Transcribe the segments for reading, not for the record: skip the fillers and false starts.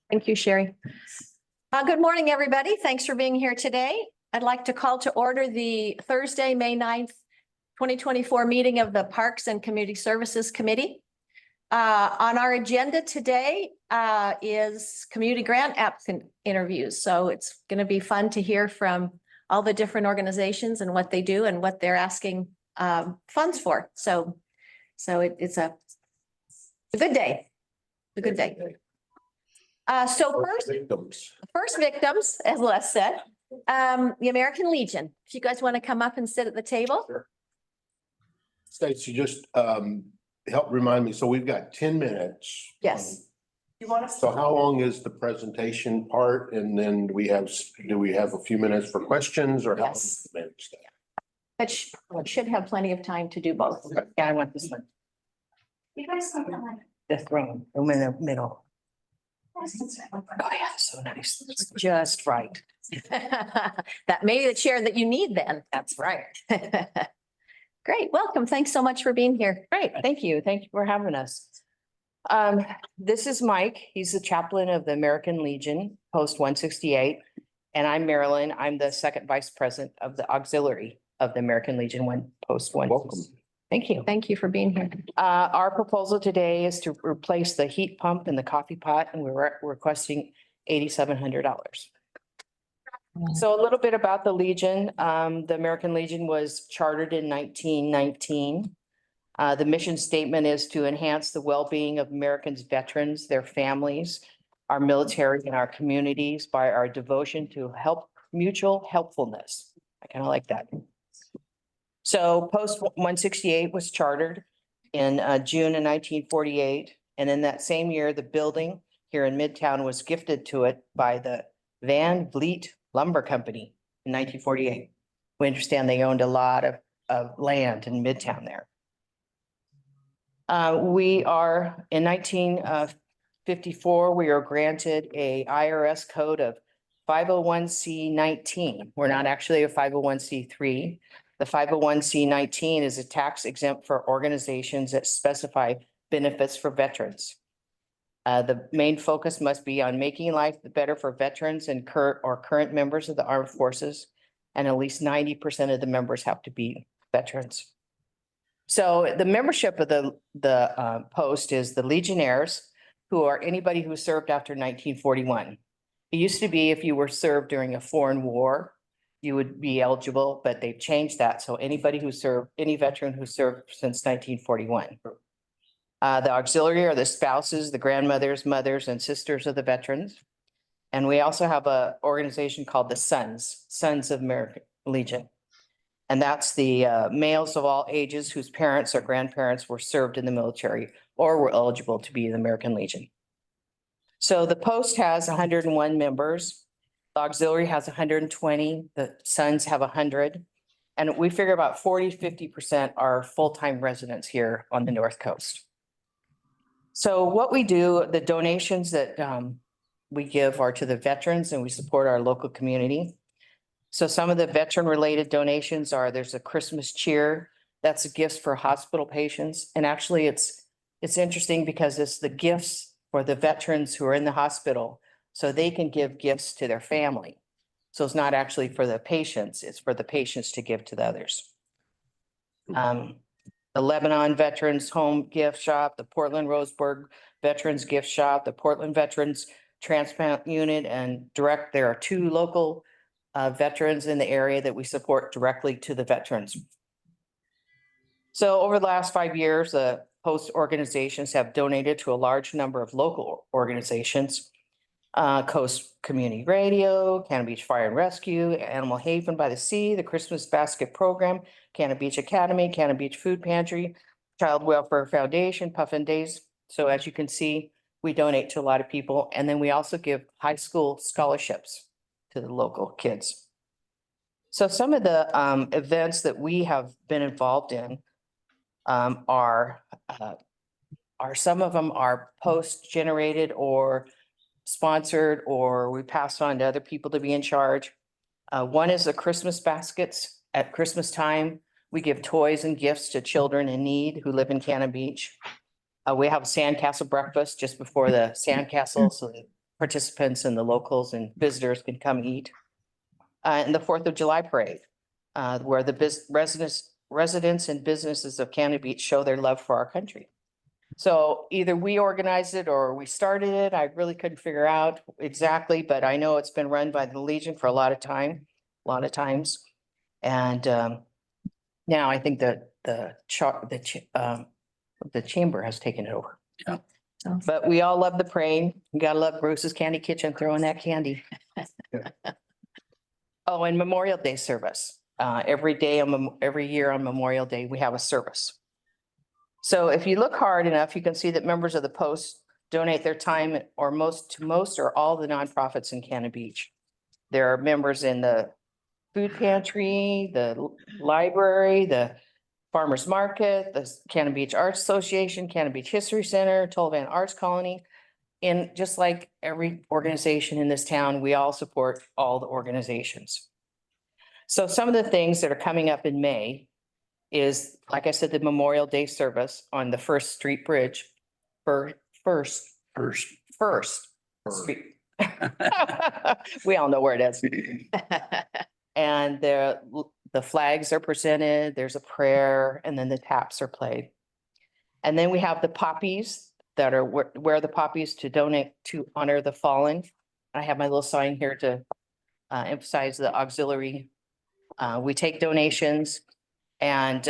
Thank you, Sherry. Good morning, everybody. Thanks for being here today. I'd like to call to order the Thursday, May 9th, 2024 meeting of the Parks and Community Services Committee. On our agenda today is community grant applicant interviews. So it's going to be fun to hear from all the different organizations and what they do and what they're asking funds for. So it's a good day. A good day. So first victims, as Les said, the American Legion. If you guys want to come up and sit at the table. Sure. Stacy, just help remind me. So we've got 10 minutes. Yes. You want us? So how long is the presentation part? And then do we have a few minutes for questions or? Yes. How long is But should have plenty of time to do both. Okay. Yeah, I want this one. You guys come on. The throne, I'm in the middle. Oh yeah, so nice. It's just right. That may be the chair that you need then. That's right. Great, welcome. Thanks so much for being here. Great, thank you. Thank you for having us. This is Mike. He's the chaplain of the American Legion, Post 168. And I'm Marilyn. I'm the second vice president of the auxiliary of the American Legion Post 1. Welcome. Thank you. Thank you for being here. Our proposal today is to replace the heat pump in the coffee pot, and we're requesting $8,700. So a little bit about the Legion. The American Legion was chartered in 1919. The mission statement is to enhance the well-being of Americans' veterans, their families, our military, and our communities by our devotion to mutual helpfulness. I kind of like that. So Post 168 was chartered in June of 1948. And in that same year, the building here in Midtown was gifted to it by the Van Vliet Lumber Company in 1948. We understand they owned a lot of land in Midtown there. We are in 1954, we are granted a IRS code of 501c19. We're not actually a 501c3. The 501c19 is a tax exempt for organizations that specify benefits for veterans. The main focus must be on making life better for veterans and current members of the armed forces, and at least 90% of the members have to be veterans. So the membership of the post is the Legionnaires, who are anybody who served after 1941. It used to be if you were served during a foreign war, you would be eligible, but they've changed that. So anybody who served, any veteran who served since 1941. The auxiliary are the spouses, the grandmothers, mothers, and sisters of the veterans. And we also have an organization called the Sons of American Legion. And that's the males of all ages whose parents or grandparents were served in the military or were eligible to be in the American Legion. So the post has 101 members. The auxiliary has 120, the Sons have 100. And we figure about 40–50% are full-time residents here on the North Coast. So what we do, the donations that we give are to the veterans, and we support our local community. So some of the veteran-related donations are, there's a Christmas cheer. That's a gift for hospital patients. And actually it's interesting because it's the gifts for the veterans who are in the hospital, so they can give gifts to their family. So it's not actually for the patients, it's for the patients to give to the others. The Lebanon Veterans Home Gift Shop, the Portland Roseburg Veterans Gift Shop, the Portland Veterans Transplant Unit, and Direct. There are 2 local veterans in the area that we support directly to the veterans. So over the last 5 years, the post organizations have donated to a large number of local organizations. Coast Community Radio, Cannon Beach Fire and Rescue, Animal Haven by the Sea, the Christmas Basket Program, Cannon Beach Academy, Cannon Beach Food Pantry, Child Welfare Foundation, Puffin Days. So as you can see, we donate to a lot of people. And then we also give high school scholarships to the local kids. So some of the events that we have been involved in are some of them are post generated or sponsored, or we pass on to other people to be in charge. One is the Christmas baskets. At Christmas time, we give toys and gifts to children in need who live in Cannon Beach. We have a sandcastle breakfast just before the sandcastle, so participants and the locals and visitors can come eat. And the 4th of July parade, where the residents and businesses of Cannon Beach show their love for our country. So either we organized it or we started it. I really couldn't figure out exactly, but I know it's been run by the Legion for a lot of times. And now I think that the chamber has taken it over. Yeah. But we all love the parade. You gotta love Bruce's Candy Kitchen throwing that candy. Oh, and Memorial Day service. Every year on Memorial Day, we have a service. So if you look hard enough, you can see that members of the post donate their time or most or all the nonprofits in Cannon Beach. There are members in the food pantry, the library, the farmers market, the Cannon Beach Arts Association, Cannon Beach History Center, Tollivan Arts Colony. And just like every organization in this town, we all support all the organizations. So some of the things that are coming up in May is, like I said, the Memorial Day service on the First Street Bridge for First Street. We all know where it is. And the flags are presented, there's a prayer, and then the taps are played. And then we have the poppies that are wear the poppies to donate to honor the fallen. I have my little sign here to emphasize the auxiliary. We take donations and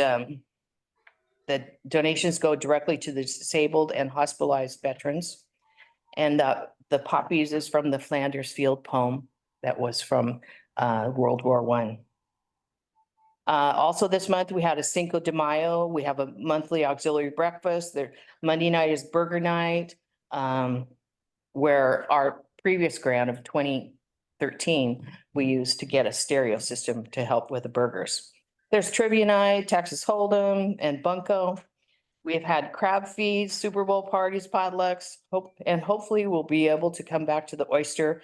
the donations go directly to the disabled and hospitalized veterans. And the poppies is from the Flanders Field poem that was from World War I. Also this month, we had a Cinco de Mayo. We have a monthly auxiliary breakfast. Monday night is burger night, where our previous grant of 2013, we used to get a stereo system to help with the burgers. There's trivia night, Texas Hold'em, and Bunko. We have had crab feeds, Super Bowl parties, potlucks, and hopefully we'll be able to come back to the oyster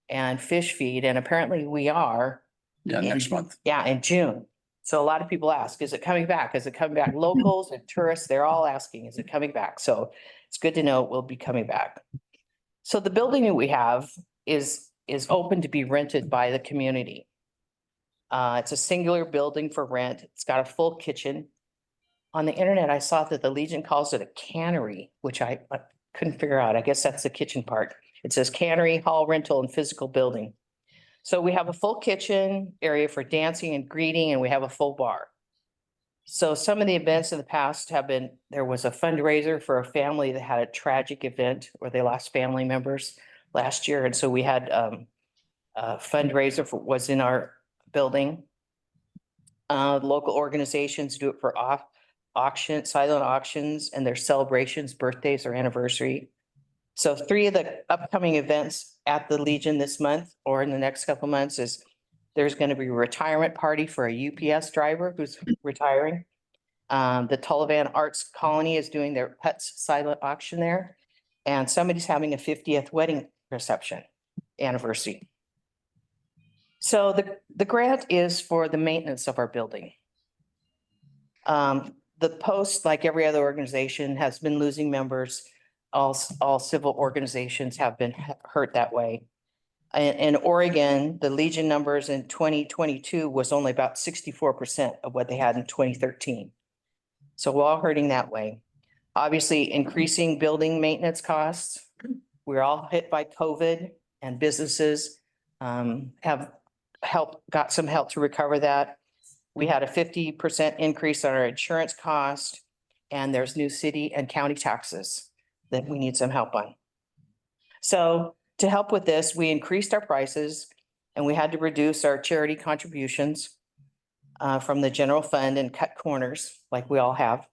and fish feed. And apparently we are. Yeah, next month. Yeah, in June. So a lot of people ask, is it coming back? Is it coming back? Locals and tourists, they're all asking, is it coming back? So it's good to know it will be coming back. So the building that we have is open to be rented by the community. It's a singular building for rent. It's got a full kitchen. On the internet, I saw that the Legion calls it a cannery, which I couldn't figure out. I guess that's the kitchen part. It says cannery, hall rental, and physical building. So we have a full kitchen area for dancing and greeting, and we have a full bar. So some of the events in the past have been, there was a fundraiser for a family that had a tragic event where they lost family members last year. And so we had a fundraiser was in our building. Local organizations do it for silent auctions and their celebrations, birthdays or anniversary. So 3 of the upcoming events at the Legion this month or in the next couple months is there's going to be a retirement party for a UPS driver who's retiring. The Tollivan Arts Colony is doing their pets silent auction there. And somebody's having a 50th wedding reception anniversary. So the grant is for the maintenance of our building. The Post, like every other organization, has been losing members. All civil organizations have been hurt that way. In Oregon, the Legion numbers in 2022 was only about 64% of what they had in 2013. So we're all hurting that way. Obviously, increasing building maintenance costs. We're all hit by COVID, and businesses have got some help to recover that. We had a 50% increase on our insurance cost, and there's new city and county taxes that we need some help on. So to help with this, we increased our prices and we had to reduce our charity contributions from the general fund and cut corners like we all have.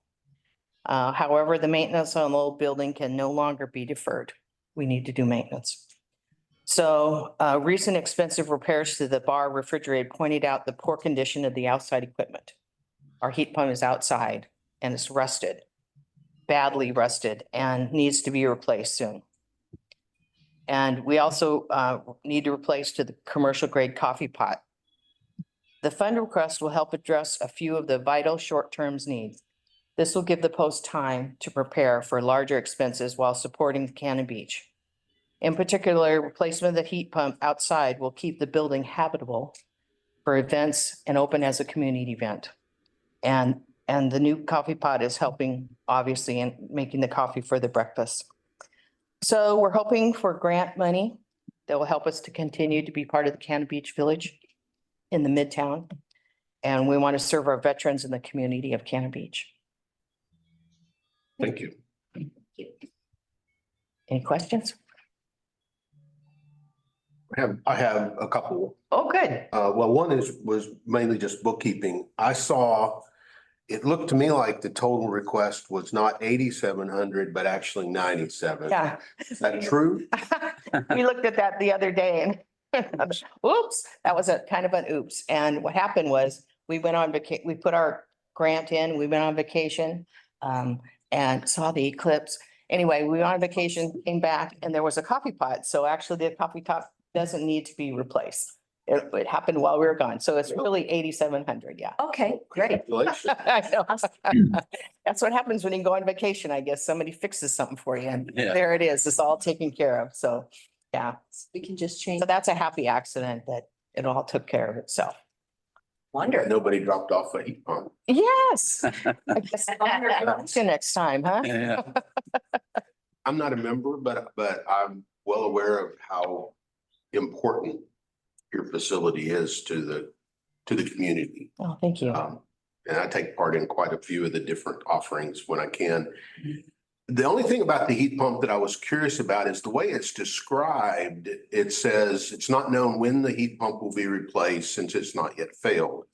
However, the maintenance on the old building can no longer be deferred. We need to do maintenance. So recent expensive repairs to the bar refrigerator pointed out the poor condition of the outside equipment. Our heat pump is outside and it's rusted, badly rusted, and needs to be replaced soon. And we also need to replace to the commercial grade coffee pot. The fund request will help address a few of the vital short-term needs. This will give the Post time to prepare for larger expenses while supporting Cannon Beach. In particular, replacement of the heat pump outside will keep the building habitable for events and open as a community event. And the new coffee pot is helping, obviously, in making the coffee for the breakfast. So we're hoping for grant money that will help us to continue to be part of the Cannon Beach Village in the Midtown. And we want to serve our veterans in the community of Cannon Beach. Thank you. Any questions? I have a couple. Oh, good. Well, one was mainly just bookkeeping. I saw, it looked to me like the total request was not 8,700, but actually 97. Yeah. Is that true? We looked at that the other day and oops, that was a kind of an oops. And what happened was we went on we put our grant in, we went on vacation and saw the eclipse. Anyway, we went on vacation, came back and there was a coffee pot. So actually the coffee pot doesn't need to be replaced. It happened while we were gone. So it's really 8,700. Yeah. Okay, great. Congratulations. I know. That's what happens when you go on vacation, I guess. Somebody fixes something for you and Yeah. there it is. It's all taken care of. So, yeah. We can just change. So that's a happy accident that it all took care of itself. Wonder. Nobody dropped off a heat pump. Yes. I guess I'll see you next time, huh? Yeah, I'm not a member, but I'm well aware of how important your facility is to the community. Oh, thank you. And I take part in quite a few of the different offerings when I can. The only thing about the heat pump that I was curious about is the way it's described. It says it's not known when the heat pump will be replaced since it's not yet failed.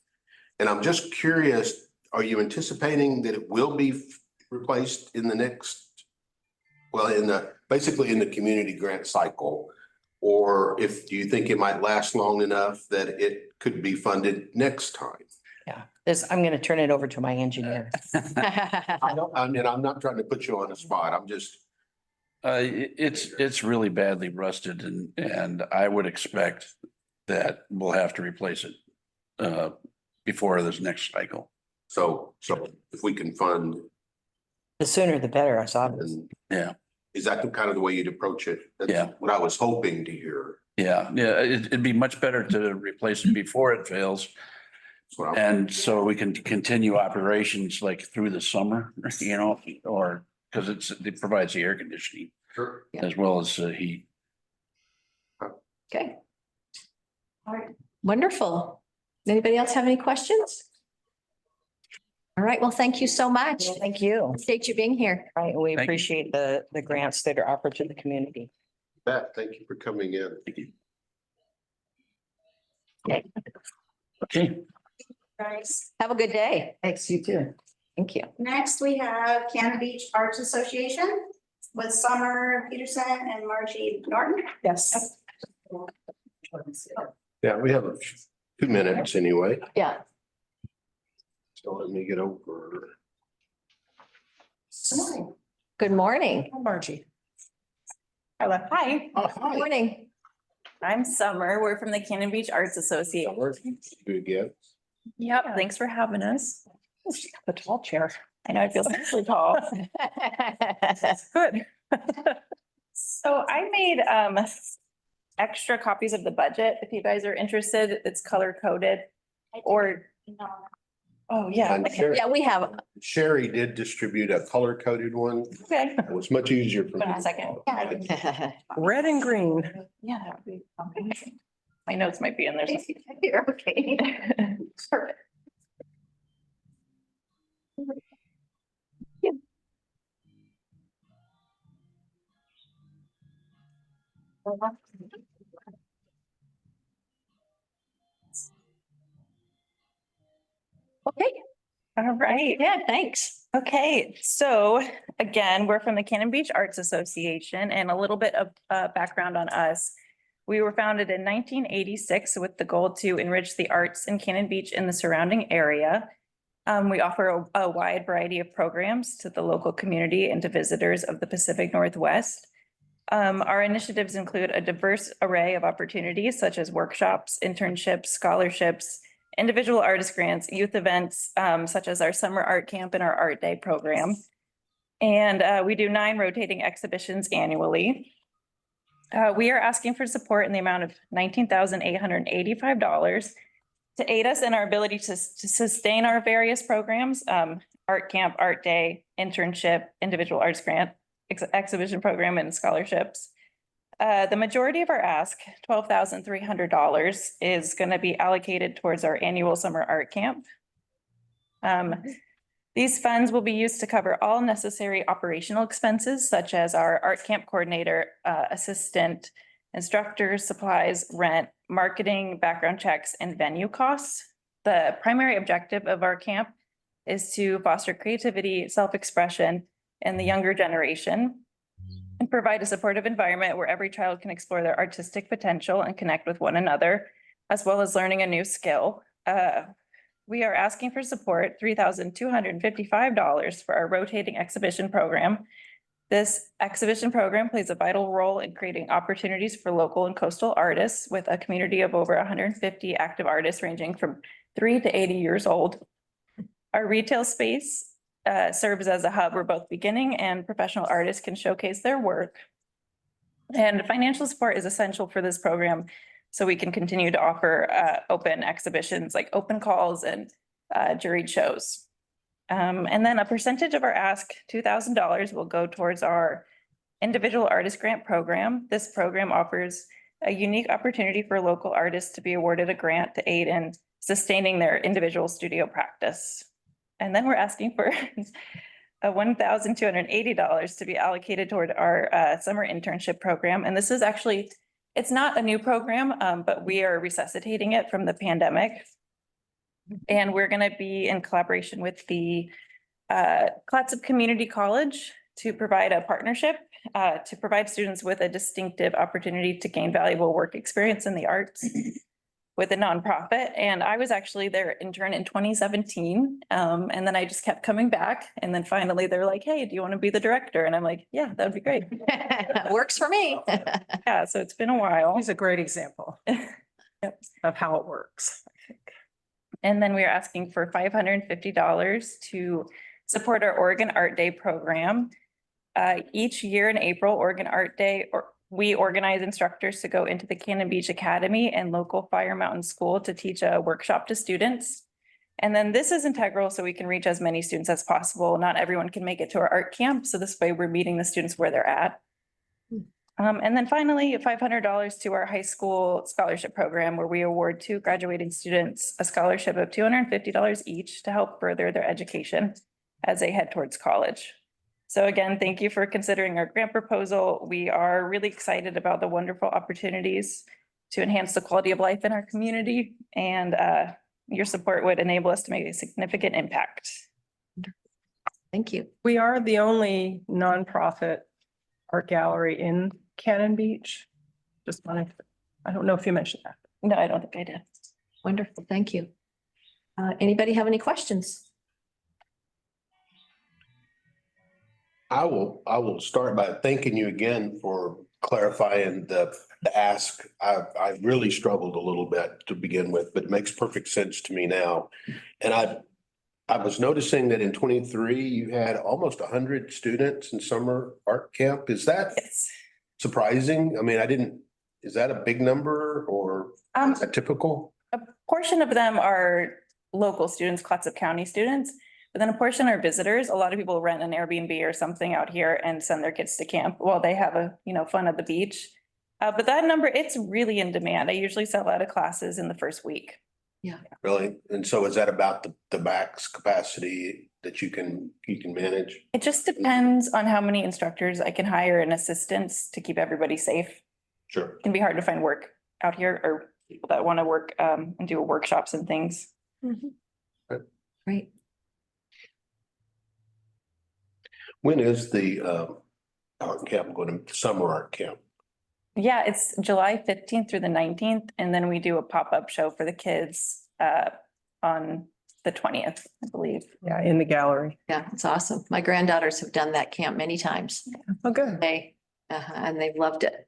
And I'm just curious, are you anticipating that it will be replaced in the next, well, basically in the community grant cycle? Or do you think it might last long enough that it could be funded next time? Yeah, I'm going to turn it over to my engineer. I'm not trying to put you on the spot. I'm just, it's really badly rusted and I would expect that we'll have to replace it before this next cycle. so if we can fund, The sooner the better, as obvious. and Yeah, is that the kind of the way you'd approach it? That's Yeah. what I was hoping to hear. yeah, it'd be much better to replace it before it fails. That's what I'm, And so we can continue operations like through the summer, or because it provides the air conditioning sure. as well as heat. Okay. All right, wonderful. Anybody else have any questions? All right, well, thank you so much. Thank you. Appreciate you being here. Right, we Thank you. appreciate the grants that are offered to the community. Beth, thank you for coming in. Okay. Guys, Have a good day. Thanks, you too. Thank you. next we have Cannon Beach Arts Association with Summer Peterson and Margie Norton. Yes. Yeah, we have 2 minutes anyway. Yeah. So let me get over. Good morning. Margie. Hello. Hi, Oh, Good hi. morning. I'm Summer. We're from the Cannon Beach Arts Association. You again? Yep, thanks for having us. The tall chair. I know it feels really tall. Good. So I made extra copies of the budget if you guys are interested. It's color coded or, oh, yeah. And Okay. Yeah, we have, Sherry did distribute a color coded one. Okay. It was much easier for me. Hold on a second. Red and green. Yeah, that would be amazing. My notes might be in there. You're okay. Perfect. okay, All right. yeah, thanks. Okay, so again, we're from the Cannon Beach Arts Association and a little bit of background on us. We were founded in 1986 with the goal to enrich the arts in Cannon Beach and the surrounding area. We offer a wide variety of programs to the local community and to visitors of the Pacific Northwest. Our initiatives include a diverse array of opportunities such as workshops, internships, scholarships, individual artist grants, youth events, such as our summer art camp and our art day program. And we do 9 rotating exhibitions annually. We are asking for support in the amount of $19,885 to aid us in our ability to sustain our various programs, art camp, art day, internship, individual arts grant, exhibition program, and scholarships. The majority of our ask, $12,300, is going to be allocated towards our annual summer art camp. These funds will be used to cover all necessary operational expenses such as our art camp coordinator, assistant, instructors, supplies, rent, marketing, background checks, and venue costs. The primary objective of our camp is to foster creativity, self-expression in the younger generation and provide a supportive environment where every child can explore their artistic potential and connect with one another, as well as learning a new skill. We are asking for support, $3,255 for our rotating exhibition program. This exhibition program plays a vital role in creating opportunities for local and coastal artists with a community of over 150 active artists ranging from 3 to 80 years old. Our retail space serves as a hub where both beginning and professional artists can showcase their work. And financial support is essential for this program so we can continue to offer open exhibitions like open calls and juried shows. And then a percentage of our ask, $2,000, will go towards our individual artist grant program. This program offers a unique opportunity for local artists to be awarded a grant to aid in sustaining their individual studio practice. And then we're asking for $1,280 to be allocated toward our summer internship program. And this is actually, it's not a new program, but we are resuscitating it from the pandemic. And we're going to be in collaboration with the Clatsop Community College to provide a partnership to provide students with a distinctive opportunity to gain valuable work experience in the arts with a nonprofit. And I was actually their intern in 2017. And then I just kept coming back. And then finally they're like, hey, do you want to be the director? And I'm like, yeah, that would be great. Works for me. Yeah, so it's been a while. He's a great example of how it works, I think. And then we are asking for $550 to support our Oregon Art Day program. Each year in April, Oregon Art Day, we organize instructors to go into the Cannon Beach Academy and local Fire Mountain School to teach a workshop to students. And then this is integral so we can reach as many students as possible. Not everyone can make it to our art camp, so this way we're meeting the students where they're at. And then finally, $500 to our high school scholarship program where we award 2 graduating students a scholarship of $250 each to help further their education as they head towards college. So again, thank you for considering our grant proposal. We are really excited about the wonderful opportunities to enhance the quality of life in our community, and your support would enable us to make a significant impact. Thank you. We are the only nonprofit art gallery in Cannon Beach. Just wanted, I don't know if you mentioned that. No, I don't think I did. Wonderful. Thank you. Anybody have any questions? I will start by thanking you again for clarifying the ask. I really struggled a little bit to begin with, but it makes perfect sense to me now. And I was noticing that in 23, you had almost 100 students in summer art camp. Is that Yes. surprising? I mean, is that a big number or is that typical? A portion of them are local students, Clatsop County students, but then a portion are visitors. A lot of people rent an Airbnb or something out here and send their kids to camp while they have fun at the beach. But that number, it's really in demand. I usually sell out of classes in the first week. Really? And so is that about the max capacity that you can manage? It just depends on how many instructors I can hire and assistants to keep everybody safe. Sure. It can be hard to find work out here or people that want to work and do workshops and things. Great. When is the art camp going to, summer art camp? Yeah, it's July 15th through the 19th, and then we do a pop-up show for the kids on the 20th, I believe. Yeah, in the gallery. Yeah, it's awesome. My granddaughters have done that camp many times. Oh, good. And they've loved it.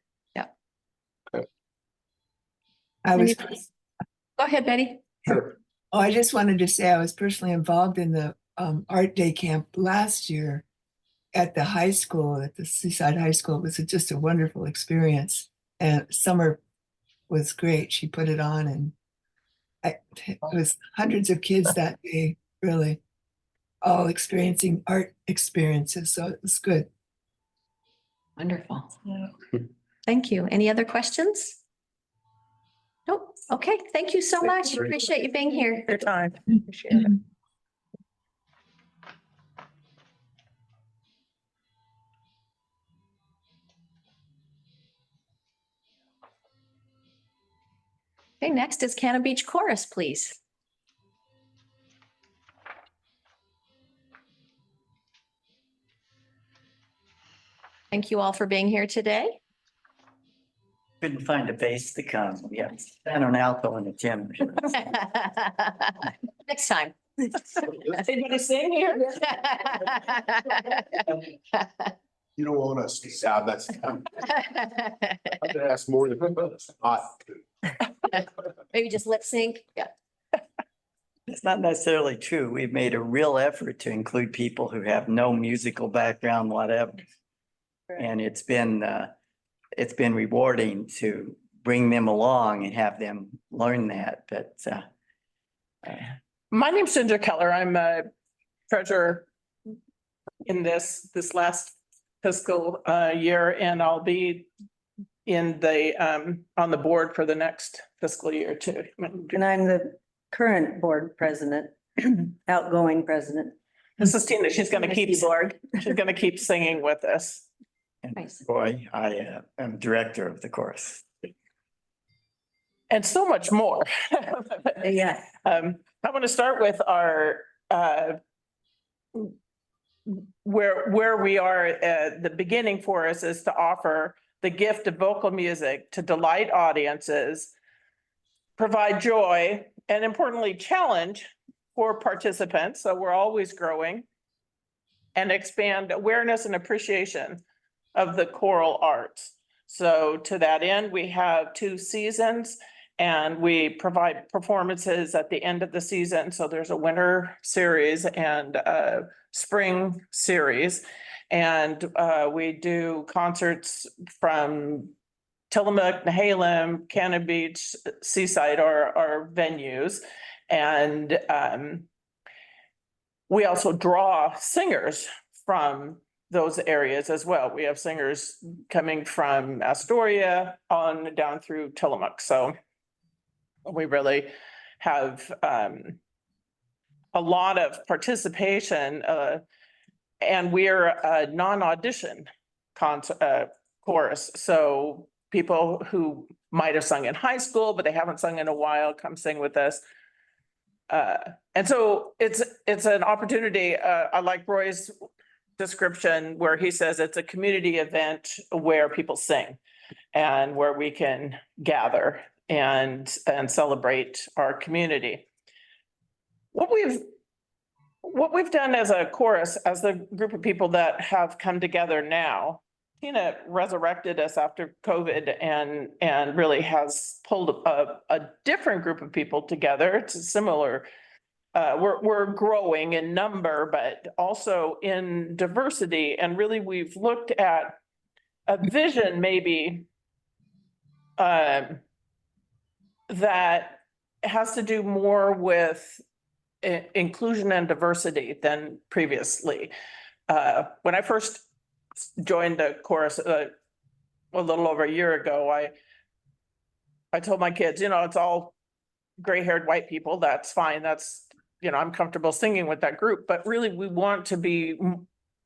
I was, Go ahead, Betty. Sure. I just wanted to say I was personally involved in the Art Day camp last year. at the high school, at the Seaside High School. It was just a wonderful experience. And Summer was great. She put it on and it was hundreds of kids that day, really, all experiencing art experiences. So it was good. Wonderful. Thank you. Any other questions? Nope. Okay, thank you so much. Appreciate you being here. Your time. Appreciate it. Okay, next is Cannon Beach Chorus, please. Thank you all for being here today. Couldn't find a bass to come. Yeah, and an alto in the gym. Next time. Anybody sing here? You don't want us to sound that's. I'm gonna ask more than. Maybe just lip sync. Yeah. It's not necessarily true. We've made a real effort to include people who have no musical background, whatever. And it's been rewarding to bring them along and have them learn that, but My name's Ginger Keller. I'm a treasurer in this last fiscal year, and I'll be in the on the board for the next fiscal year too. And I'm the current board president, outgoing president. This is Tina. She's gonna keep, she's gonna keep singing with us. and Nice. boy, I am director of the chorus. And so much more. Yeah. I want to start with our where we are at the beginning for us is to offer the gift of vocal music to delight audiences, provide joy, and importantly, challenge for participants. So we're always growing, and expand awareness and appreciation of the choral arts. So to that end, we have 2 seasons, and we provide performances at the end of the season. So there's a winter series and a spring series. And we do concerts from Tillamook, Nehalem, Cannon Beach, Seaside are our venues. And we also draw singers from those areas as well. We have singers coming from Astoria on down through Tillamook. So we really have a lot of participation, and we're a non-audition chorus. So people who might have sung in high school, but they haven't sung in a while, come sing with us. And so it's an opportunity. I like Roy's description where he says it's a community event where people sing and where we can gather and celebrate our community. What we've done as a chorus, as the group of people that have come together now, Tina resurrected us after COVID and really has pulled a different group of people together. It's a similar, we're growing in number, but also in diversity. And really, we've looked at a vision maybe that has to do more with inclusion and diversity than previously. When I first joined the chorus a little over a year ago, I told my kids, it's all gray-haired white people. That's fine. That's, I'm comfortable singing with that group, but really we want to be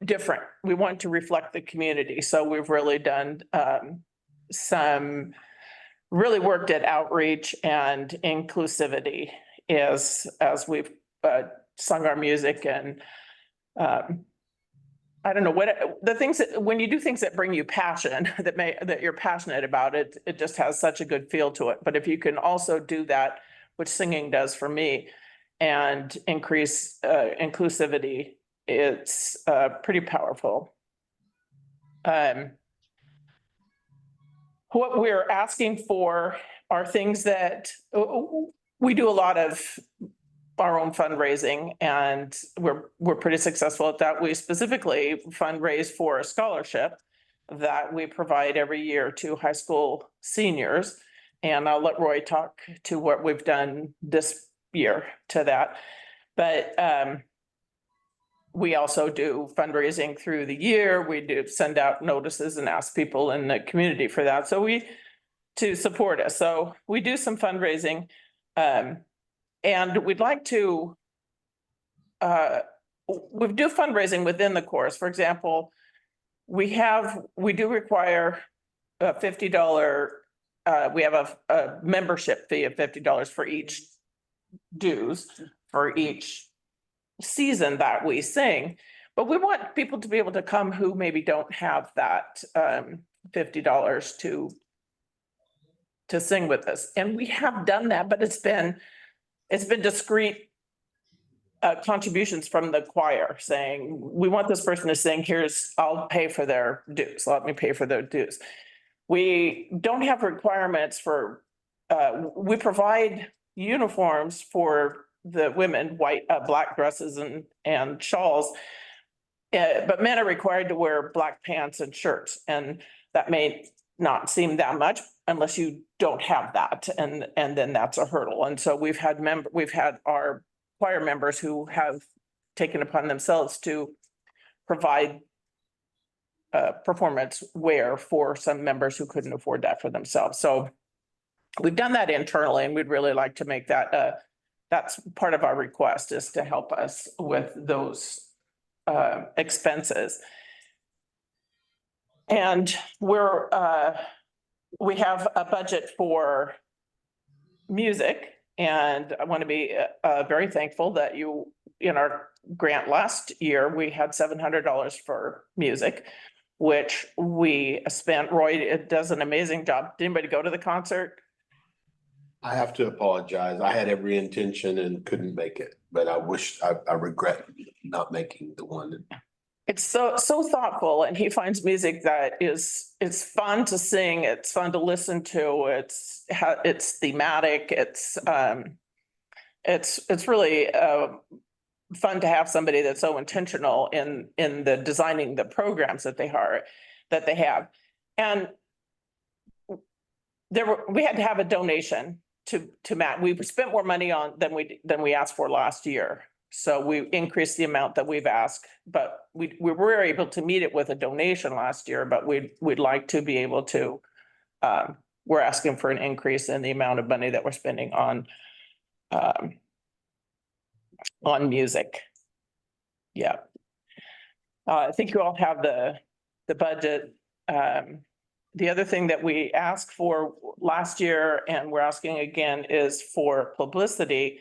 different. We want to reflect the community. So we've really done really worked at outreach and inclusivity as we've sung our music. And I don't know what the things that when you do things that bring you passion, that you're passionate about it, it just has such a good feel to it. But if you can also do that, which singing does for me, and increase inclusivity, it's pretty powerful. What we're asking for are things that we do a lot of our own fundraising, and we're pretty successful at that. We specifically fundraise for a scholarship that we provide every year to high school seniors. And I'll let Roy talk to what we've done this year to that. But we also do fundraising through the year. We do send out notices and ask people in the community for that. So to support us. So we do some fundraising. And we'd like to we do fundraising within the course. For example, we do require a $50, we have a membership fee of $50 for each dues for each season that we sing. But we want people to be able to come who maybe don't have that $50 to sing with us. And we have done that, but it's been discrete contributions from the choir saying, we want this person to sing, I'll pay for their dues, let me pay for their dues. We don't have requirements for, we provide uniforms for the women, black dresses and shawls. But men are required to wear black pants and shirts, and that may not seem that much unless you don't have that, and then that's a hurdle. And so we've had our choir members who have taken upon themselves to provide performance wear for some members who couldn't afford that for themselves. So we've done that internally, and we'd really like to make that that's part of our request, is to help us with those expenses. And we have a budget for music, and I want to be very thankful that in our grant last year, we had $700 for music, which we spent. Roy does an amazing job. Did anybody go to the concert? I have to apologize. I had every intention and couldn't make it, but I regret not making the one. It's so thoughtful, and he finds music that it's fun to sing. It's fun to listen to. It's thematic. It's really fun to have somebody that's so intentional in the designing the programs that they have. And we had to have a donation to Matt. We spent more money than we asked for last year. So we increased the amount that we've asked, but we were able to meet it with a donation last year, but we'd like to be able to, we're asking for an increase in the amount of money that we're spending on music. Yeah. I think you all have the budget. The other thing that we asked for last year, and we're asking again, is for publicity.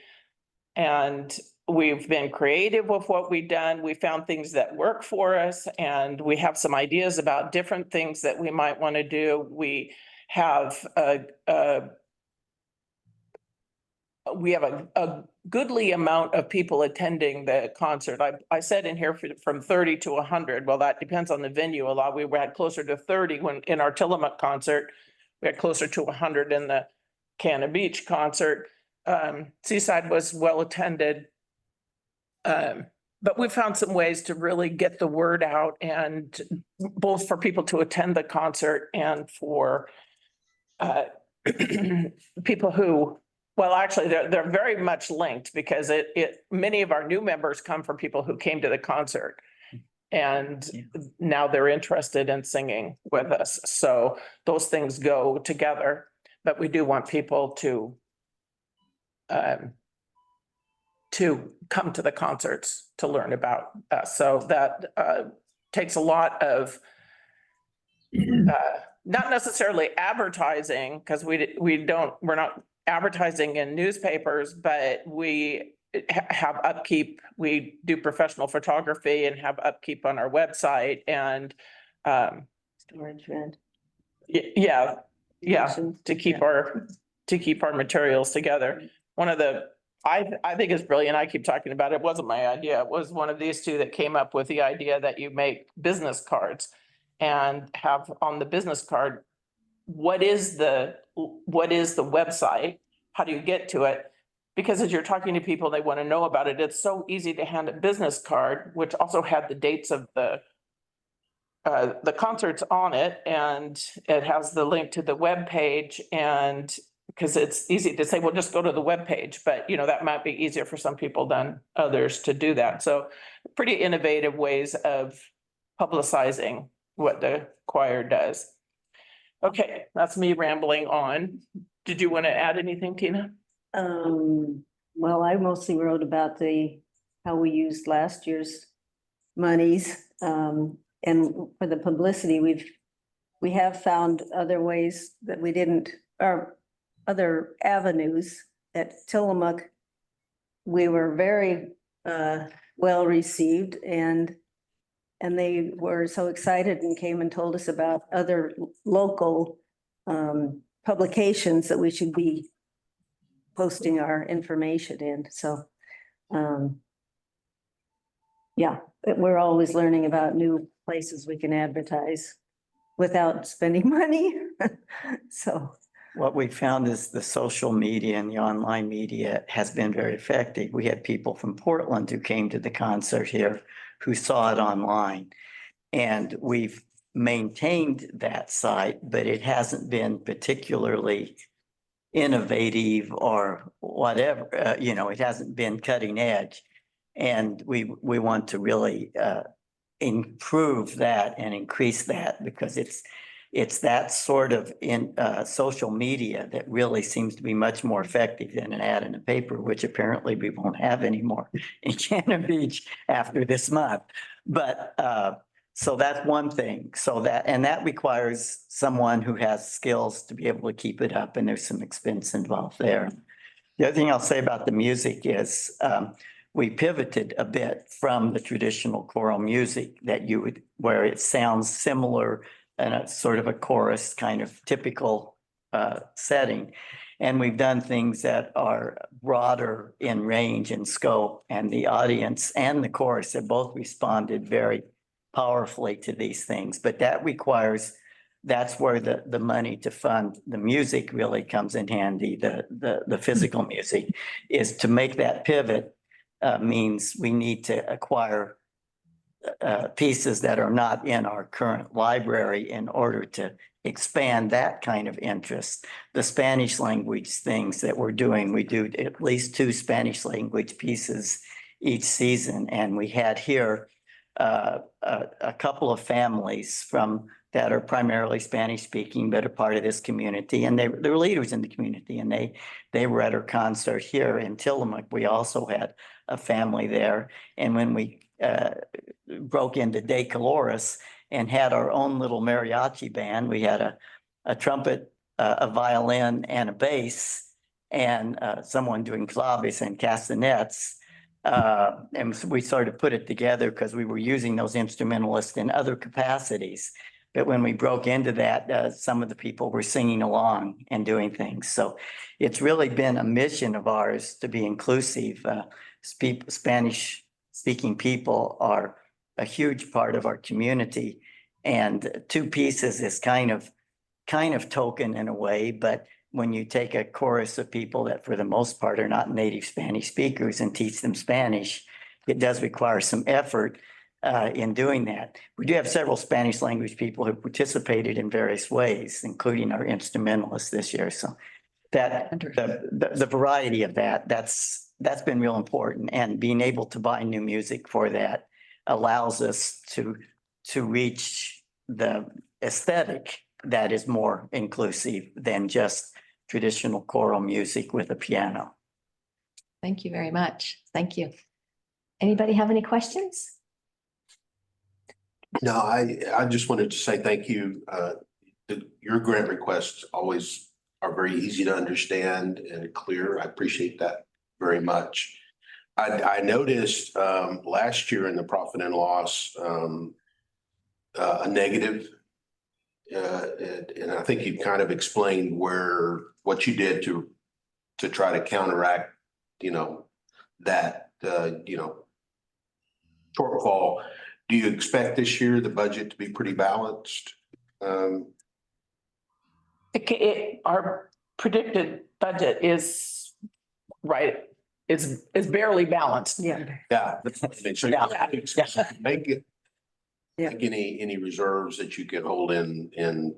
And we've been creative with what we've done. We found things that work for us, and we have some ideas about different things that we might want to do. We have a goodly amount of people attending the concert. I said in here from 30 to 100. Well, that depends on the venue a lot. We had closer to 30 when in our Tillamook concert. We had closer to 100 in the Cannon Beach concert. Seaside was well attended. But we found some ways to really get the word out, and both for people to attend the concert and for people who, well, actually, they're very much linked, because many of our new members come from people who came to the concert, and now they're interested in singing with us. So those things go together, but we do want people to come to the concerts to learn about us. So that takes a lot of not necessarily advertising, because we're not advertising in newspapers, but we have upkeep. We do professional photography and have upkeep on our website, and Storage vent. yeah, to keep our materials together. One of the I think it's brilliant. I keep talking about it. It wasn't my idea. It was one of these two that came up with the idea that you make business cards and have on the business card, what is the website? How do you get to it? because as you're talking to people, they want to know about it. It's so easy to hand a business card, which also had the dates of the concerts on it, and it has the link to the web page, and because it's easy to say, well, just go to the web page, but you know, that might be easier for some people than others to do that. So pretty innovative ways of publicizing what the choir does. Okay, that's me rambling on. Did you want to add anything, Tina? Well, I mostly wrote about how we used last year's monies. And for the publicity, we have found other ways that we didn't, or other avenues at Tillamook. We were very well received, and they were so excited and came and told us about other local publications that we should be posting our information in. So yeah, we're always learning about new places we can advertise without spending money. So What we found is the social media and the online media has been very effective. We had people from Portland who came to the concert here who saw it online. And we've maintained that site, but it hasn't been particularly innovative or whatever, it hasn't been cutting edge. And we want to really improve that and increase that, because it's that sort of social media that really seems to be much more effective than an ad in the paper, which apparently we won't have anymore in Cannon Beach after this month. But so that's one thing. That requires someone who has skills to be able to keep it up, and there's some expense involved there. The other thing I'll say about the music is we pivoted a bit from the traditional choral music where it sounds similar and it's sort of a chorus kind of typical setting. And we've done things that are broader in range and scope, and the audience and the chorus have both responded very powerfully to these things. But that's where the money to fund the music really comes in handy. The physical music is to make that pivot means we need to acquire pieces that are not in our current library in order to expand that kind of interest. The Spanish language things that we're doing, we do at least 2 Spanish language pieces each season. And we had here a couple of families that are primarily Spanish speaking, but are part of this community. And they're leaders in the community, and they were at our concert here in Tillamook. We also had a family there. And when we broke into De Colores and had our own little mariachi band, we had a trumpet, a violin, and a bass, and someone doing claves and castanets. And so we sort of put it together because we were using those instrumentalists in other capacities. But when we broke into that, some of the people were singing along and doing things. So it's really been a mission of ours to be inclusive. Spanish speaking people are a huge part of our community, and 2 pieces is kind of token in a way. But when you take a chorus of people that for the most part are not native Spanish speakers and teach them Spanish, it does require some effort in doing that. We do have several Spanish language people who participated in various ways, including our instrumentalists this year. So that the variety of that's been real important, and being able to buy new music for that allows us to reach the aesthetic that is more inclusive than just traditional choral music with a piano. Thank you very much. Thank you. Anybody have any questions? No, I just wanted to say thank you. Your grant requests always are very easy to understand and clear. I appreciate that very much. I noticed last year in the profit and loss a negative. And I think you kind of explained what you did to try to counteract, that shortfall. Do you expect this year the budget to be pretty balanced? Our predicted budget is right, it's barely balanced. Yeah. Yeah. So Yeah. make it, Yeah. make any reserves that you can hold in,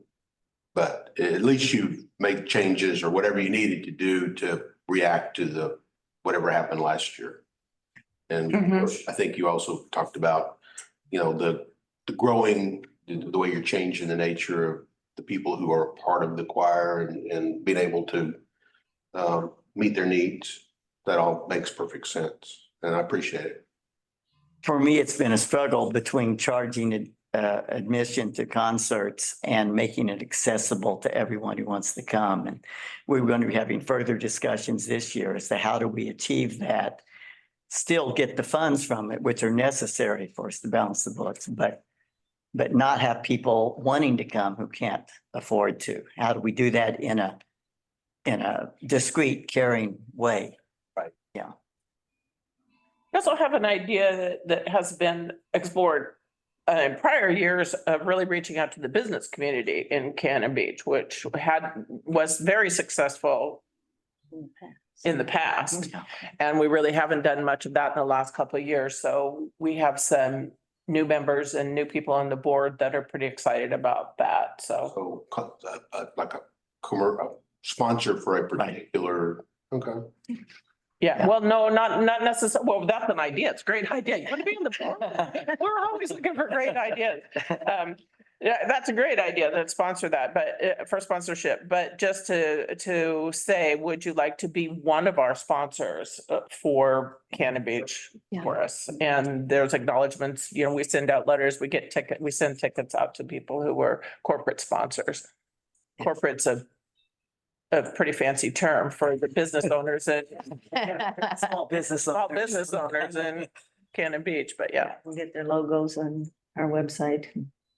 but at least you make changes or whatever you needed to do to react to whatever happened last year. And of course, I think you also talked about, the growing, the way you're changing the nature of the people who are part of the choir and being able to meet their needs. That all makes perfect sense, and I appreciate it. For me, it's been a struggle between charging admission to concerts and making it accessible to everyone who wants to come. And we're going to be having further discussions this year as to how do we achieve that, still get the funds from it, which are necessary for us to balance the books, but not have people wanting to come who can't afford to. How do we do that in a discreet, caring way? I also have an idea that has been explored in prior years of really reaching out to the business community in Cannon Beach, which was very successful in the past. And we really haven't done much of that in the last couple of years. So we have some new members and new people on the board that are pretty excited about that. So Like a sponsor for a particular, okay. yeah, well, no, not necessarily. Well, that's an idea. It's a great idea. You want to be on the board? We're always looking for great ideas. Yeah, that's a great idea that sponsor that, but for sponsorship, but just to say, would you like to be one of our sponsors for Cannon Beach for us? And there's acknowledgements, we send out letters, we send tickets out to people who were corporate sponsors. Corporate's a pretty fancy term for the business owners and Small business owners in Cannon Beach, but yeah. We'll get their logos on our website.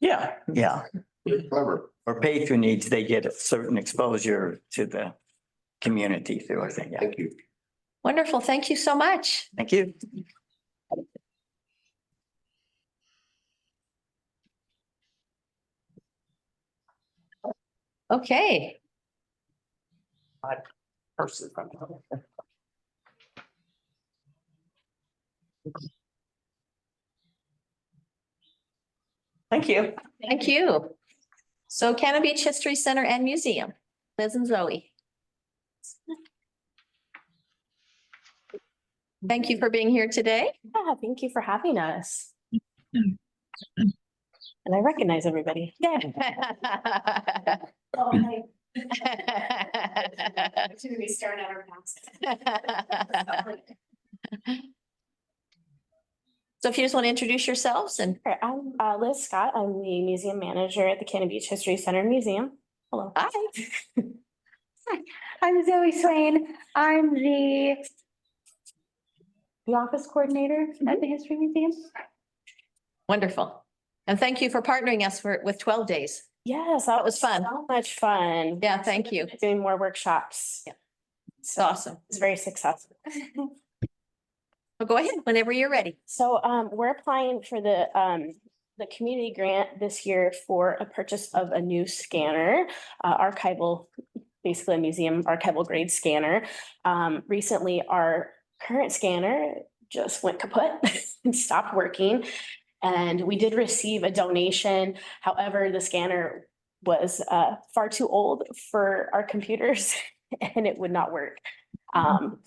Yeah. Yeah. Clever. For patronage, they get a certain exposure to the community through it. Yeah. Thank you. Wonderful. Thank you so much. Thank you. Okay. Person. Thank you. Thank you. So Cannon Beach History Center and Museum, Liz and Zoe. Thank you for being here today. Yeah, thank you for having us. And I recognize everybody. Yeah. Oh, hi. Should we start at our So if you just want to introduce yourselves and Sure, I'm Liz Scott. I'm the museum manager at the Cannon Beach History Center Museum. Hello. hi. Hi, I'm Zoe Swain. I'm the office coordinator at the History Museum. Wonderful. And thank you for partnering us with 12 days. Yes, That was fun. So much fun. Yeah, thank you. Doing more workshops. Yeah. It's awesome. It's very successful. Well, go ahead whenever you're ready. So we're applying for the community grant this year for a purchase of a new scanner, archival, basically a museum archival grade scanner. Recently, our current scanner just went kaput and stopped working. And we did receive a donation. However, the scanner was far too old for our computers and it would not work. And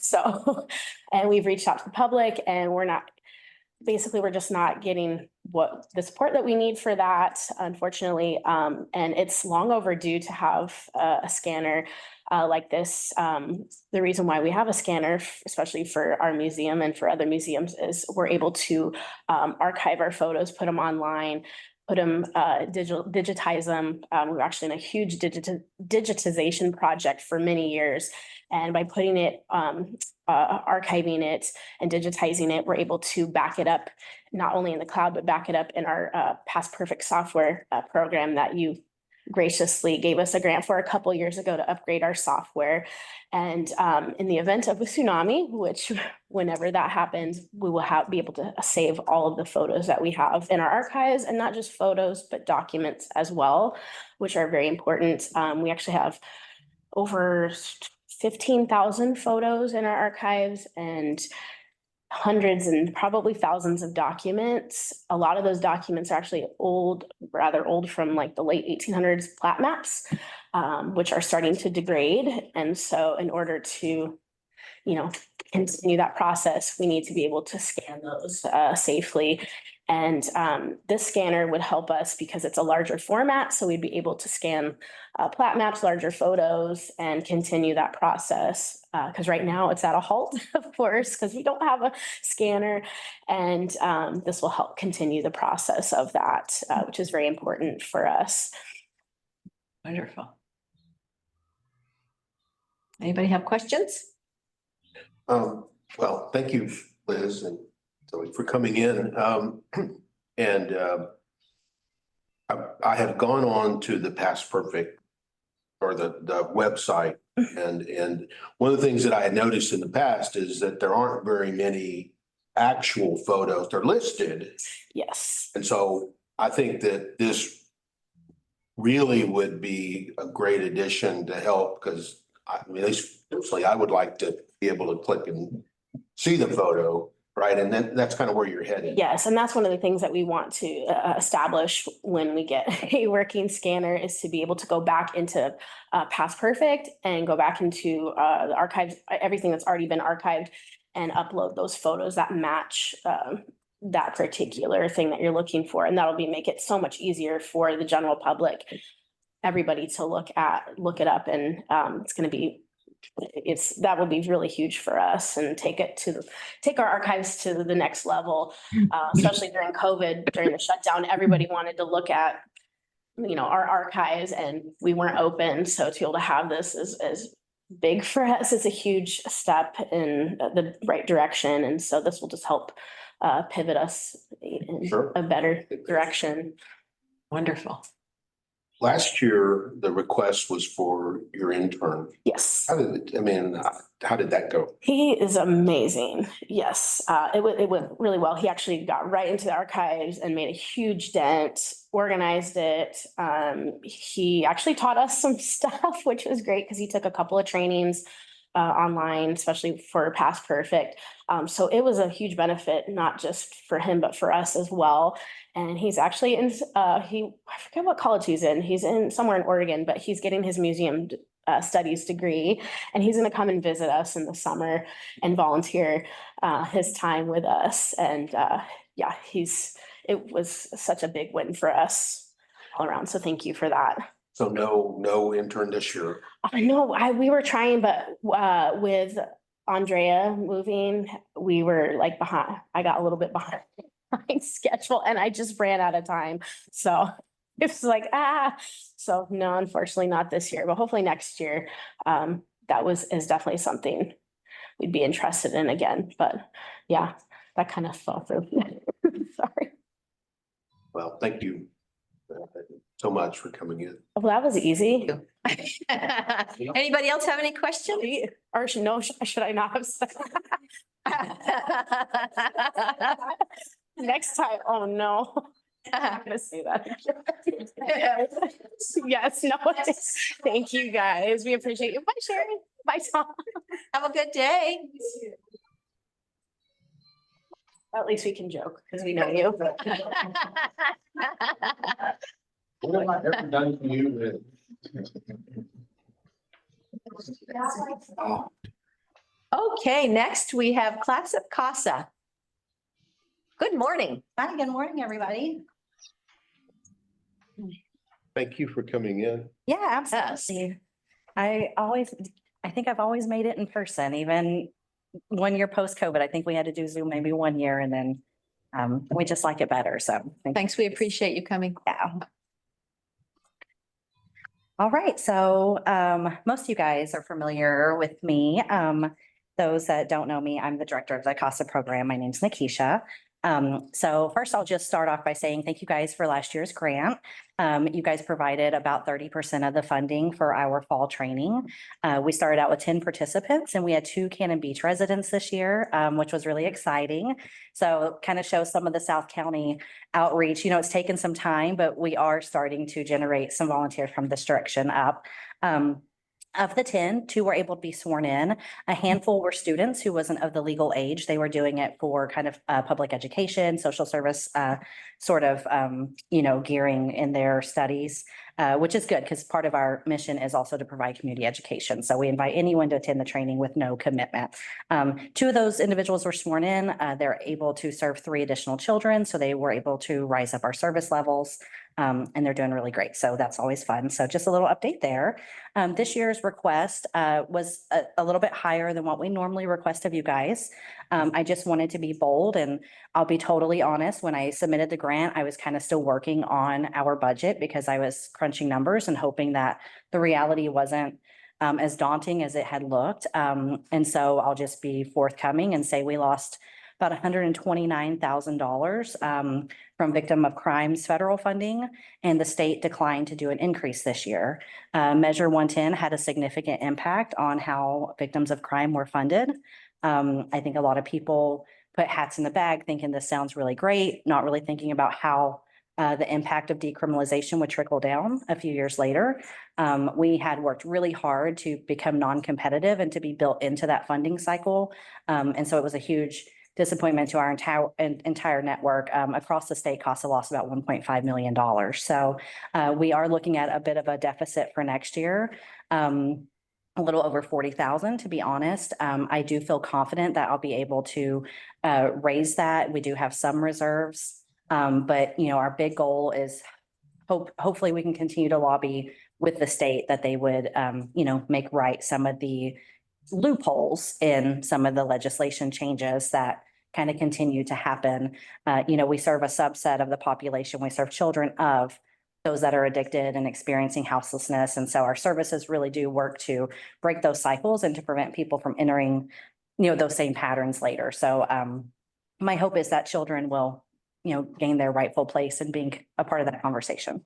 we've reached out to the public and we're just not getting the support that we need for that, unfortunately. And it's long overdue to have a scanner like this. The reason why we have a scanner, especially for our museum and for other museums, is we're able to archive our photos, put them online, put them digitize them. We're actually in a huge digitization project for many years. And by putting it, archiving it and digitizing it, we're able to back it up, not only in the cloud, but back it up in our Past Perfect software program that you graciously gave us a grant for a couple years ago to upgrade our software. And in the event of a tsunami, which whenever that happens, we will be able to save all of the photos that we have in our archives, and not just photos, but documents as well, which are very important. We actually have over 15,000 photos in our archives and hundreds and probably thousands of documents. A lot of those documents are actually old, rather old, from like the late 1800s plat maps, which are starting to degrade. And so in order to, continue that process, we need to be able to scan those safely. And this scanner would help us because it's a larger format. So we'd be able to scan plat maps, larger photos, and continue that process. Because right now it's at a halt, of course, because we don't have a scanner. And this will help continue the process of that, which is very important for us. Wonderful. Anybody have questions? Well, thank you, Liz and Zoe, for coming in. And I have gone on to the Past Perfect or the website. And one of the things that I had noticed in the past is that there aren't very many actual photos. They're listed. Yes. And so I think that this really would be a great addition to help because at least personally, I would like to be able to click and see the photo, right? And then that's kind of where you're headed. Yes, and that's one of the things that we want to establish when we get a working scanner is to be able to go back into Past Perfect and go back into the archives, everything that's already been archived, and upload those photos that match that particular thing that you're looking for. And that'll make it so much easier for the general public, everybody to look it up, and it's going to be. That will be really huge for us and take our archives to the next level, especially during COVID, during the shutdown. Everybody wanted to look at, our archives, and we weren't open. So to be able to have this is big for us. It's a huge step in the right direction. And so this will just help pivot us in a better direction. Wonderful. Last year, the request was for your intern. Yes. How did that go? He is amazing. Yes, it went really well. He actually got right into the archives and made a huge dent, organized it. He actually taught us some stuff, which was great because he took a couple of trainings online, especially for Past Perfect. So it was a huge benefit, not just for him, but for us as well. And he's actually in, I forget what college he's in. He's in somewhere in Oregon, but he's getting his museum studies degree. And he's going to come and visit us in the summer and volunteer his time with us. And yeah, it was such a big win for us all around. So thank you for that. So no intern this year. I know we were trying, but with Andrea moving, we were like behind. I got a little bit behind schedule and I just ran out of time. So it was like, so no, unfortunately not this year, but hopefully next year. That is definitely something we'd be interested in again, but yeah, that kind of fell through. Sorry. Well, thank you so much for coming in. Well, that was easy. Anybody else have any questions? Or should I not have said? Next time, oh no. I'm gonna say that. Yes, no, thank you guys. We appreciate you. Bye, Sherry. Bye, Tom. Have a good day. At least we can joke because we know you. What have I ever done to you? Okay, next we have Class of CASA. Good morning. Hi, good morning, everybody. Thank you for coming in. Yeah, absolutely. I think I've always made it in person, even 1 year post-COVID. I think we had to do Zoom maybe 1 year and then we just like it better. So Thanks. We appreciate you coming. yeah. All right, so most of you guys are familiar with me. Those that don't know me, I'm the director of the CASA program. My name's Nikisha. So first I'll just start off by saying thank you guys for last year's grant. You guys provided about 30% of the funding for our fall training. We started out with 10 participants and we had 2 Cannon Beach residents this year, which was really exciting. So kind of shows some of the South County outreach. It's taken some time, but we are starting to generate some volunteers from this direction up. Of the 10, 2 were able to be sworn in. A handful were students who wasn't of the legal age. They were doing it for kind of public education, social service, sort of, gearing in their studies, which is good because part of our mission is also to provide community education. So we invite anyone to attend the training with no commitment. 2 of those individuals were sworn in. They're able to serve 3 additional children, so they were able to rise up our service levels. And they're doing really great. So that's always fun. So just a little update there. This year's request was a little bit higher than what we normally request of you guys. I just wanted to be bold, and I'll be totally honest. When I submitted the grant, I was kind of still working on our budget because I was crunching numbers and hoping that the reality wasn't as daunting as it had looked. And so I'll just be forthcoming and say we lost about $129,000 from Victim of Crimes federal funding, and the state declined to do an increase this year. Measure 110 had a significant impact on how victims of crime were funded. I think a lot of people put hats in the bag thinking this sounds really great, not really thinking about how the impact of decriminalization would trickle down a few years later. We had worked really hard to become non-competitive and to be built into that funding cycle. And so it was a huge disappointment to our entire network. Across the state, CASA lost about $1.5 million. So we are looking at a bit of a deficit for next year. A little over 40,000, to be honest. I do feel confident that I'll be able to raise that. We do have some reserves, but our big goal is hopefully we can continue to lobby with the state that they would, make right some of the loopholes in some of the legislation changes that kind of continue to happen. We serve a subset of the population. We serve children of those that are addicted and experiencing houselessness. And so our services really do work to break those cycles and to prevent people from entering, those same patterns later. So my hope is that children will, gain their rightful place and being a part of that conversation.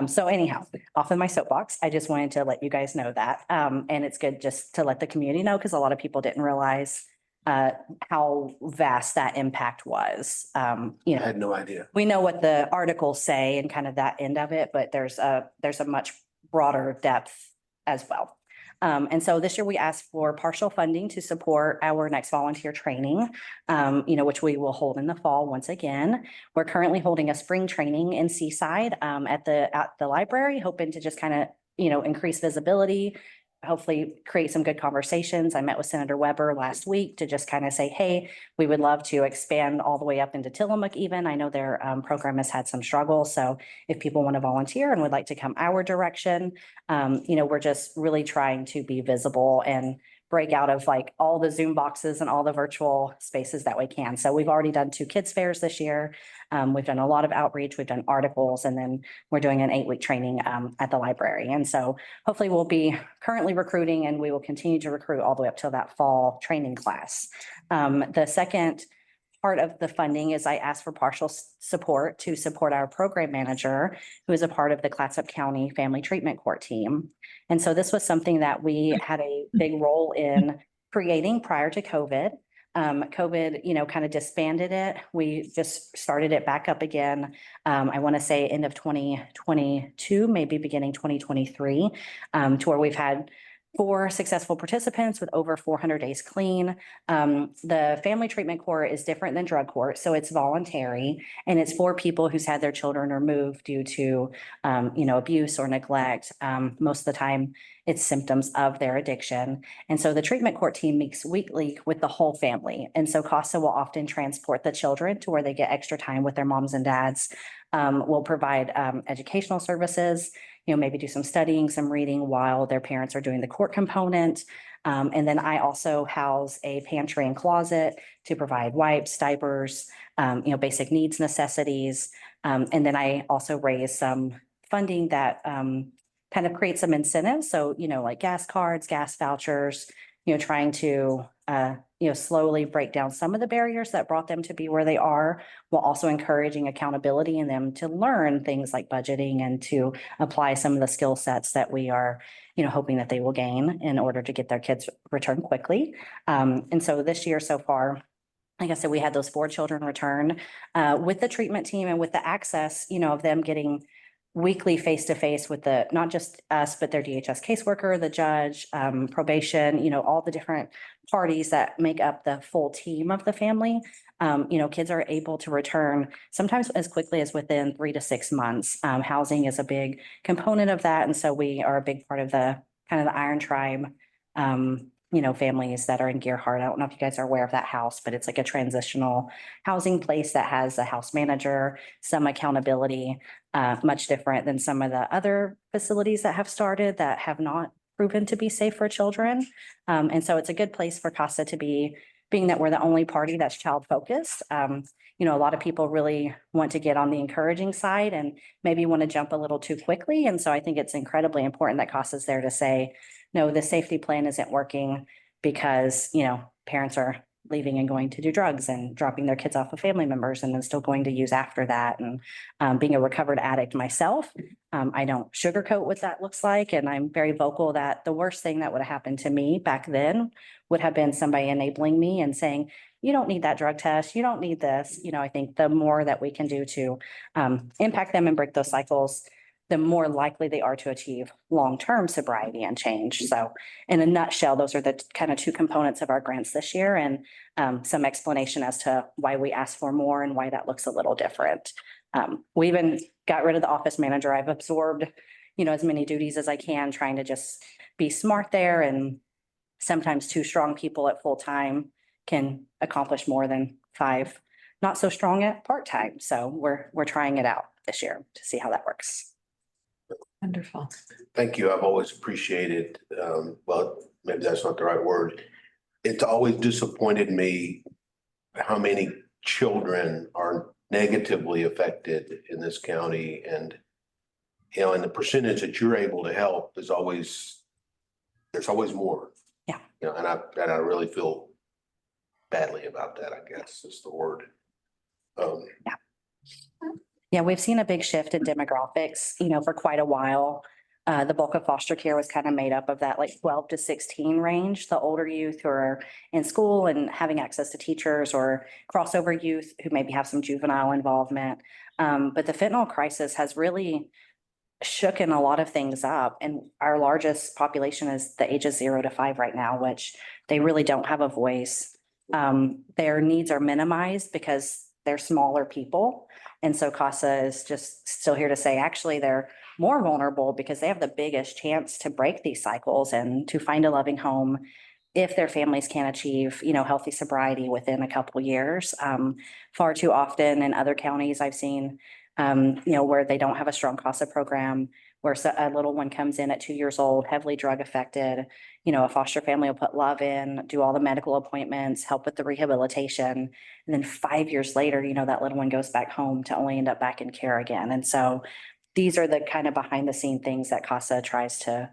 So anyhow, off of my soapbox, I just wanted to let you guys know that. And it's good just to let the community know, because a lot of people didn't realize how vast that impact was. I had no idea. We know what the articles say and kind of that end of it, but there's a much broader depth as well. And so this year we asked for partial funding to support our next volunteer training, which we will hold in the fall once again. We're currently holding a spring training in Seaside at the library, hoping to just kind of, increase visibility, hopefully create some good conversations. I met with Senator Weber last week to just kind of say, hey, we would love to expand all the way up into Tillamook even. I know their program has had some struggles. So if people want to volunteer and would like to come our direction, we're just really trying to be visible and break out of like all the Zoom boxes and all the virtual spaces that we can. So we've already done 2 kids fairs this year. We've done a lot of outreach, we've done articles, and then we're doing an 8-week training at the library. And so hopefully we'll be currently recruiting, and we will continue to recruit all the way up till that fall training class. The second part of the funding is I asked for partial support to support our program manager, who is a part of the Clatsop County Family Treatment Court team. And so this was something that we had a big role in creating prior to COVID. COVID, kind of disbanded it. We just started it back up again. I want to say end of 2022, maybe beginning 2023, to where we've had 4 successful participants with over 400 days clean. The family treatment court is different than drug court, so it's voluntary, and it's for people who's had their children removed due to, abuse or neglect. Most of the time, it's symptoms of their addiction. And so the treatment court team meets weekly with the whole family. And so CASA will often transport the children to where they get extra time with their moms and dads. We'll provide educational services, maybe do some studying, some reading while their parents are doing the court component. And then I also house a pantry and closet to provide wipes, diapers, basic needs, necessities. And then I also raise some funding that kind of create some incentives. So, like gas cards, gas vouchers, trying to, slowly break down some of the barriers that brought them to be where they are, while also encouraging accountability in them to learn things like budgeting and to apply some of the skill sets that we are, hoping that they will gain in order to get their kids returned quickly. And so this year so far, like I said, we had those 4 children return with the treatment team and with the access, of them getting weekly face-to-face with not just us, but their DHS caseworker, the judge, probation, all the different parties that make up the full team of the family. Kids are able to return sometimes as quickly as within 3 to 6 months. Housing is a big component of that. And so we are a big part of the kind of the Iron Tribe, families that are in Gearhart. I don't know if you guys are aware of that house, but it's like a transitional housing place that has a house manager, some accountability, much different than some of the other facilities that have started that have not proven to be safe for children. And so it's a good place for CASA to be, being that we're the only party that's child focused. A lot of people really want to get on the encouraging side and maybe want to jump a little too quickly. And so I think it's incredibly important that CASA is there to say, no, the safety plan isn't working because, parents are leaving and going to do drugs and dropping their kids off of family members and then still going to use after that. And being a recovered addict myself, I don't sugarcoat what that looks like. And I'm very vocal that the worst thing that would have happened to me back then would have been somebody enabling me and saying, you don't need that drug test. You don't need this. I think the more that we can do to impact them and break those cycles, the more likely they are to achieve long-term sobriety and change. So in a nutshell, those are the kind of two components of our grants this year, and some explanation as to why we asked for more and why that looks a little different. We even got rid of the office manager. I've absorbed, as many duties as I can, trying to just be smart there. And sometimes 2 strong people at full time can accomplish more than 5 not so strong at part-time. So we're trying it out this year to see how that works. Wonderful. Thank you. I've always appreciated, well, maybe that's not the right word. It's always disappointed me how many children are negatively affected in this county, and and the percentage that you're able to help is always, there's always more. Yeah. And I really feel badly about that, I guess is the word. Yeah, we've seen a big shift in demographics, for quite a while. The bulk of foster care was kind of made up of that 12 to 16 range, the older youth who are in school and having access to teachers, or crossover youth who maybe have some juvenile involvement. But the fentanyl crisis has really shooken a lot of things up. And our largest population is the ages 0 to 5 right now, which they really don't have a voice. Their needs are minimized because they're smaller people. And so CASA is just still here to say, actually, they're more vulnerable because they have the biggest chance to break these cycles and to find a loving home if their families can achieve, healthy sobriety within a couple years. Far too often in other counties, I've seen, where they don't have a strong CASA program, where a little one comes in at 2 years old, heavily drug affected, a foster family will put love in, do all the medical appointments, help with the rehabilitation. And then 5 years later, that little one goes back home to only end up back in care again. And so these are the kind of behind the scene things that CASA tries to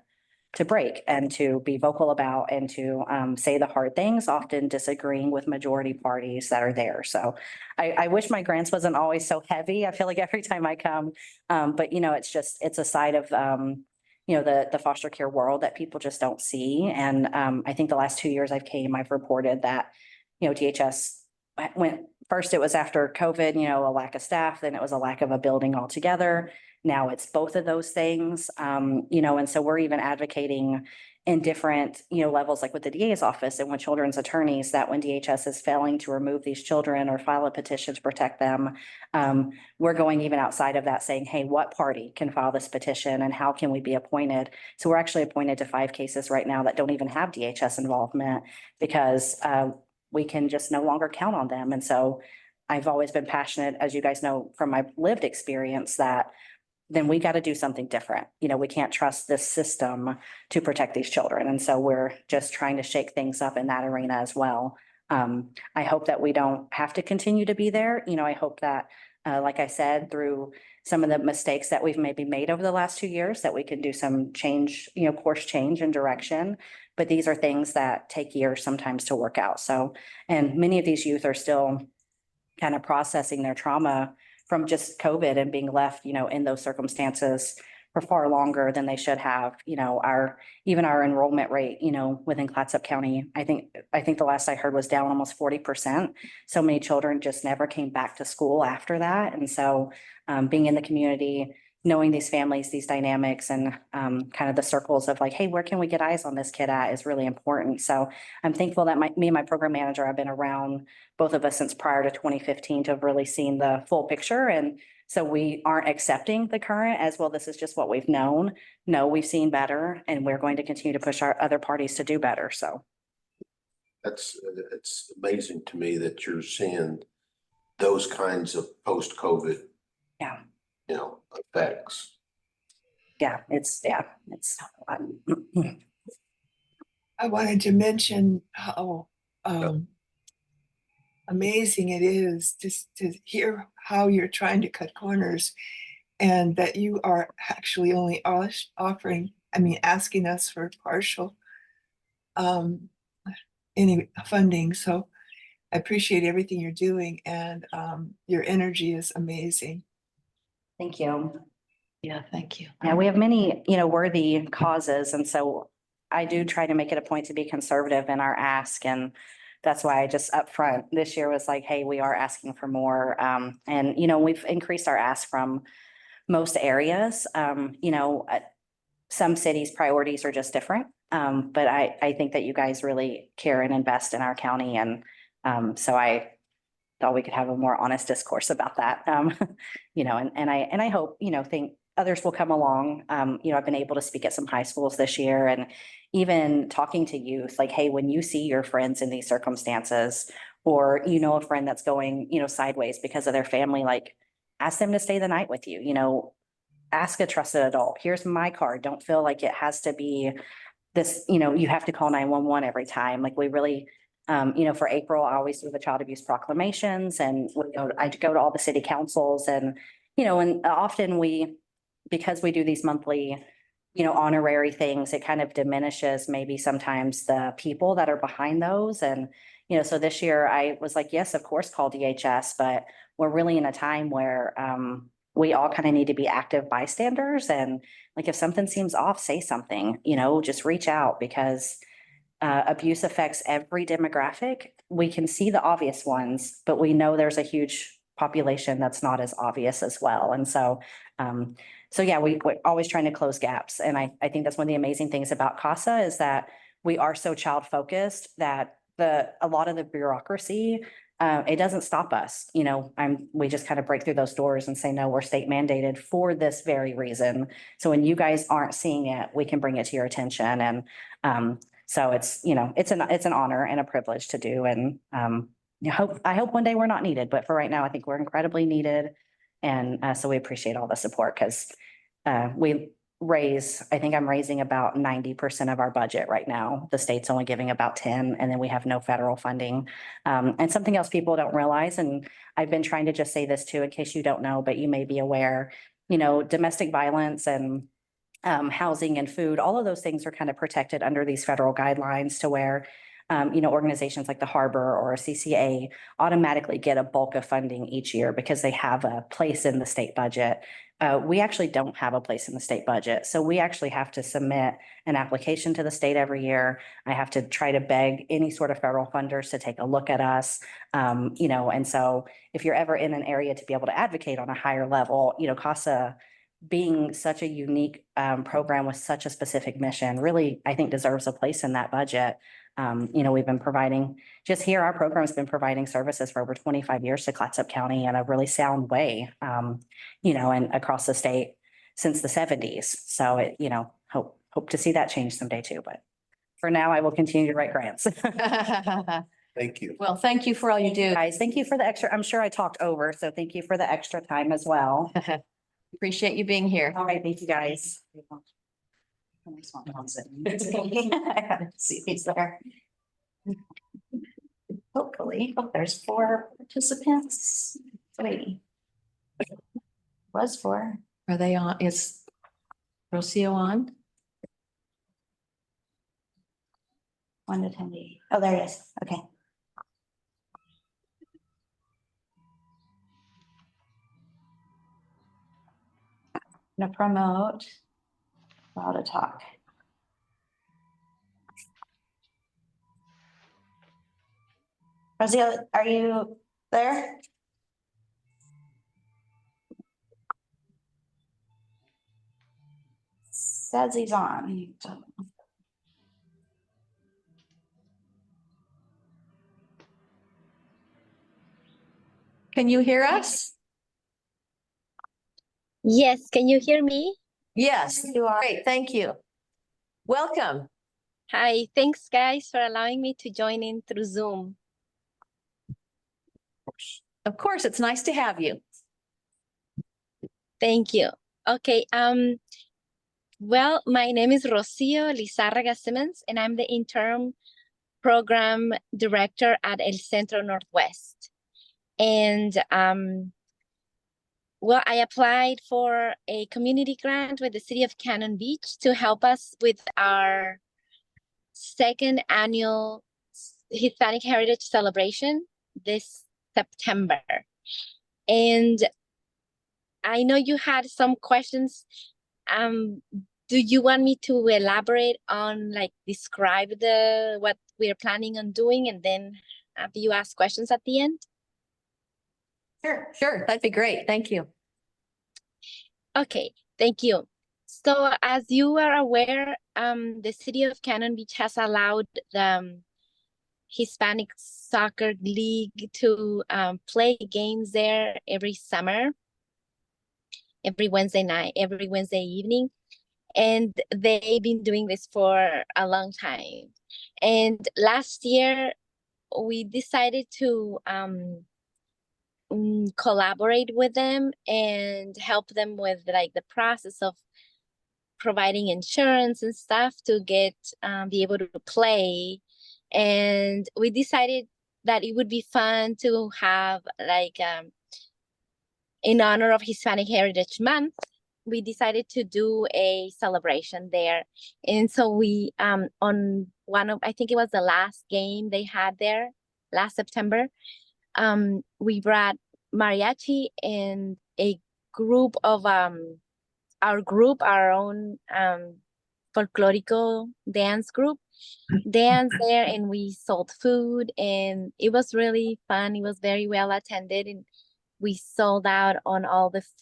break and to be vocal about and to say the hard things, often disagreeing with majority parties that are there. So I wish my grants wasn't always so heavy. I feel like every time I come, but it's a side of the foster care world that people just don't see. And I think the last 2 years I've reported that, DHS went first, it was after COVID, a lack of staff, then it was a lack of a building altogether. Now it's both of those things, and so we're even advocating in different, levels, like with the DA's office and with children's attorneys, that when DHS is failing to remove these children or file a petition to protect them, we're going even outside of that saying, hey, what party can file this petition and how can we be appointed? So we're actually appointed to 5 cases right now that don't even have DHS involvement because we can just no longer count on them. And so I've always been passionate, as you guys know, from my lived experience, that then we got to do something different. We can't trust this system to protect these children. And so we're just trying to shake things up in that arena as well. I hope that we don't have to continue to be there. I hope that, like I said, through some of the mistakes that we've maybe made over the last 2 years, that we can do some change, course change and direction. But these are things that take years sometimes to work out. So, and many of these youth are still kind of processing their trauma from just COVID and being left, in those circumstances for far longer than they should have. Our enrollment rate, within Clatsop County, I think the last I heard was down almost 40%. So many children just never came back to school after that. And so being in the community, knowing these families, these dynamics and kind of the circles of like, hey, where can we get eyes on this kid at is really important. So I'm thankful that me and my program manager have been around, both of us since prior to 2015 to have really seen the full picture. And so we aren't accepting the current as well. This is just what we've known. No, we've seen better and we're going to continue to push our other parties to do better. So. It's amazing to me that you're seeing those kinds of post-COVID, Yeah. Effects. Yeah, it's. I wanted to mention how amazing it is just to hear how you're trying to cut corners and that you are actually only asking us for partial any funding. So I appreciate everything you're doing and your energy is amazing. Thank you. Yeah, thank you. Yeah, we have many, worthy causes. And so I do try to make it a point to be conservative in our ask. And that's why I just upfront this year was like, hey, we are asking for more. And, we've increased our ask from most areas. Some cities' priorities are just different. But I think that you guys really care and invest in our county. And so I thought we could have a more honest discourse about that. And I hope, think others will come along. I've been able to speak at some high schools this year and even talking to youth, like, hey, when you see your friends in these circumstances, or, a friend that's going, sideways because of their family, like ask them to stay the night with you, ask a trusted adult. Here's my card. Don't feel like it has to be this, you have to call 911 every time. Like we really, for April, I always do the child abuse proclamations and I go to all the city councils and, and often because we do these monthly, honorary things, it kind of diminishes maybe sometimes the people that are behind those. And, so this year I was like, yes, of course, call DHS, but we're really in a time where, we all kind of need to be active bystanders. And like, if something seems off, say something, just reach out because abuse affects every demographic. We can see the obvious ones, but we know there's a huge population that's not as obvious as well. And so, we're always trying to close gaps. And I think that's one of the amazing things about CASA is that we are so child focused that a lot of the bureaucracy, it doesn't stop us, we just kind of break through those doors and say, no, we're state mandated for this very reason. So when you guys aren't seeing it, we can bring it to your attention. And, so it's, it's an honor and a privilege to do. And, I hope one day we're not needed, but for right now, I think we're incredibly needed. And, so we appreciate all the support because, I think I'm raising about 90% of our budget right now. The state's only giving about 10, and then we have no federal funding. And something else people don't realize, and I've been trying to just say this too, in case you don't know, but you may be aware, domestic violence and housing and food, all of those things are kind of protected under these federal guidelines to where, organizations like the Harbor or CCA automatically get a bulk of funding each year because they have a place in the state budget. We actually don't have a place in the state budget. So we actually have to submit an application to the state every year. I have to try to beg any sort of federal funders to take a look at us. And so if you're ever in an area to be able to advocate on a higher level, CASA being such a unique program with such a specific mission really, I think deserves a place in that budget. We've been providing, just here, our program's been providing services for over 25 years to Clatsop County in a really sound way, and across the state since the 70s. So it, hope to see that change someday too. But for now, I will continue to write grants. Thank you. Well, thank you for all you do. Guys, thank you for the extra, I'm sure I talked over, so thank you for the extra time as well. Appreciate you being here. All right, thank you, guys. See who's there. Hopefully, there's 4 participants. 3. Was 4. Are they on? Is Rocio on? 1 attendee. Oh, there it is. Okay. I'm gonna promote. How to talk. Rocio, are you there? says he's on. Can you hear us? Yes, can you hear me? Yes, you are. Great, thank you. Welcome. Hi, thanks guys for allowing me to join in through Zoom. Of course, it's nice to have you. Thank you. Okay, well, my name is Rocio Lizárraga Simmons, and I'm the interim program director at El Centro Northwest. And well, I applied for a community grant with the city of Cannon Beach to help us with our second annual Hispanic Heritage Celebration this September. And I know you had some questions. Do you want me to elaborate on, like, describe what we're planning on doing, and then have you ask questions at the end? Sure, that'd be great. Thank you. Okay, thank you. So as you are aware, the city of Cannon Beach has allowed the Hispanic Soccer League to play games there every summer, every Wednesday night, every Wednesday evening. And they've been doing this for a long time. And last year, we decided to collaborate with them and help them with, like, the process of providing insurance and stuff to be able to play. And we decided that it would be fun to have, like, in honor of Hispanic Heritage Month, we decided to do a celebration there. And so we, on I think it was the last game they had there last September, we brought mariachi and a group of, our own folklorico dance group dance there, and we sold food, and it was really fun. It was very well attended, and we sold out on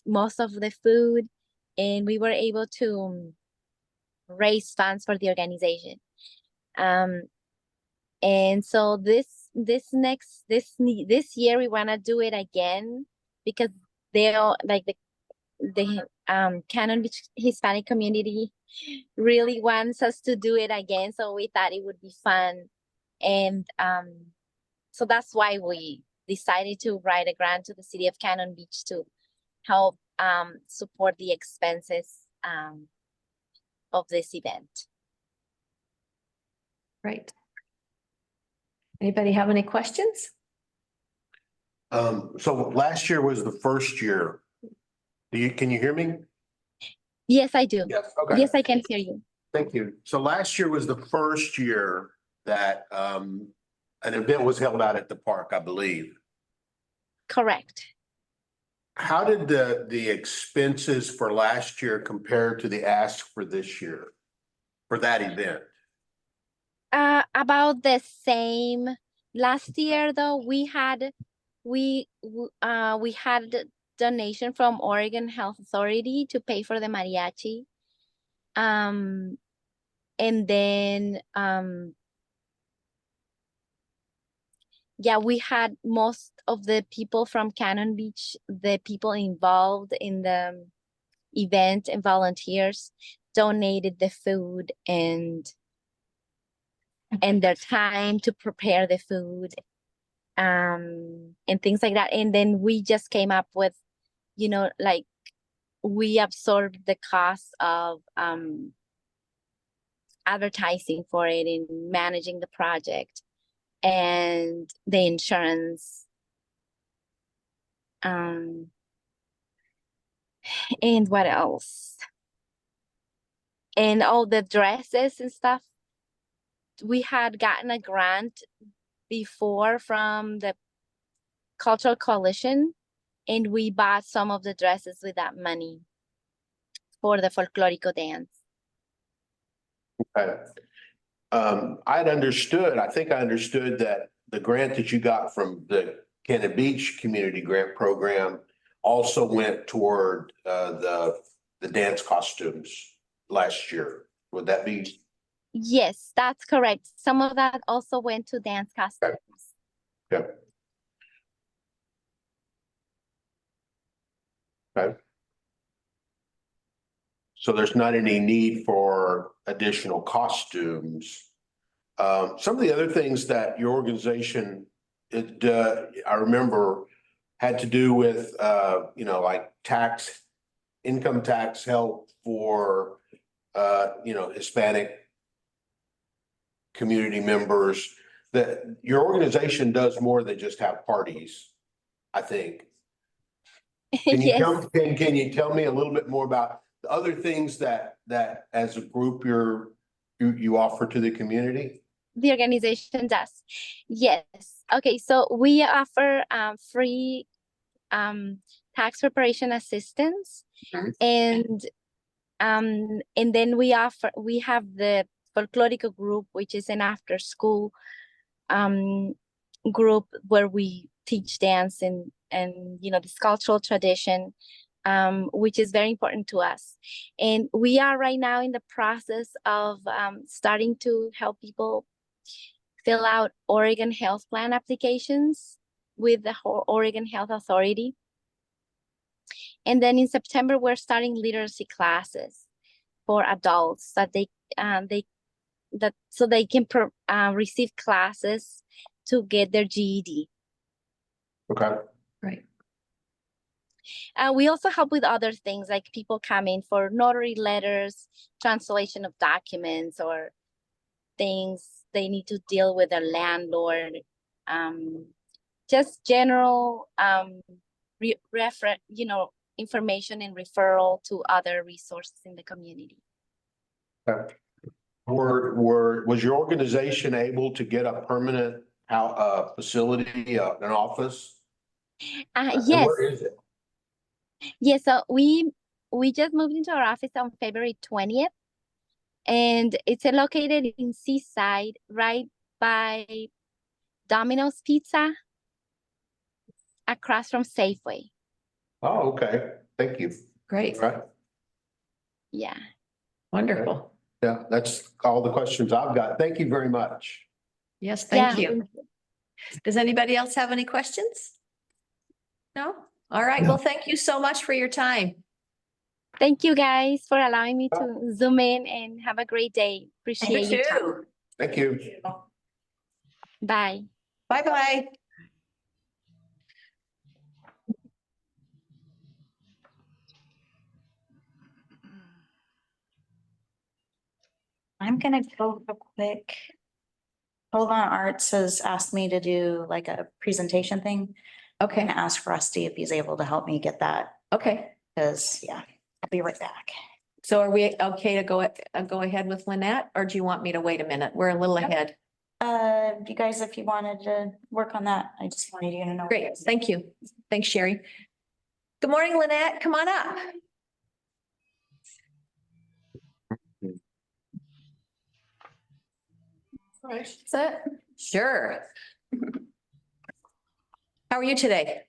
most of the food, and we were able to raise funds for the organization. And so this year we want to do it again, because they all, like, the Cannon Beach Hispanic community really wants us to do it again. So we thought it would be fun. And so that's why we decided to write a grant to the city of Cannon Beach to help support the expenses of this event. Great. Anybody have any questions? So last year was the first year. Can you hear me? Yes, I do. Yes. Okay. Yes, I can hear you. Thank you. So last year was the first year that an event was held out at the park, I believe. Correct. How did the expenses for last year compare to the ask for this year for that event? About the same. Last year, though, we had donation from Oregon Health Authority to pay for the mariachi. And then yeah, we had most of the people from Cannon Beach, the people involved in the event and volunteers, donated the food and their time to prepare the food, and things like that. And then we just came up with, like, we absorbed the cost of advertising for it and managing the project and the insurance. And what else? And all the dresses and stuff. We had gotten a grant before from the Cultural Coalition, and we bought some of the dresses with that money for the folklorico dance. Okay. I think I understood that the grant that you got from the Cannon Beach Community Grant Program also went toward the dance costumes last year. Would that be? Yes, that's correct. Some of that also went to dance costumes. Okay. Okay. So there's not any need for additional costumes. Some of the other things that your organization, I remember had to do with, like income tax help for, Hispanic community members, that your organization does more than just have parties, I think. Can you Yes, can you tell me a little bit more about the other things that as a group you offer to the community? the organization does. Yes. Okay, so we offer free tax preparation assistance. Mhm. And then we have the folklorico group, which is an after school group where we teach dance and this cultural tradition, which is very important to us. And we are right now in the process of starting to help people fill out Oregon Health Plan applications with the Oregon Health Authority. And then in September, we're starting literacy classes for adults that so they can receive classes to get their GED. Okay. Right. We also help with other things, like people come in for notary letters, translation of documents, or things they need to deal with their landlord. Just general information and referral to other resources in the community. Okay. Was your organization able to get a permanent facility, an office? And Yes. where is it? Yes, so we just moved into our office on February 20th, and it's located in Seaside, right by Domino's Pizza, across from Safeway. Oh, okay. Thank you. Great. All right. Yeah. Wonderful. Yeah, that's all the questions I've got. Thank you very much. Yes, thank Yeah. you. Does anybody else have any questions? No? All right. No. Well, thank you so much for your time. Thank you guys for allowing me to zoom in, and have a great day. Appreciate you. Thank you. Bye. Bye-bye. I'm gonna go real quick. Hold on Arts has asked me to do like a presentation thing. Okay. And ask Rusty if he's able to help me get that, Okay. because I'll be right back. So are we okay to go ahead with Lynette, or do you want me to wait a minute? We're a little ahead. You guys, if you wanted to work on that, I just wanted you to know. Great. Thank you. Thanks, Sherry. Good morning, Lynette. Come on up. Sit. Sure. How are you today?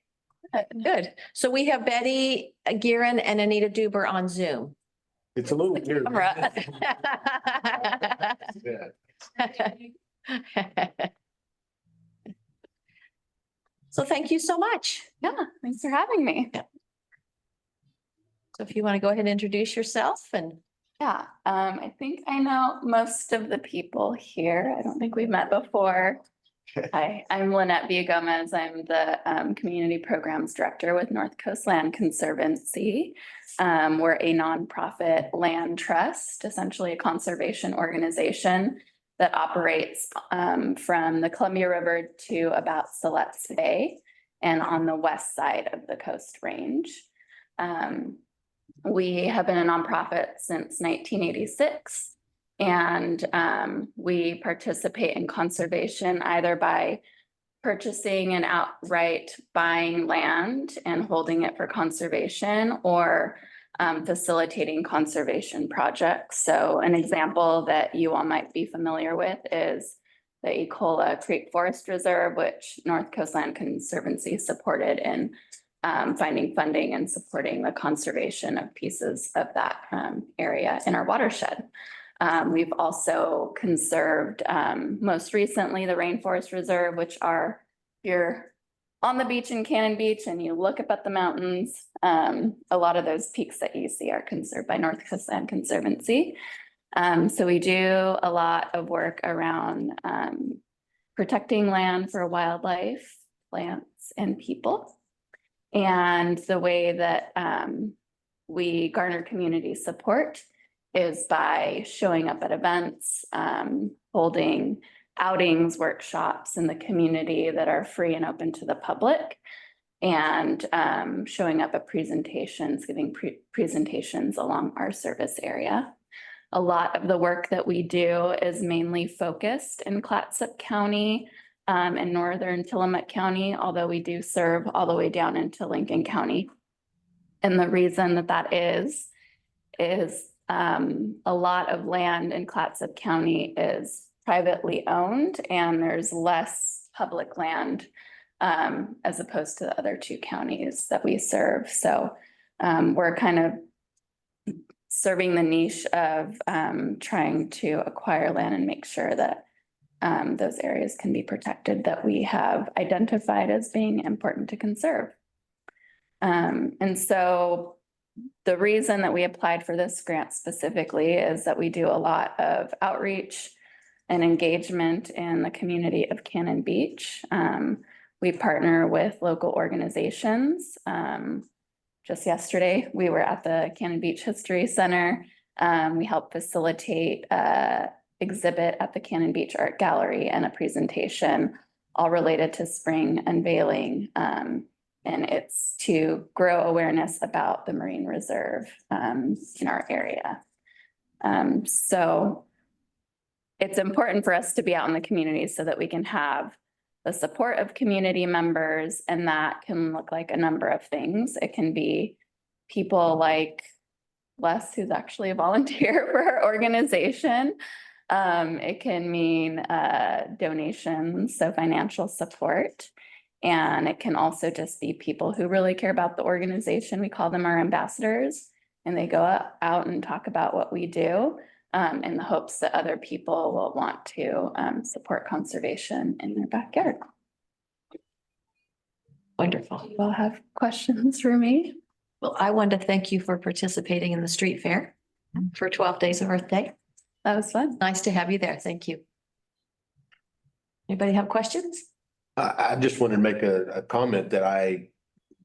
Good. So we have Betty Guerin and Anita Duber on Zoom. It's a little weird. Camera. So thank you so much. Yeah, thanks for having me. So if you want to go ahead and introduce yourself and. Yeah, I think I know most of the people here. I don't think we've met before. Hi, I'm Lynette Villagomez. I'm the Community Programs Director with North Coast Land Conservancy. We're a nonprofit land trust, essentially a conservation organization that operates from the Columbia River to about Siletz Bay and on the west side of the Coast Range. We have been a nonprofit since 1986, and we participate in conservation either by purchasing and outright buying land and holding it for conservation, or facilitating conservation projects. So an example that you all might be familiar with is the Ecola Creek Forest Reserve, which North Coast Land Conservancy supported in finding funding and supporting the conservation of pieces of that area in our watershed. We've also conserved, most recently, the Rainforest Reserve, which are, you're on the beach in Cannon Beach and you look up at the mountains. A lot of those peaks that you see are conserved by North Coast Land Conservancy. So we do a lot of work around protecting land for wildlife, plants, and people. And the way that we garner community support is by showing up at events, holding outings, workshops in the community that are free and open to the public, and showing up at presentations, giving presentations along our service area. A lot of the work that we do is mainly focused in Clatsop County and northern Tillamook County, although we do serve all the way down into Lincoln County. And the reason that that is a lot of land in Clatsop County is privately owned and there's less public land as opposed to the other two counties that we serve. So we're kind of serving the niche of trying to acquire land and make sure that those areas can be protected that we have identified as being important to conserve. And so the reason that we applied for this grant specifically is that we do a lot of outreach and engagement in the community of Cannon Beach. We partner with local organizations. Just yesterday, we were at the Cannon Beach History Center. We helped facilitate an exhibit at the Cannon Beach Art Gallery and a presentation all related to spring unveiling. And it's to grow awareness about the Marine Reserve in our area. So it's important for us to be out in the community so that we can have the support of community members, and that can look like a number of things. It can be people like Les, who's actually a volunteer for our organization. It can mean donations, so financial support. And it can also just be people who really care about the organization. We call them our ambassadors, and they go out and talk about what we do in the hopes that other people will want to support conservation in their backyard. Wonderful. You all have questions for me? Well, I wanted to thank you for participating in the street fair for 12 Days of Earth Day. That was fun. Nice to have you there. Thank you. Anybody have questions? I just wanted to make a comment that I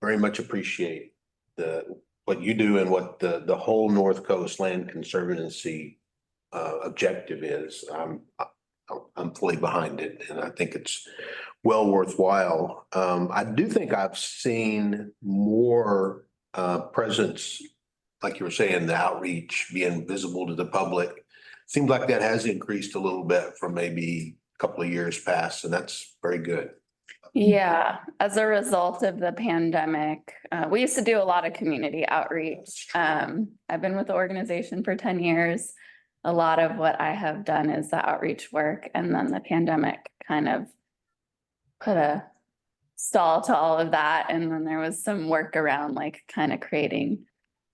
very much appreciate what you do and what the whole North Coast Land Conservancy objective is. I'm fully behind it, and I think it's well worthwhile. I do think I've seen more presence, like you were saying, the outreach being visible to the public. Seems like that has increased a little bit from maybe a couple of years past, and that's very good. Yeah, as a result of the pandemic, we used to do a lot of community outreach. I've been with the organization for 10 years. A lot of what I have done is the outreach work, and then the pandemic kind of put a stall to all of that. And then there was some work around like kind of creating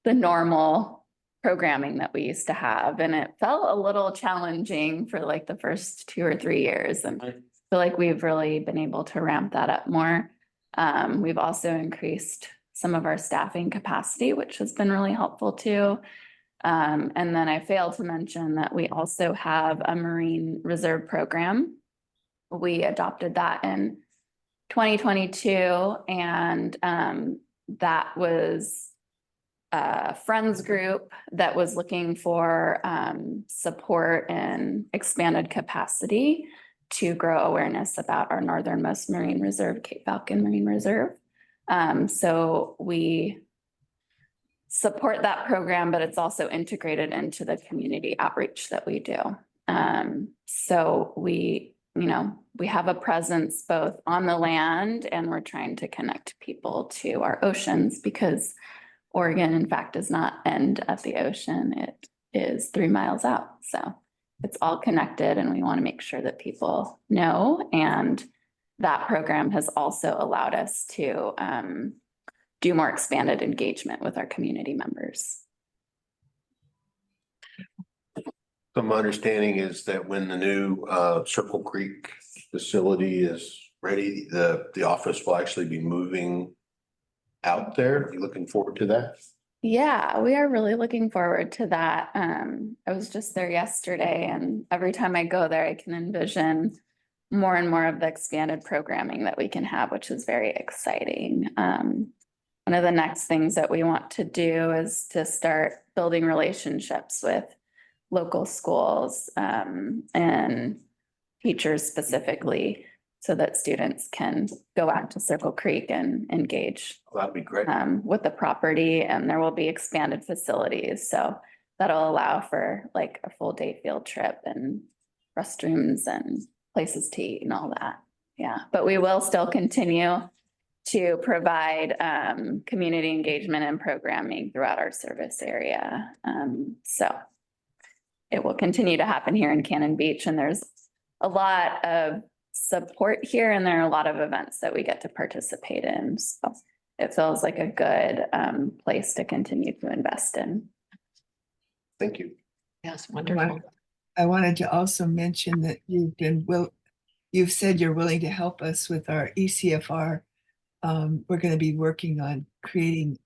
the normal programming that we used to have. And it felt a little challenging for like the first 2 or 3 years. And I feel like we've really been able to ramp that up more. We've also increased some of our staffing capacity, which has been really helpful too. And then I failed to mention that we also have a Marine Reserve program. We adopted that in 2022, and that was a friends group that was looking for support and expanded capacity to grow awareness about our northernmost Marine Reserve, Cape Falcon Marine Reserve. So we support that program, but it's also integrated into the community outreach that we do. So we have a presence both on the land, and we're trying to connect people to our oceans, because Oregon, in fact, does not end at the ocean. It is 3 miles out. So it's all connected, and we want to make sure that people know. And that program has also allowed us to do more expanded engagement with our community members. So my understanding is that when the new Circle Creek facility is ready, the office will actually be moving out there. You looking forward to that? Yeah, we are really looking forward to that. I was just there yesterday and every time I go there, I can envision more and more of the expanded programming that we can have, which is very exciting. One of the next things that we want to do is to start building relationships with local schools and teachers specifically, so that students can go out to Circle Creek and engage That'd be great. with the property, and there will be expanded facilities. So that'll allow for like a full day field trip and restrooms and places to eat and all that. Yeah, but we will still continue to provide community engagement and programming throughout our service area. So it will continue to happen here in Cannon Beach, and there's a lot of support here, and there are a lot of events that we get to participate in. So it feels like a good place to continue to invest in. Thank you. Yes, wonderful. I wanted to also mention that you've said you're willing to help us with our ECFR. We're going to be working on creating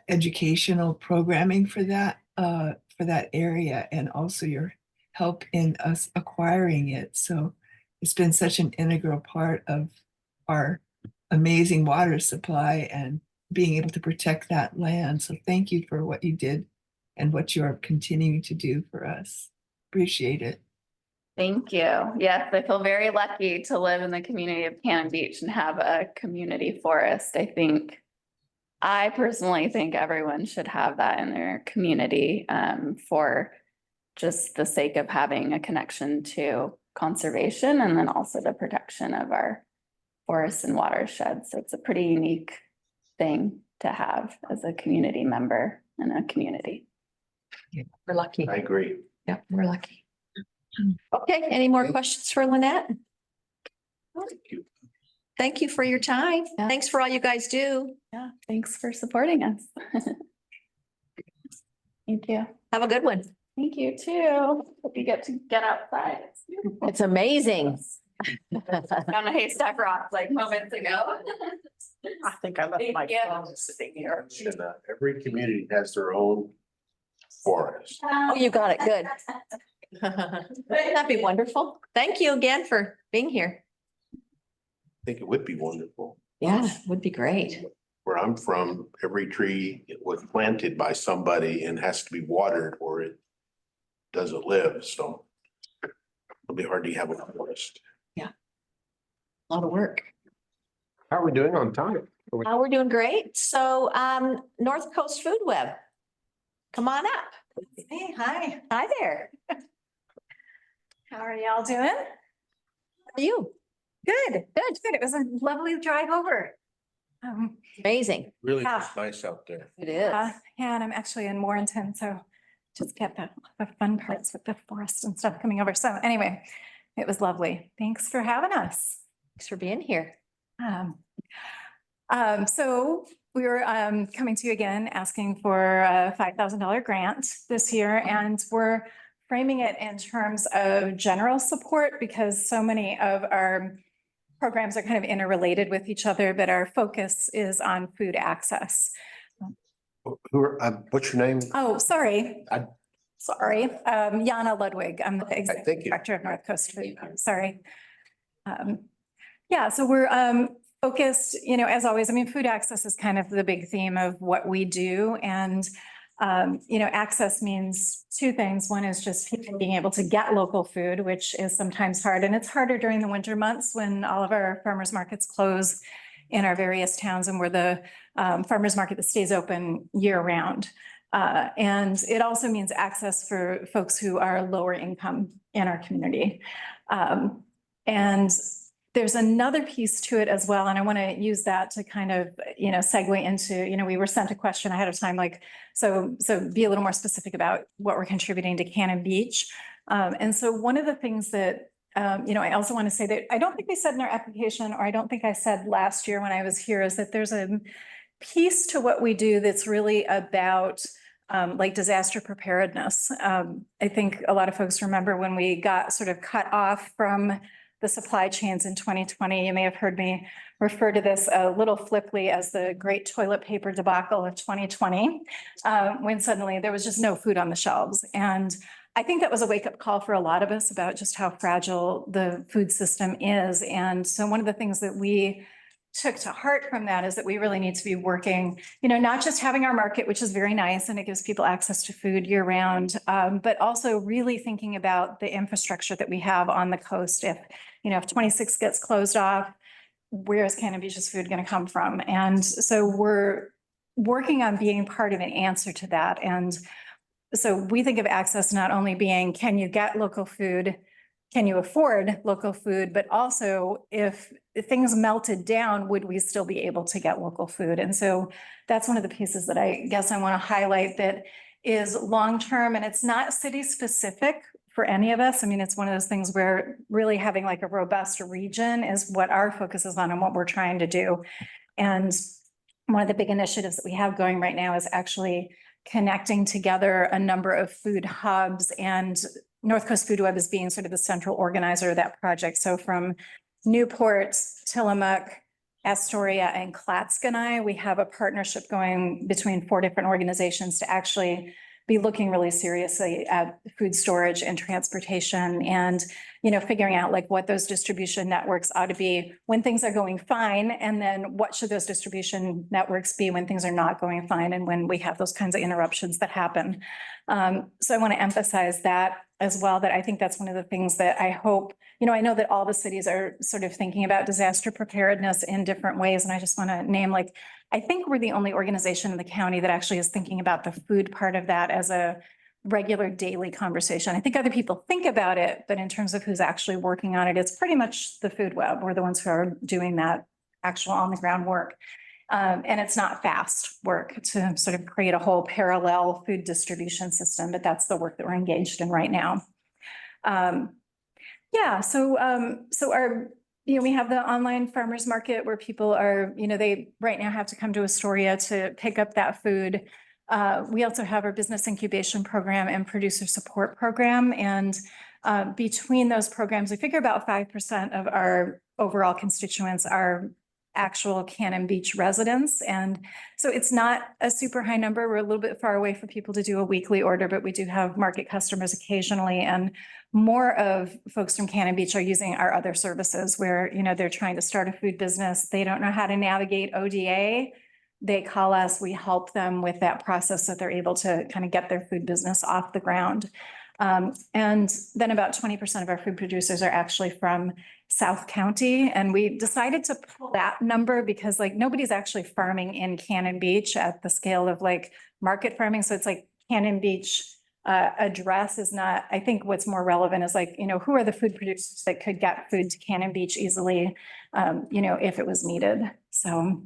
educational programming for that area, and also your help in us acquiring it. So it's been such an integral part of our amazing water supply and being able to protect that land. So thank you for what you did and what you are continuing to do for us. Appreciate it. Thank you. Yes, I feel very lucky to live in the community of Cannon Beach and have a community forest. I personally think everyone should have that in their community for just the sake of having a connection to conservation and then also the protection of our forests and watersheds. So it's a pretty unique thing to have as a community member in a community. Yeah, we're lucky. I agree. Yeah, we're lucky. Okay, any more questions for Lynette? Thank you. Thank you for your time. Yeah. Thanks for all you guys do. Yeah, thanks for supporting us. Thank you. Have a good one. Thank you too. Hope you get to get outside. It's beautiful. It's amazing. Found a haystack rock like moments ago. I think I left my Thank you. phone sitting here. And every community has their own forest. Oh, you got it. Good. Wouldn't that be wonderful? Thank you again for being here. I think it would be wonderful. Yeah, would be great. Where I'm from, every tree was planted by somebody and has to be watered or it doesn't live. So it'll be hard to have a forest. A lot of work. How are we doing on time? We're doing great. So North Coast Food Web, come on up. Hey, hi. Hi there. How are y'all doing? How are you? Good, good, good. It was a lovely drive over. Amazing. Really Yeah. nice out there. It is. Yeah, and I'm actually in Warrenton, so just get the fun parts with the forest and stuff coming over. So anyway, it was lovely. Thanks for having us. Thanks for being here. So we were coming to you again, asking for a $5,000 grant this year, and we're framing it in terms of general support because so many of our programs are kind of interrelated with each other, but our focus is on food access. What's your name? Oh, sorry. I- Sorry, Jana Ludwig. I'm the Thank executive you. director of North Coast Food. Sorry. Yeah, so we're focused, as always, food access is kind of the big theme of what we do. And, access means two things. One is just people being able to get local food, which is sometimes hard. And it's harder during the winter months when all of our farmers markets close in our various towns, and we're the farmers market that stays open year round. And it also means access for folks who are lower income in our community. And there's another piece to it as well. And I want to use that to kind of, segue into, we were sent a question ahead of time, so be a little more specific about what we're contributing to Cannon Beach. And so one of the things that I also want to say that I don't think we said in our application, or I don't think I said last year when I was here, is that there's a piece to what we do that's really about like disaster preparedness. I think a lot of folks remember when we got sort of cut off from the supply chains in 2020. You may have heard me refer to this a little flippantly as the great toilet paper debacle of 2020, when suddenly there was just no food on the shelves. And I think that was a wake-up call for a lot of us about just how fragile the food system is. And so one of the things that we took to heart from that is that we really need to be working, not just having our market, which is very nice and it gives people access to food year round, but also really thinking about the infrastructure that we have on the coast. If 26 gets closed off, where is Cannon Beach's food going to come from? And so we're working on being part of an answer to that. And so we think of access not only being, can you get local food? Can you afford local food? But also, if things melted down, would we still be able to get local food? And so that's one of the pieces that I guess I want to highlight that is long-term, and it's not city-specific for any of us. I mean, it's one of those things where really having like a robust region is what our focus is on and what we're trying to do. And one of the big initiatives that we have going right now is actually connecting together a number of food hubs, and North Coast Food Web is being sort of the central organizer of that project. So from Newport, Tillamook, Astoria, and Clatskanie, we have a partnership going between 4 different organizations to actually be looking really seriously at food storage and transportation and, figuring out like what those distribution networks ought to be when things are going fine. And then what should those distribution networks be when things are not going fine and when we have those kinds of interruptions that happen. So I want to emphasize that as well, that I think that's one of the things that I hope, I know that all the cities are sort of thinking about disaster preparedness in different ways. And I just want to name, I think we're the only organization in the county that actually is thinking about the food part of that as a regular daily conversation. I think other people think about it, but in terms of who's actually working on it, it's pretty much the Food Web. We're the ones who are doing that actual on the ground work. And it's not fast work to sort of create a whole parallel food distribution system, but that's the work that we're engaged in right now. So our, we have the online farmers market where people are, they right now have to come to Astoria to pick up that food. We also have our business incubation program and producer support program. And between those programs, we figure about 5% of our overall constituents are actual Cannon Beach residents. And so it's not a super high number. We're a little bit far away for people to do a weekly order, but we do have market customers occasionally. And more of folks from Cannon Beach are using our other services where, they're trying to start a food business. They don't know how to navigate ODA. They call us, we help them with that process so they're able to kind of get their food business off the ground. And then about 20% of our food producers are actually from South County. And we decided to pull that number because nobody's actually farming in Cannon Beach at the scale of market farming. So it's Cannon Beach address is not, I think what's more relevant is who are the food producers that could get food to Cannon Beach easily, if it was needed. So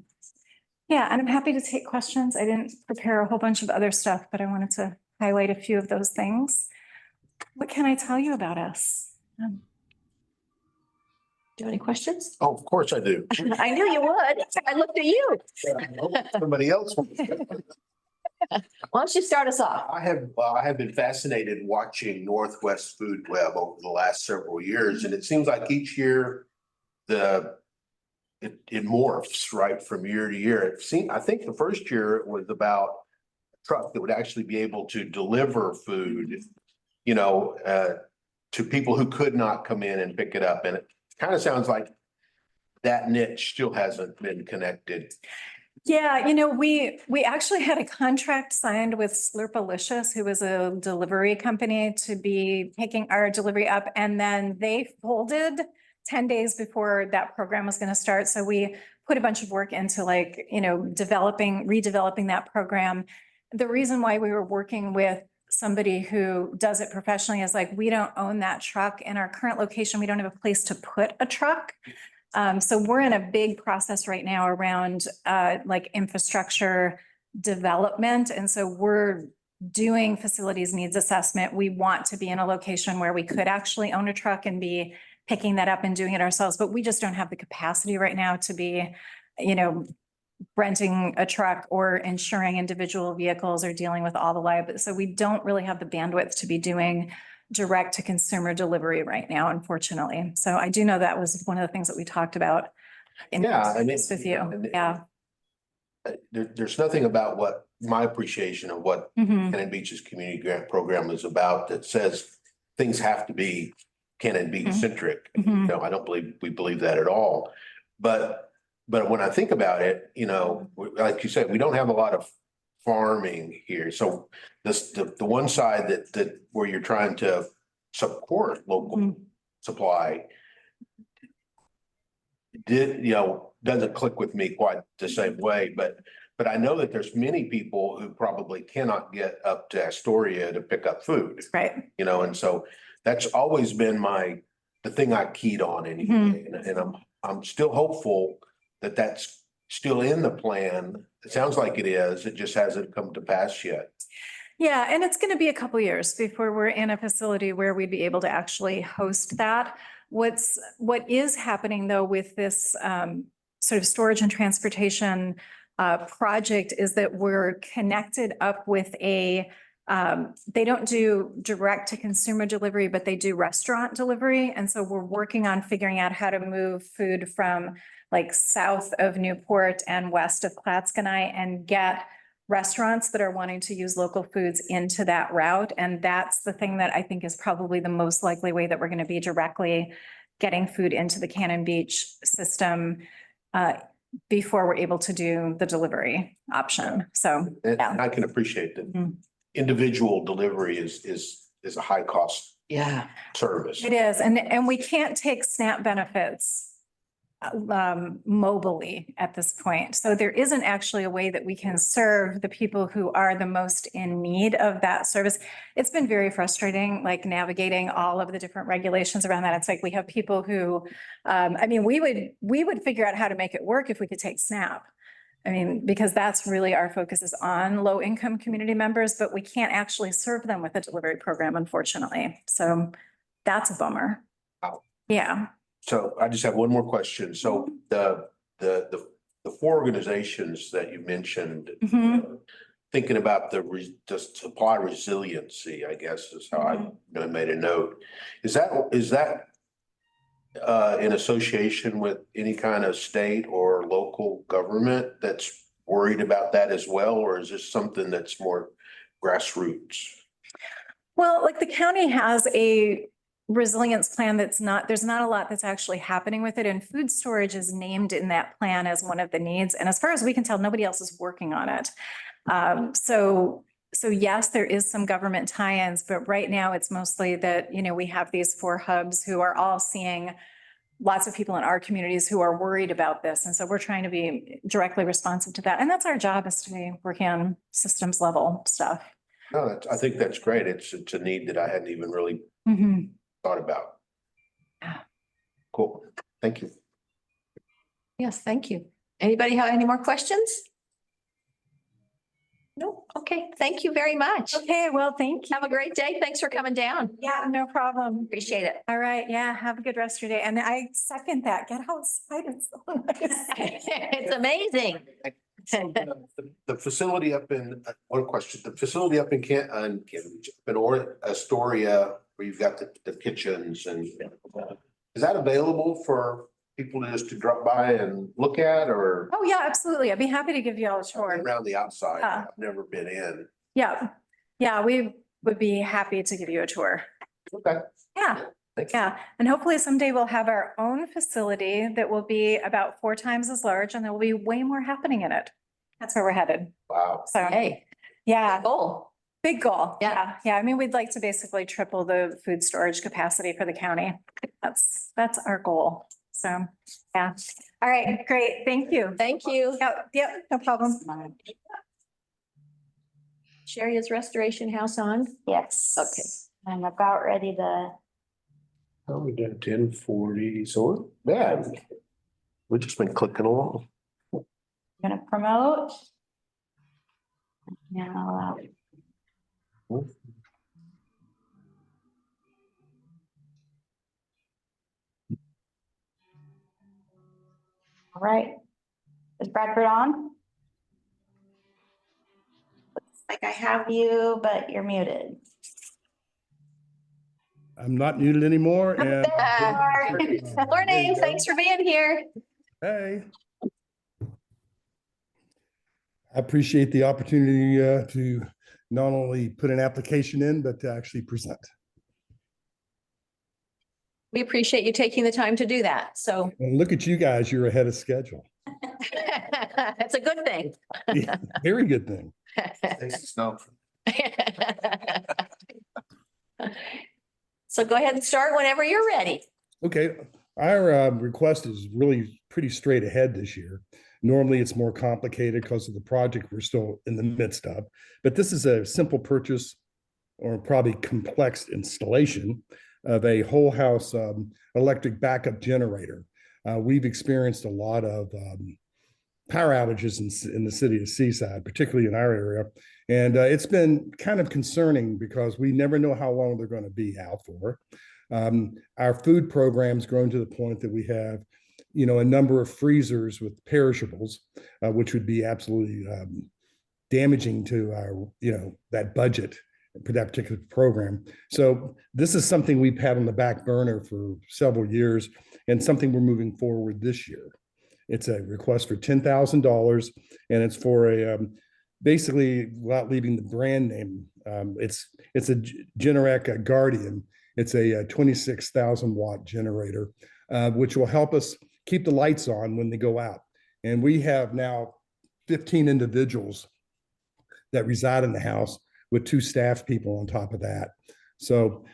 yeah, and I'm happy to take questions. I didn't prepare a whole bunch of other stuff, but I wanted to highlight a few of those things. What can I tell you about us? Do you have any questions? Oh, of course I do. I knew you would. I looked at you. Somebody else. Why don't you start us off? I have been fascinated watching Northwest Food Web over the last several years, and it seems like each year it morphs right from year to year. I think the first year it was about a truck that would actually be able to deliver food, to people who could not come in and pick it up. And it kind of sounds like that niche still hasn't been connected. Yeah, we actually had a contract signed with Slurpalicious, who was a delivery company, to be picking our delivery up. And then they folded 10 days before that program was going to start. So we put a bunch of work into redeveloping that program. The reason why we were working with somebody who does it professionally is we don't own that truck. In our current location, we don't have a place to put a truck. So we're in a big process right now around infrastructure development. And so we're doing facilities needs assessment, we want to be in a location where we could actually own a truck and be picking that up and doing it ourselves, but we just don't have the capacity right now to be, renting a truck or insuring individual vehicles or dealing with all the liability. So we don't really have the bandwidth to be doing direct to consumer delivery right now, unfortunately. So I do know that was one of the things that we talked about. Yeah, I mean, With you, yeah. There's nothing about what my appreciation of what Mhm. Cannon Beach's community grant program is about that says things have to be Cannon Beach centric. Mhm. No, I don't believe we believe that at all. But when I think about it, like you said, we don't have a lot of farming here. So the one side that where you're trying to support local supply doesn't click with me quite the same way, but I know that there's many people who probably cannot get up to Astoria to pick up food. Right. And so that's always been the thing I keyed on anyway. And I'm still hopeful that that's still in the plan. It sounds like it is. It just hasn't come to pass yet. Yeah, and it's going to be a couple years before we're in a facility where we'd be able to actually host that. What is happening though with this sort of storage and transportation project is that we're connected up with they don't do direct to consumer delivery, but they do restaurant delivery. And so we're working on figuring out how to move food from like south of Newport and west of Clatskanie and get restaurants that are wanting to use local foods into that route. And that's the thing that I think is probably the most likely way that we're going to be directly getting food into the Cannon Beach system before we're able to do the delivery option. So And yeah. I can appreciate that individual delivery is a high cost service. It is. And we can't take SNAP benefits mobily at this point. So there isn't actually a way that we can serve the people who are the most in need of that service. It's been very frustrating, like navigating all of the different regulations around that. It's like we have people who, we would figure out how to make it work if we could take SNAP. I mean, because that's really our focus is on low income community members, but we can't actually serve them with a delivery program, unfortunately. So that's a bummer. Wow. Yeah. So I just have one more question. So the four organizations that you mentioned, thinking about the supply resiliency, I guess is how I made a note. Is that in association with any kind of state or local government that's worried about that as well? Or is this something that's more grassroots? Well, like the county has a resilience plan there's not a lot that's actually happening with it. And food storage is named in that plan as one of the needs. And as far as we can tell, nobody else is working on it. So yes, there is some government tie-ins, but right now it's mostly that, we have these 4 hubs who are all seeing lots of people in our communities who are worried about this. And so we're trying to be directly responsive to that. And that's our job, is to be working on systems level stuff. No, I think that's great. It's a need that I hadn't even really thought about. Cool. Thank you. Yes, thank you. Anybody have any more questions? No? Okay, thank you very much. Okay, well, thank you. Have a great day. Thanks for coming down. Yeah, no problem. Appreciate it. All right. Yeah. Have a good rest of your day. And I second that. Get outside. It's so nice. It's amazing. The facility up in, one question, the facility up in Astoria, where you've got the kitchens and is that available for people just to drop by and look at, or? Oh, yeah, absolutely. I'd be happy to give you all a tour. Around the outside, Yeah. I've never been in. Yeah. Yeah, we would be happy to give you a tour. Okay. Yeah. Thank you. Yeah. And hopefully someday we'll have our own facility that will be about 4 times as large and there will be way more happening in it. That's where we're headed. Wow. So, Hey, yeah, goal. big goal. Yeah. Yeah. I mean, we'd like to basically triple the food storage capacity for the county. That's our goal. So, yeah. All right, great. Thank you. Thank you. Yep, no problem. Sherry, is Restoration House on? Yes. Okay. I'm about ready to. Oh, we did 10:40, so yeah, we've just been clicking along. Gonna promote. Now, All right. Is Bradford on? Looks like I have you, but you're muted. I'm not muted anymore and. Morning, thanks for being here. Hey. I appreciate the opportunity to not only put an application in, but to actually present. We appreciate you taking the time to do that. So And look at you guys, you're ahead of schedule. it's a good thing. Yeah, very good thing. So go ahead and start whenever you're ready. Okay, our request is really pretty straight ahead this year. Normally, it's more complicated because of the project we're still in the midst of, but this is a simple purchase or probably complex installation of a whole house electric backup generator. We've experienced a lot of power outages in the city of Seaside, particularly in our area. And it's been kind of concerning because we never know how long they're going to be out for. Our food program's grown to the point that we have, you know, a number of freezers with perishables, which would be absolutely damaging to our, you know, that budget for that particular program. So this is something we've had on the back burner for several years and something we're moving forward this year. It's a request for $10,000 and it's for a, basically without leaving the brand name, it's a Generac Guardian. It's a 26,000 watt generator, which will help us keep the lights on when they go out. And we have now 15 individuals that reside in the house with 2 staff people on top of that. So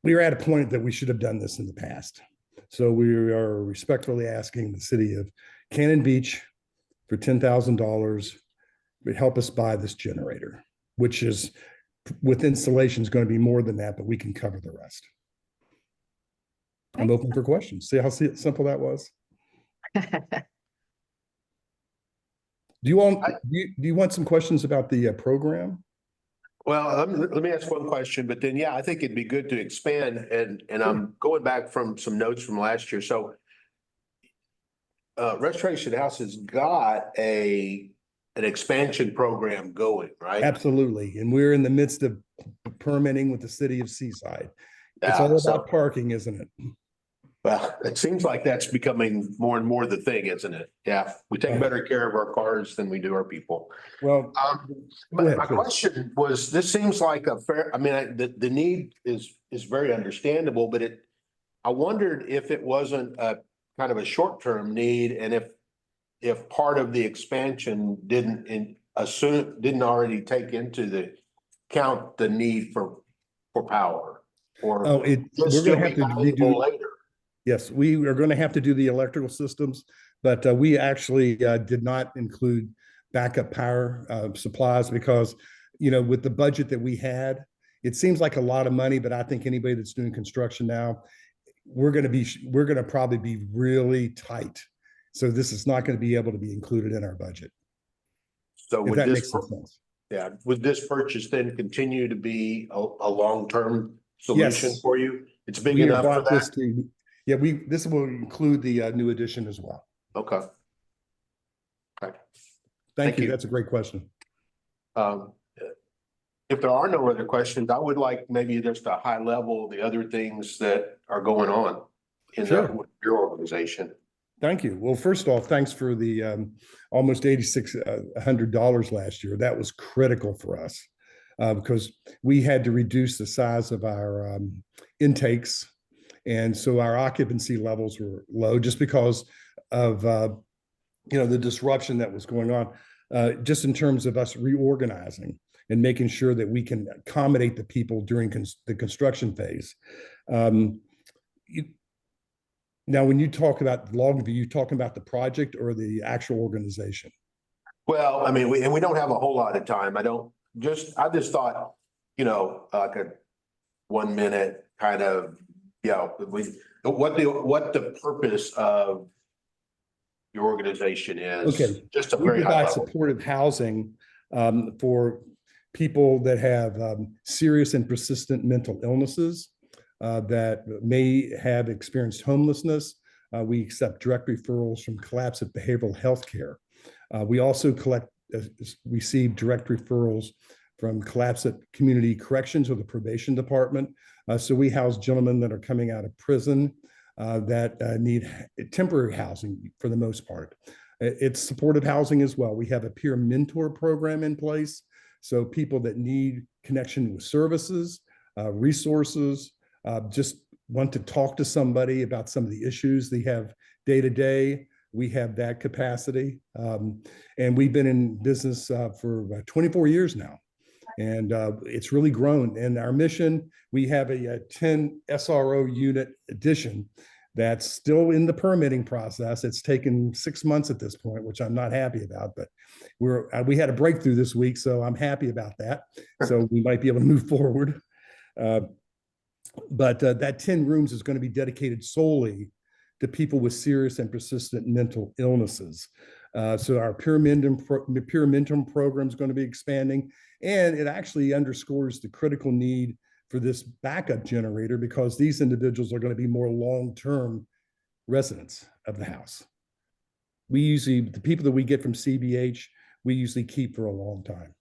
we are at a point that we should have done this in the past. So we are respectfully asking the city of Cannon Beach for $10,000 to help us buy this generator, which is with installation is going to be more than that, but we can cover the rest. I'm open for questions. See how simple that was? Do you want some questions about the program? Well, let me ask one question, but then, yeah, I think it'd be good to expand and I'm going back from some notes from last year. So Restoration House has got an expansion program going, right? Absolutely. And we're in the midst of permitting with the city of Seaside. It's all about parking, isn't it? Well, it seems like that's becoming more and more the thing, isn't it? Yeah, we take better care of our cars than we do our people. Well, my question was, this seems like a fair, I mean, the need is very understandable, but I wondered if it wasn't a kind of a short-term need and if part of the expansion didn't already take into the count the need for power or we're going to have to redo later. Yes, we are going to have to do the electrical systems, but we actually did not include backup power supplies because, you know, with the budget that we had, it seems like a lot of money, but I think anybody that's doing construction now, we're going to probably be really tight. So this is not going to be able to be included in our budget. So would this purchase then continue to be a long-term solution for you? It's big enough for that? Yeah, this will include the new addition as well. Okay. Thank you. That's a great question. If there are no other questions, I would like maybe just a high level, the other things that are going on in your organization. Thank you. Well, first off, thanks for the almost $8,600 last year. That was critical for us because we had to reduce the size of our intakes. And so our occupancy levels were low just because of, you know, the disruption that was going on, just in terms of us reorganizing and making sure that we can accommodate the people during the construction phase. Now, when you talk about Longview, you talking about the project or the actual organization? Well, I mean, we don't have a whole lot of time. I just thought, you know, like a 1 minute kind of, yeah, what the purpose of your organization is. Okay. Just a we very high provide level. supportive housing for people that have serious and persistent mental illnesses that may have experienced homelessness. We accept direct referrals from Collapsant Behavioral Health Care. We also receive direct referrals from Collapsant Community Corrections or the Probation Department. So we house gentlemen that are coming out of prison that need temporary housing for the most part. It's supportive housing as well. We have a peer mentor program in place. So people that need connection with services, resources, just want to talk to somebody about some of the issues they have day to day, we have that capacity. And we've been in business for 24 years now. And it's really grown. And our mission, we have a 10 SRO unit addition that's still in the permitting process. It's taken 6 months at this point, which I'm not happy about, but we had a breakthrough this week, so I'm happy about that. So we might be able to move forward. But that 10 rooms is going to be dedicated solely to people with serious and persistent mental illnesses. So our peer mentoring program is going to be expanding, and it actually underscores the critical need for this backup generator because these individuals are going to be more long-term residents of the house. The people that we get from CBH, we usually keep for a long time,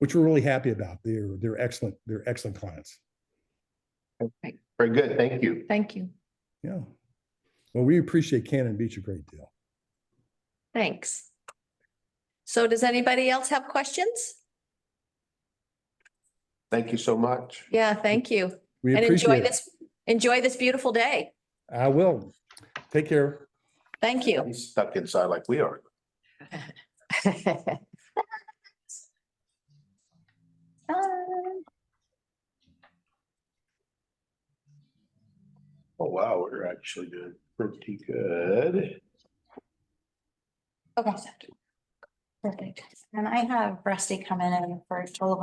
which we're really happy about. They're excellent. They're excellent clients. Okay, very good. Thank you. Thank you. Yeah. Well, we appreciate Cannon Beach a great deal. Thanks. So does anybody else have questions? Thank you so much. Yeah, thank you. We And appreciate it. enjoy this beautiful day. I will. Take care. Thank you. He's stuck inside like we are. Oh, wow, we're actually doing pretty good. Okay. Perfect. And I have Rusty coming in for Toledo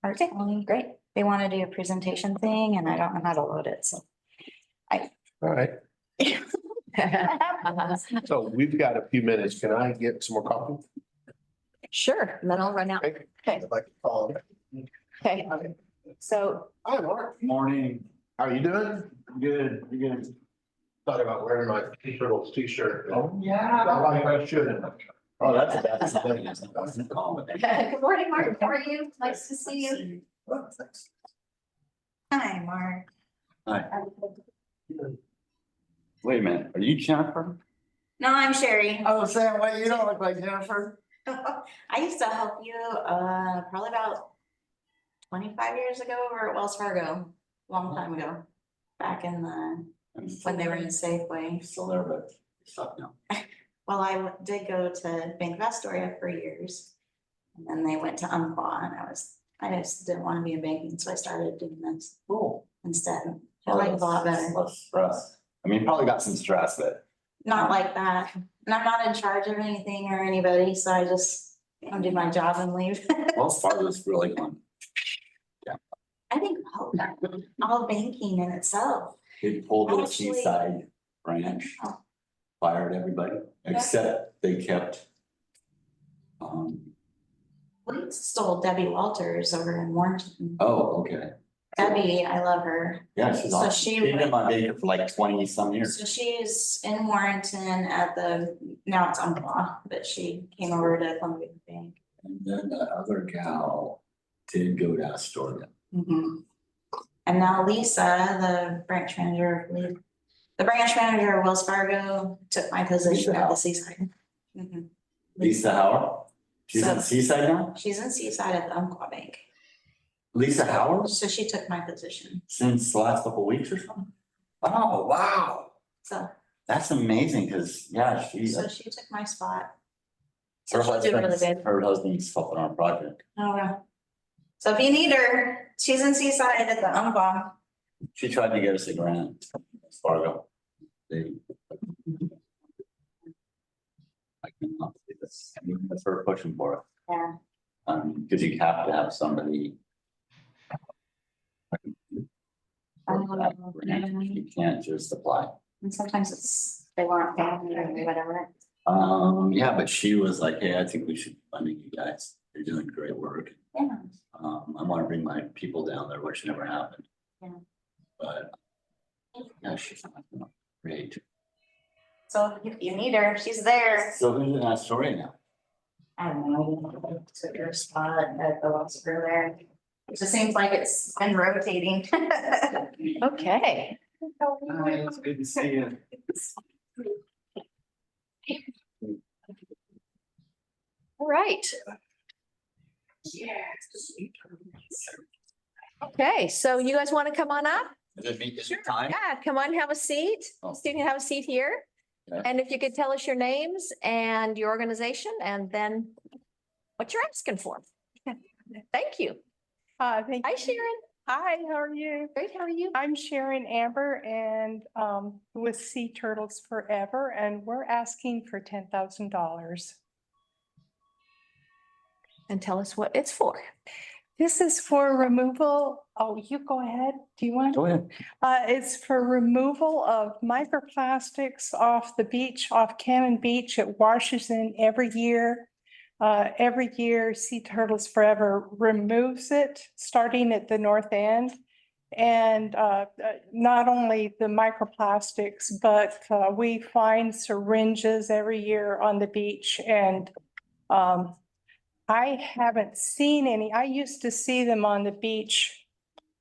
Art Only. Great. They want to do a presentation thing and I don't know how to load it, so. All right. So we've got a few minutes. Can I get some more coffee? Sure, and then I'll run out. Okay. Okay. I'd like to call. Okay. So Hi, Mark. Morning. How are you doing? Good, good. Thought about wearing my Turtles t-shirt. Oh, yeah. Not like I should. Oh, that's a bad sign. Good morning, Mark. How are you? Nice to see you. Hi, Mark. Hi. Wait a minute, are you Jennifer? No, I'm Sherry. I was saying, wait, you don't look like Jennifer. I used to help you, probably about 25 years ago over at Wells Fargo, long time ago, back in the, when they were in Safeway. Still there, but stop now. Well, I did go to Bank of Astoria for years. And then they went to Umpqua and I just didn't want to be in banking, so I started doing this Cool. instead. I like it a lot better. Less stress. I mean, probably got some stress, but. Not like that. And I'm not in charge of anything or anybody, so I just do my job and leave. Wells Fargo's really fun. I think all banking in itself. They pulled the Actually- Seaside branch, fired everybody, except they kept. We stole Debbie Walters over in Warrenton. Oh, okay. Debbie, I love her. Yeah, she's So awesome. she She's been went- my baker for like 20 some years. So she's in Warrenton at now it's Umpqua, but she came over to Columbia Bank. And then the other gal did go to Astoria. Mhm. And now Lisa, the branch manager of Wells Fargo took my position at the Seaside. Mhm. Lisa Howard? She's in So- Seaside now? She's in Seaside at the Umpqua Bank. Lisa Howard? So she took my position. Since the last couple of weeks or something? Oh, wow. So, That's amazing, because, yeah, she's, so she took my spot. her So she's doing really husband's, good. her husband's helping on a project. Oh, yeah. So if you need her, she's in Seaside at the Umpqua. She tried to get us a grant, Fargo. They. I cannot say this, I mean, that's her pushing for it, Yeah. because you have to have somebody. You can't just apply. And sometimes they want family or whatever. Yeah, but she was like, hey, I think we should, I mean, you guys, you're doing great work. Yeah. I want to bring my people down there, which never happened. Yeah. But. Yeah, she's not great. So if you need her, she's there. So who's in that story now? I don't know, took her spot at the last row there. It just seems like it's been rotating. Okay. Hi, it's good to see you. All right. Okay, so you guys want to come on up? Is it time? Yeah, come on, have a seat. Oh. Student, have a seat here. Okay. And if you could tell us your names and your organization and then what you're asking for. Thank you. Thank Hi, you. Sharon. Hi, how are you? Great, how are you? I'm Sharon Amber and with Sea Turtles Forever, and we're asking for $10,000. And tell us what it's for. This is for removal. Oh, you go ahead. Do you want? Go ahead. It's for removal of microplastics off the beach, off Cannon Beach. It washes in every year. Every year, Sea Turtles Forever removes it, starting at the north end. And not only the microplastics, but we find syringes every year on the beach. And I haven't seen any. I used to see them on the beach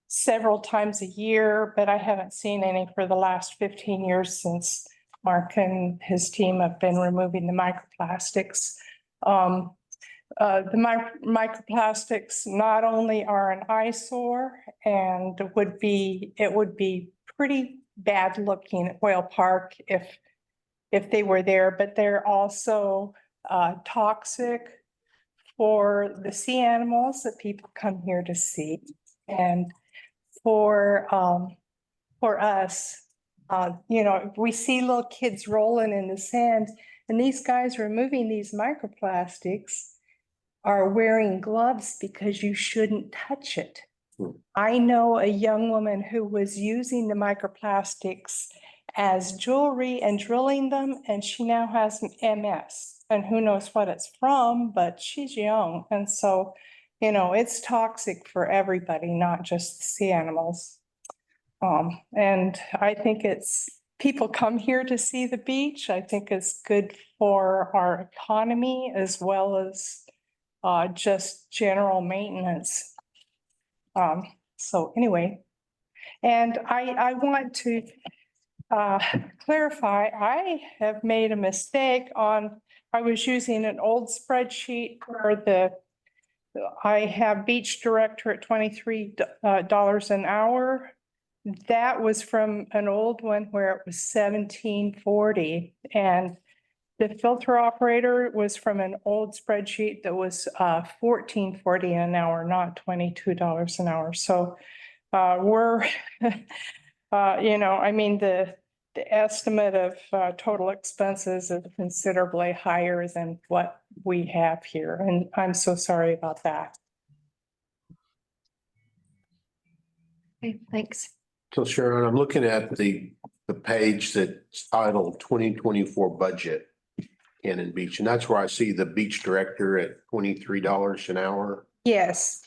several times a year, but I haven't seen any for the last 15 years since Mark and his team have been removing the microplastics. The microplastics not only are an eyesore and it would be pretty bad looking at Whale Park if they were there, but they're also toxic for the sea animals that people come here to see. And for us, we see little kids rolling in the sand, and these guys removing these microplastics are wearing gloves because you shouldn't touch it. I know a young woman who was using the microplastics as jewelry and drilling them, and she now has an MS. And who knows what it's from, but she's young. And so, it's toxic for everybody, not just the sea animals. And I think people come here to see the beach. I think it's good for our economy as well as just general maintenance. So anyway, and I want to clarify, I have made a mistake I was using an old spreadsheet where I have beach director at $23 an hour. That was from an old one where it was $17.40, and the filter operator was from an old spreadsheet that was $14.40 an hour, not $22 an hour. So we're, the estimate of total expenses is considerably higher than what we have here, and I'm so sorry about that. Okay, thanks. So Sharon, I'm looking at the page that's titled 2024 budget, Cannon Beach, and that's where I see the beach director at $23 an hour. Yes.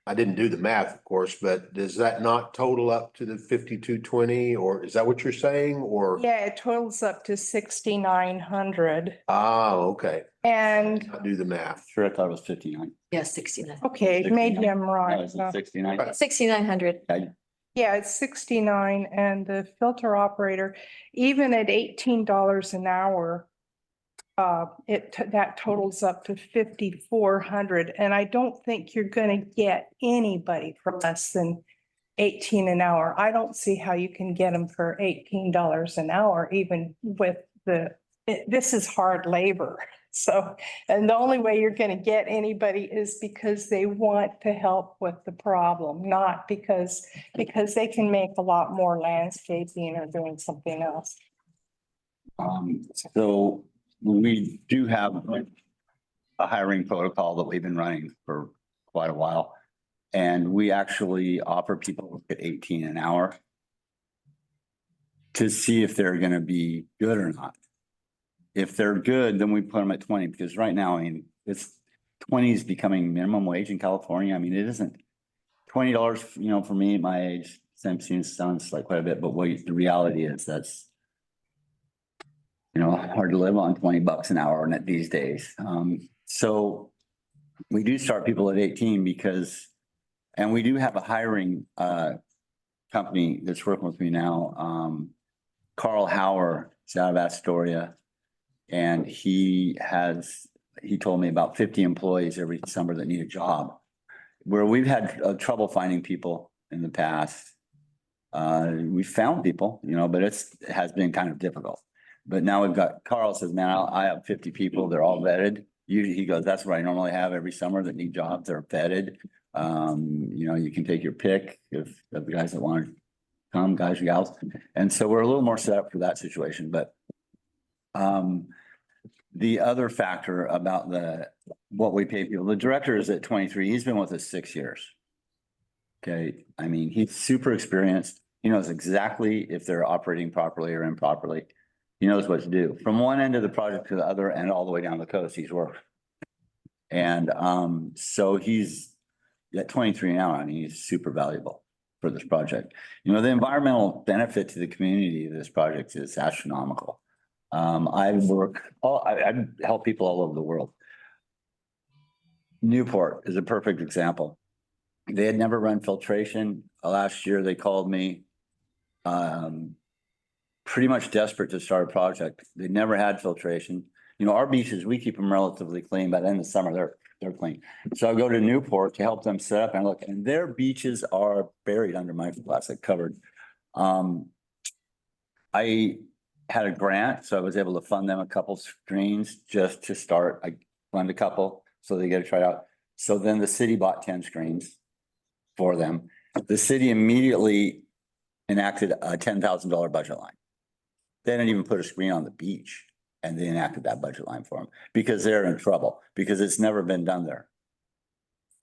I didn't do the math, of course, but does that not total up to the 5220, or is that what you're saying, or? Yeah, it totals up to 6,900. Okay. And I do the math. Sure, I thought it was 59. Yeah, 69. okay, maybe I'm No, right. is it 69? 6,900. Yeah, it's 69, and the filter operator, even at $18 an hour, that totals up to 5,400, and I don't think you're going to get anybody for less than 18 an hour. I don't see how you can get them for $18 an hour, even with this is hard labor. So, and the only way you're going to get anybody is because they want to help with the problem, not because they can make a lot more landscaping or doing something else. So we do have a hiring protocol that we've been running for quite a while. And we actually offer people at 18 an hour to see if they're going to be good or not. If they're good, then we put them at 20, because right now, I mean, 20 is becoming minimum wage in California. I mean, it isn't $20, for me at my age, sounds like quite a bit, but what the reality is that's, hard to live on $20 an hour these days. So we do start people at 18 and we do have a hiring company that's working with me now. Carl Hauer is out of Astoria. And he told me about 50 employees every summer that need a job. Where we've had trouble finding people in the past. We found people, but it has been kind of difficult. But now we've got, Carl says, man, I have 50 people, they're all vetted. Usually he goes, that's what I normally have every summer that need jobs, they're vetted. You can take your pick of the guys that want to come, guys or gals. And so we're a little more set up for that situation, but the other factor about what we pay people, the director is at 23. He's been with us 6 years. Okay. I mean, he's super experienced. He knows exactly if they're operating properly or improperly. He knows what to do from one end of the project to the other and all the way down the coast. He's worked. And so he's at 23 now, and he's super valuable for this project. The environmental benefit to the community of this project is astronomical. I help people all over the world. Newport is a perfect example. They had never run filtration. Last year they called me pretty much desperate to start a project. They never had filtration. Our beaches, we keep them relatively clean. By the end of the summer, they're clean. So I go to Newport to help them set up and look, and their beaches are buried under microplastic, covered. I had a grant, so I was able to fund them a couple screens just to start. I fund a couple so they get to try it out. So then the city bought 10 screens for them. The city immediately enacted a $10,000 budget line. They didn't even put a screen on the beach, and they enacted that budget line for them because they're in trouble because it's never been done there.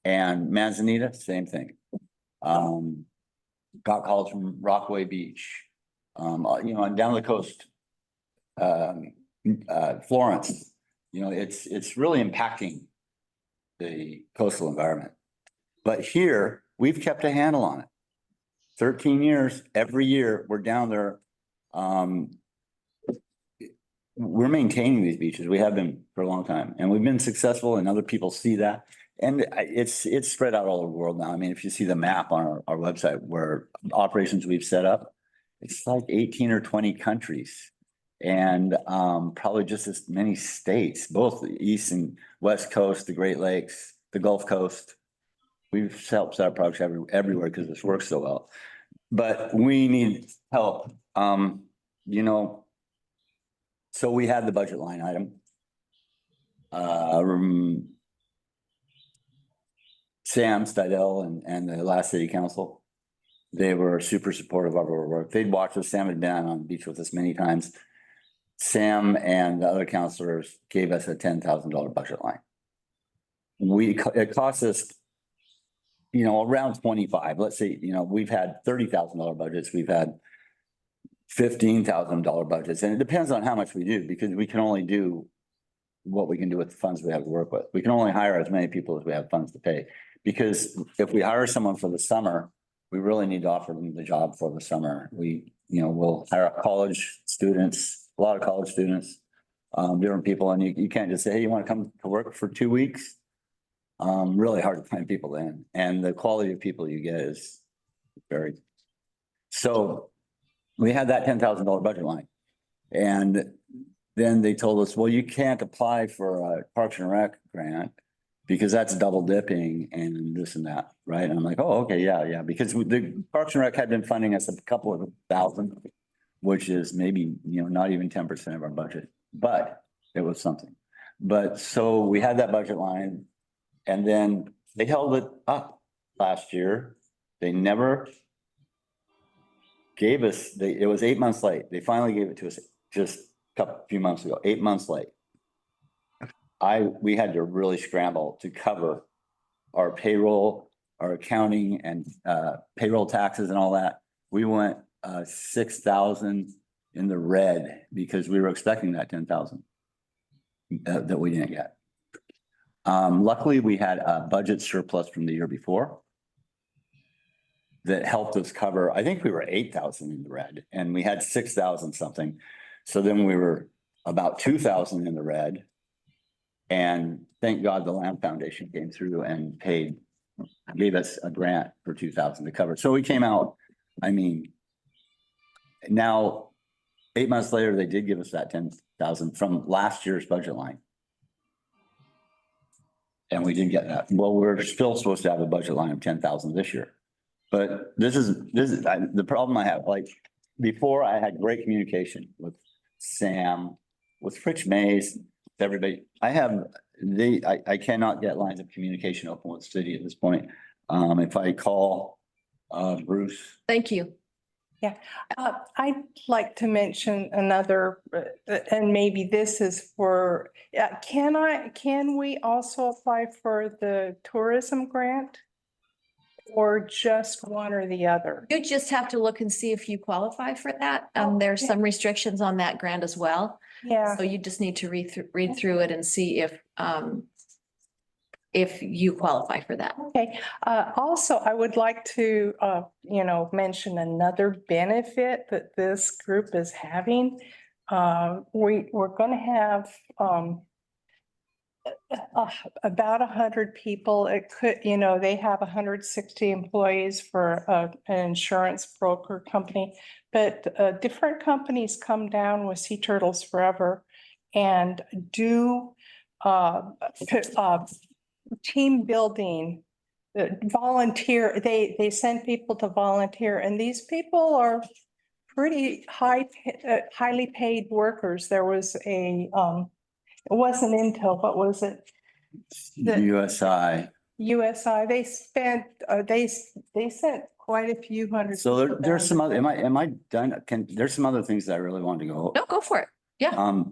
And Manzanita, same thing. Got calls from Rockaway Beach, and down the coast, Florence, it's really impacting the coastal environment. But here, we've kept a handle on it. 13 years, every year, we're down there. We're maintaining these beaches. We have been for a long time, and we've been successful, and other people see that. And it's spread out all over the world now. I mean, if you see the map on our website where operations we've set up, it's like 18 or 20 countries. And probably just as many states, both the East and West Coast, the Great Lakes, the Gulf Coast. We've helped set up projects everywhere because this works so well. But we need help. So we had the budget line item. Sam Stidel and the last city council, they were super supportive of our work. They'd watched us. Sam had been on the beach with us many times. Sam and the other counselors gave us a $10,000 budget line. It cost us, around 25. Let's say, we've had $30,000 budgets. We've had $15,000 budgets, and it depends on how much we do because we can only do what we can do with the funds we have to work with. We can only hire as many people as we have funds to pay. Because if we hire someone for the summer, we really need to offer them the job for the summer. We'll hire college students, a lot of college students, different people, and you can't just say, hey, you want to come to work for 2 weeks? Really hard to find people in, and the quality of people you get is varied. So we had that $10,000 budget line, and then they told us, well, you can't apply for a Parks and Rec grant because that's double dipping and this and that, right? And I'm like, oh, okay, yeah, because the Parks and Rec had been funding us a couple of thousand, which is maybe, not even 10% of our budget, but it was something. But so we had that budget line, and then they held it up last year. They never gave us, it was 8 months late. They finally gave it to us just a few months ago, 8 months late. We had to really scramble to cover our payroll, our accounting and payroll taxes and all that. We went 6,000 in the red because we were expecting that 10,000 that we didn't get. Luckily, we had a budget surplus from the year before that helped us cover, I think we were 8,000 in the red and we had 6,000 something. So then we were about 2,000 in the red. And thank God the Lamb Foundation came through and gave us a grant for 2,000 to cover. So we came out, I mean, now 8 months later, they did give us that 10,000 from last year's budget line. And we did get that. Well, we're still supposed to have a budget line of 10,000 this year. But this is the problem I have, like, before I had great communication with Sam, with Rich Mays, everybody. I cannot get lines of communication open with the city at this point. If I call Bruce. Thank you. Yeah, I'd like to mention another, and maybe this is for, can we also apply for the tourism grant? Or just one or the other? You just have to look and see if you qualify for that. There's some restrictions on that grant as well. Yeah. So you just need to read through it and see if you qualify for that. Okay, also, I would like to, mention another benefit that this group is having. We're gonna have, about 100 people. It could, they have 160 employees for an insurance broker company, but different companies come down with Sea Turtles Forever and do team building, volunteer. They send people to volunteer, and these people are pretty highly paid workers. There was it wasn't Intel, what was it? USI. USI, they spent, they sent quite a few hundred. So there's some other, am I done? There's some other things that I really wanted to go. No, go for it. Yeah.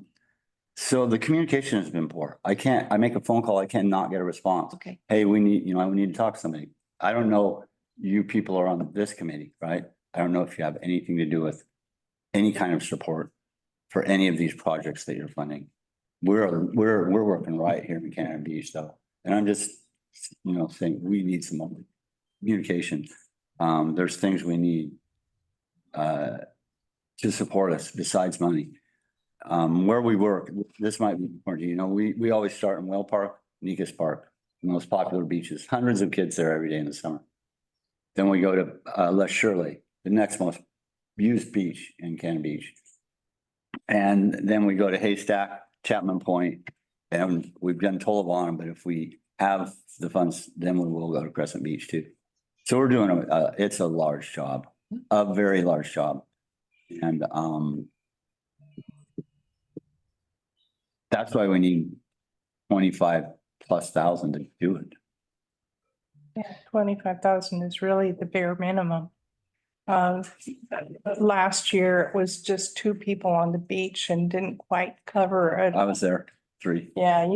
So the communication has been poor. I make a phone call, I cannot get a response. Okay. Hey, we need to talk to somebody. I don't know, you people are on this committee, right? I don't know if you have anything to do with any kind of support for any of these projects that you're funding. We're working right here in Cannon Beach though. And I'm just, saying we need some more communication. There's things we need to support us besides money. Where we work, this might be important, we always start in Whale Park, Nicas Park, the most popular beaches, hundreds of kids there every day in the summer. Then we go to Les Shirley, the next most used beach in Cannon Beach. And then we go to Haystack, Chapman Point, and we've done Tolavon, but if we have the funds, then we will go to Crescent Beach too. So we're doing it's a large job, a very large job. And that's why we need 25,000+ to do it. Yeah, 25,000 is really the bare minimum. Last year it was just 2 people on the beach and didn't quite cover it. I was there 3. Yeah,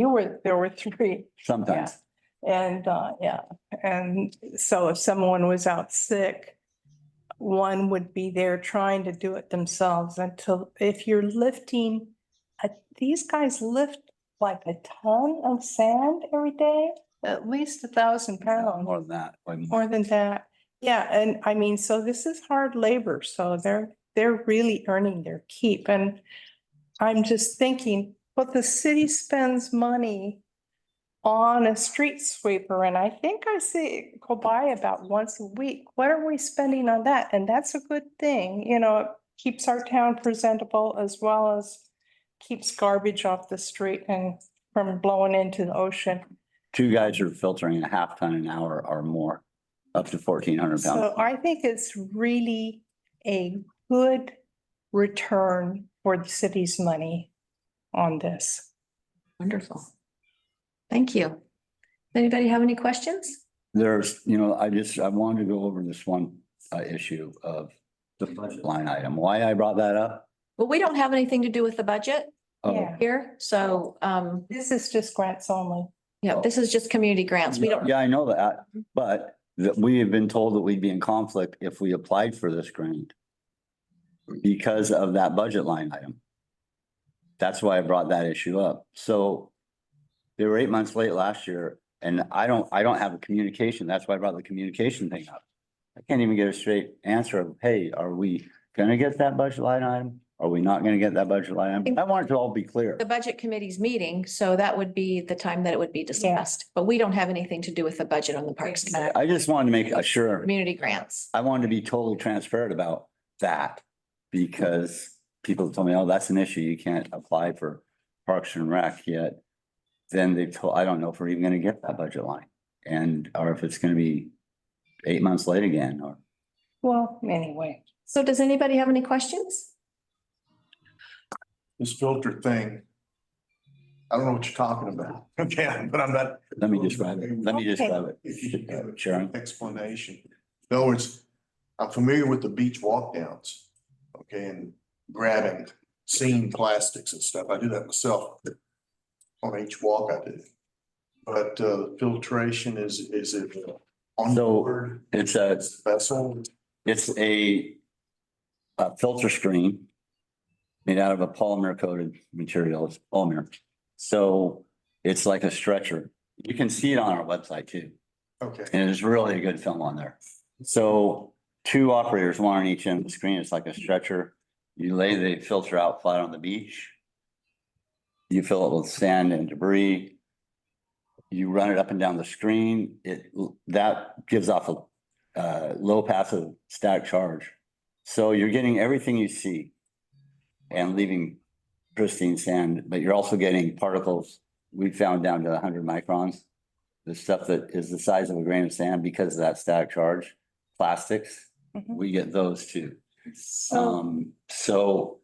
there were 3. Sometimes. And and so if someone was out sick, one would be there trying to do it themselves if you're lifting, these guys lift like a ton of sand every day, at least 1,000 pounds. More than that. More than that. Yeah, and I mean, so this is hard labor, so they're really earning their keep. And I'm just thinking, but the city spends money on a street sweeper, and I think I see it go by about once a week. What are we spending on that? And that's a good thing, it keeps our town presentable as well as keeps garbage off the street and from blowing into the ocean. 2 guys are filtering a half ton an hour or more, up to 1,400 pounds. So I think it's really a good return for the city's money on this. Wonderful. Thank you. Anybody have any questions? There's, I wanted to go over this one issue of the budget line item. Why I brought that up? Well, we don't have anything to do with the budget Yeah. here, so This is just grants only. yeah, this is just community grants. We don't. Yeah, I know that, but that we have been told that we'd be in conflict if we applied for this grant because of that budget line item. That's why I brought that issue up. So They were 8 months late last year and I don't have a communication. That's why I brought the communication thing up. I can't even get a straight answer of, hey, are we gonna get that budget line item? Are we not gonna get that budget line item? I want it to all be clear. The budget committee's meeting, so that would be the time that it would be discussed, but we don't have anything to do with the budget on the Parks Committee. I just wanted to make sure, Community grants. I wanted to be totally transparent about that because people told me, oh, that's an issue. You can't apply for Parks and Rec yet. Then they told, I don't know if we're even gonna get that budget line and, or if it's gonna be 8 months late again, or. Well, anyway. So does anybody have any questions? This filter thing. I don't know what you're talking about. Okay, but I'm not. Let me describe it. Let me describe it. If you could give a Sharon? explanation. In other words, I'm familiar with the beach walk downs. Okay, and grabbing, seeing plastics and stuff. I do that myself. On each walk I do. But filtration is it on board? It's a vessel? It's a filter screen made out of a polymer coated material. It's polymer. So it's like a stretcher. You can see it on our website too. Okay. And there's really a good film on there. So 2 operators, 1 on each end of the screen. It's like a stretcher. You lay the filter out flat on the beach. You fill it with sand and debris. You run it up and down the screen. That gives off a low passive static charge. So you're getting everything you see and leaving pristine sand, but you're also getting particles we found down to 100 microns. The stuff that is the size of a grain of sand because of that static charge, plastics, we get those too. So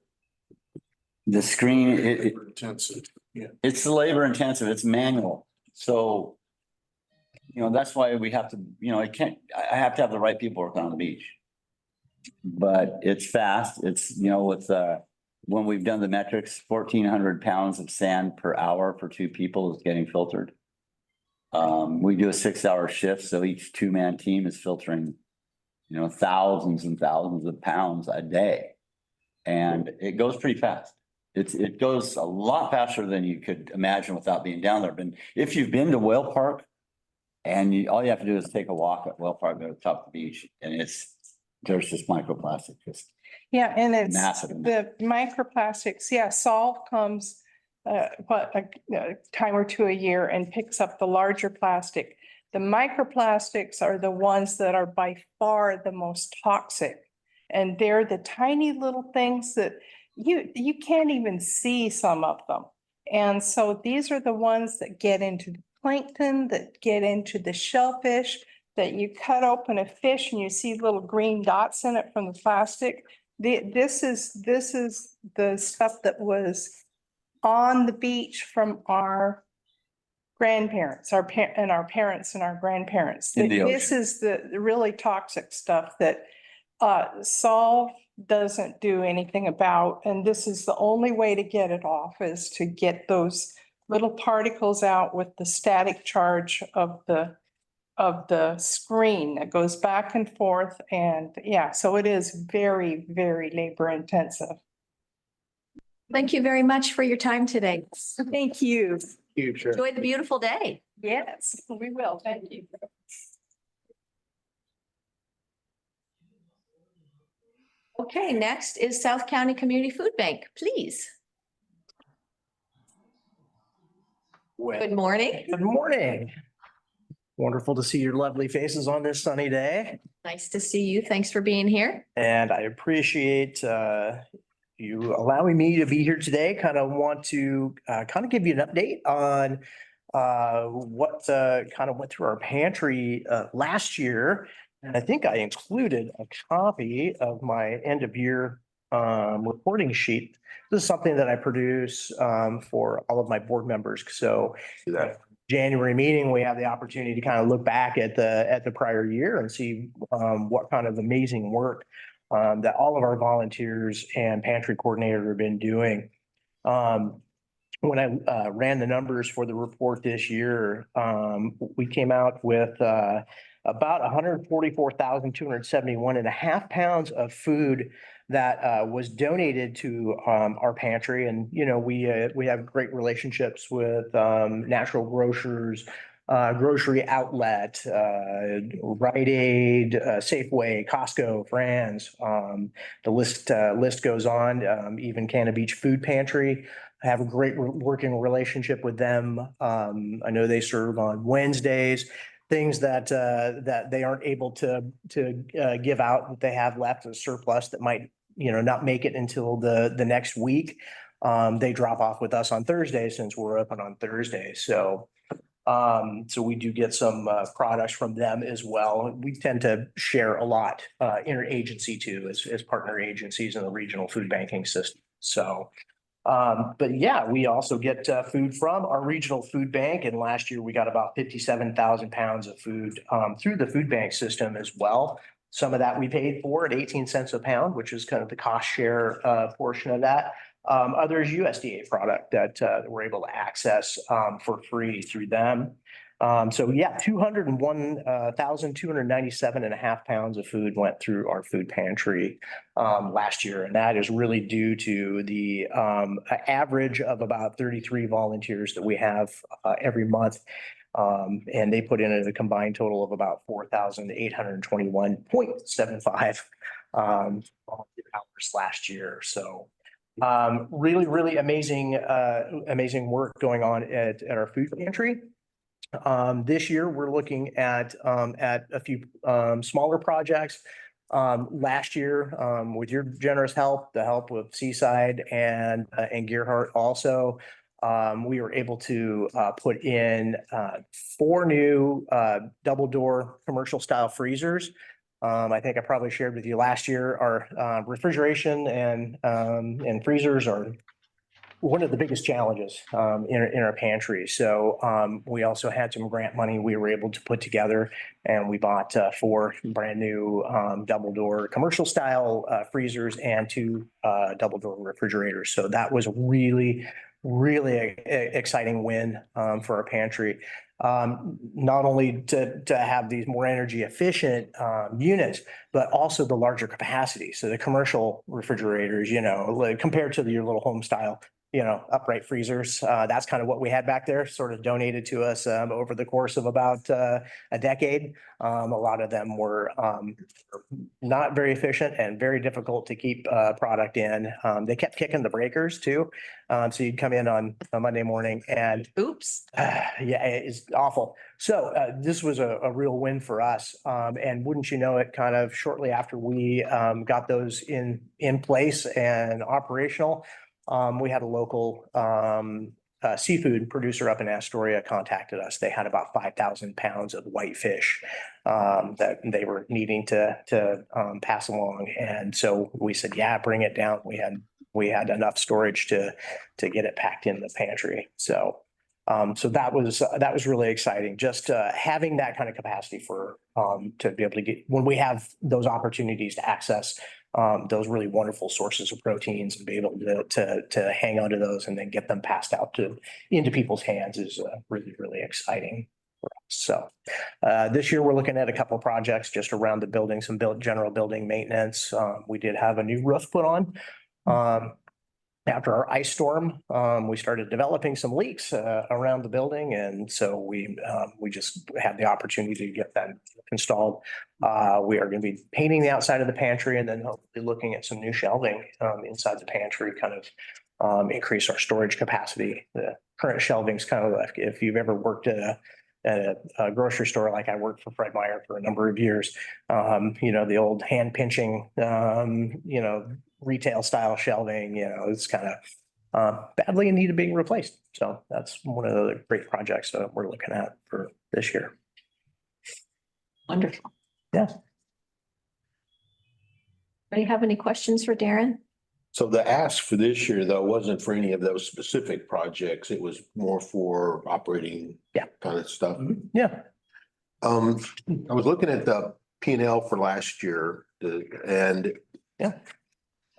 the screen, Intensive, yeah. it's labor intensive, it's manual. So, that's why we have to, I have to have the right people working on the beach. But it's fast. It's, with, when we've done the metrics, 1,400 pounds of sand per hour for 2 people is getting filtered. We do a 6-hour shift, so each 2-man team is filtering, thousands and thousands of pounds a day. And it goes pretty fast. It goes a lot faster than you could imagine without being down there. But if you've been to Whale Park and all you have to do is take a walk at Whale Park, go to the top of the beach, and there's just microplastic, just Yeah, and it's massive. the microplastics, yeah, Solve comes a time or 2 a year and picks up the larger plastic. The microplastics are the ones that are by far the most toxic. And they're the tiny little things that you can't even see some of them. And so these are the ones that get into the plankton, that get into the shellfish, that you cut open a fish and you see little green dots in it from the plastic. This is the stuff that was on the beach from our grandparents, our parents and our grandparents. In the This is the really toxic stuff that Solve doesn't do anything about, and this is the only way to get it off is to get those little particles out with the static charge of the screen that goes back and forth. And yeah, so it is very, very labor intensive. Thank you very much for your time today. Thank you. Enjoy the beautiful day. Yes, we will. Thank you. Okay, next is South County Community Food Bank, please. Good morning. Good morning. Wonderful to see your lovely faces on this sunny day. Nice to see you. Thanks for being here. And I appreciate you allowing me to be here today. Kind of want to kind of give you an update on what kind of went through our pantry last year. And I think I included a copy of my end of year reporting sheet. This is something that I produce for all of my board members. So that January meeting, we have the opportunity to kind of look back at the prior year and see what kind of amazing work that all of our volunteers and pantry coordinator have been doing. When I ran the numbers for the report this year, we came out with about 144,271.5 pounds of food that was donated to our pantry. And, you know, we have great relationships with Natural Grocers, Grocery Outlet, Rite Aid, Safeway, Costco, Franz. The list goes on. Even Cannon Beach Food Pantry. I have a great working relationship with them. I know they serve on Wednesdays. Things that they aren't able to give out that they have left as surplus that might, you know, not make it until the next week. They drop off with us on Thursday since we're open on Thursdays. So we do get some products from them as well. We tend to share a lot interagency too, as partner agencies in the regional food banking system. So but yeah, we also get food from our regional food bank. And last year we got about 57,000 pounds of food through the food bank system as well. Some of that we paid for at 18 cents a pound, which is kind of the cost share portion of that. Others USDA product that we're able to access for free through them. So yeah, 201,297.5 pounds of food went through our food pantry last year. And that is really due to the average of about 33 volunteers that we have every month. And they put in a combined total of about 4,821.75 volunteer hours last year. So really amazing work going on at our food pantry. This year, we're looking at a few smaller projects. Last year, with your generous help, the help with Seaside and Gearhart also, we were able to put in 4 new double door commercial style freezers. I think I probably shared with you last year, our refrigeration and freezers are one of the biggest challenges in our pantry. So we also had some grant money we were able to put together, and we bought 4 brand new double door commercial style freezers and 2 double door refrigerators. So that was really exciting win for our pantry. Not only to have these more energy efficient units, but also the larger capacity. So the commercial refrigerators, you know, like compared to your little home style, you know, upright freezers. That's kind of what we had back there, sort of donated to us over the course of about a decade. A lot of them were not very efficient and very difficult to keep product in. They kept kicking the breakers too. So you'd come in on a Monday morning and oops. Yeah, it's awful. So this was a real win for us. And wouldn't you know it, kind of shortly after we got those in place and operational, we had a local seafood producer up in Astoria contacted us. They had about 5,000 pounds of whitefish that they were needing to pass along. And so we said, yeah, bring it down. We had enough storage to get it packed in the pantry. So that was really exciting. Just having that kind of capacity for to be able to get, when we have those opportunities to access those really wonderful sources of proteins and be able to hang on to those and then get them passed out into people's hands is really exciting for us. So this year we're looking at a couple of projects just around the building, some general building maintenance. We did have a new roof put on. After our ice storm, we started developing some leaks around the building, and so we just had the opportunity to get that installed. We are going to be painting the outside of the pantry, and then hopefully looking at some new shelving inside the pantry, kind of increase our storage capacity. The current shelving's kind of like, if you've ever worked at a grocery store, like I worked for Fred Meyer for a number of years, you know, the old hand pinching, you know, retail style shelving, you know, it's kind of badly in need of being replaced. So that's one of the great projects that we're looking at for this year. Wonderful. Yeah. Do you have any questions for Darren? So the ask for this year, though, wasn't for any of those specific projects. It was more for operating kind of stuff. Yeah. I was looking at the P&L for last year and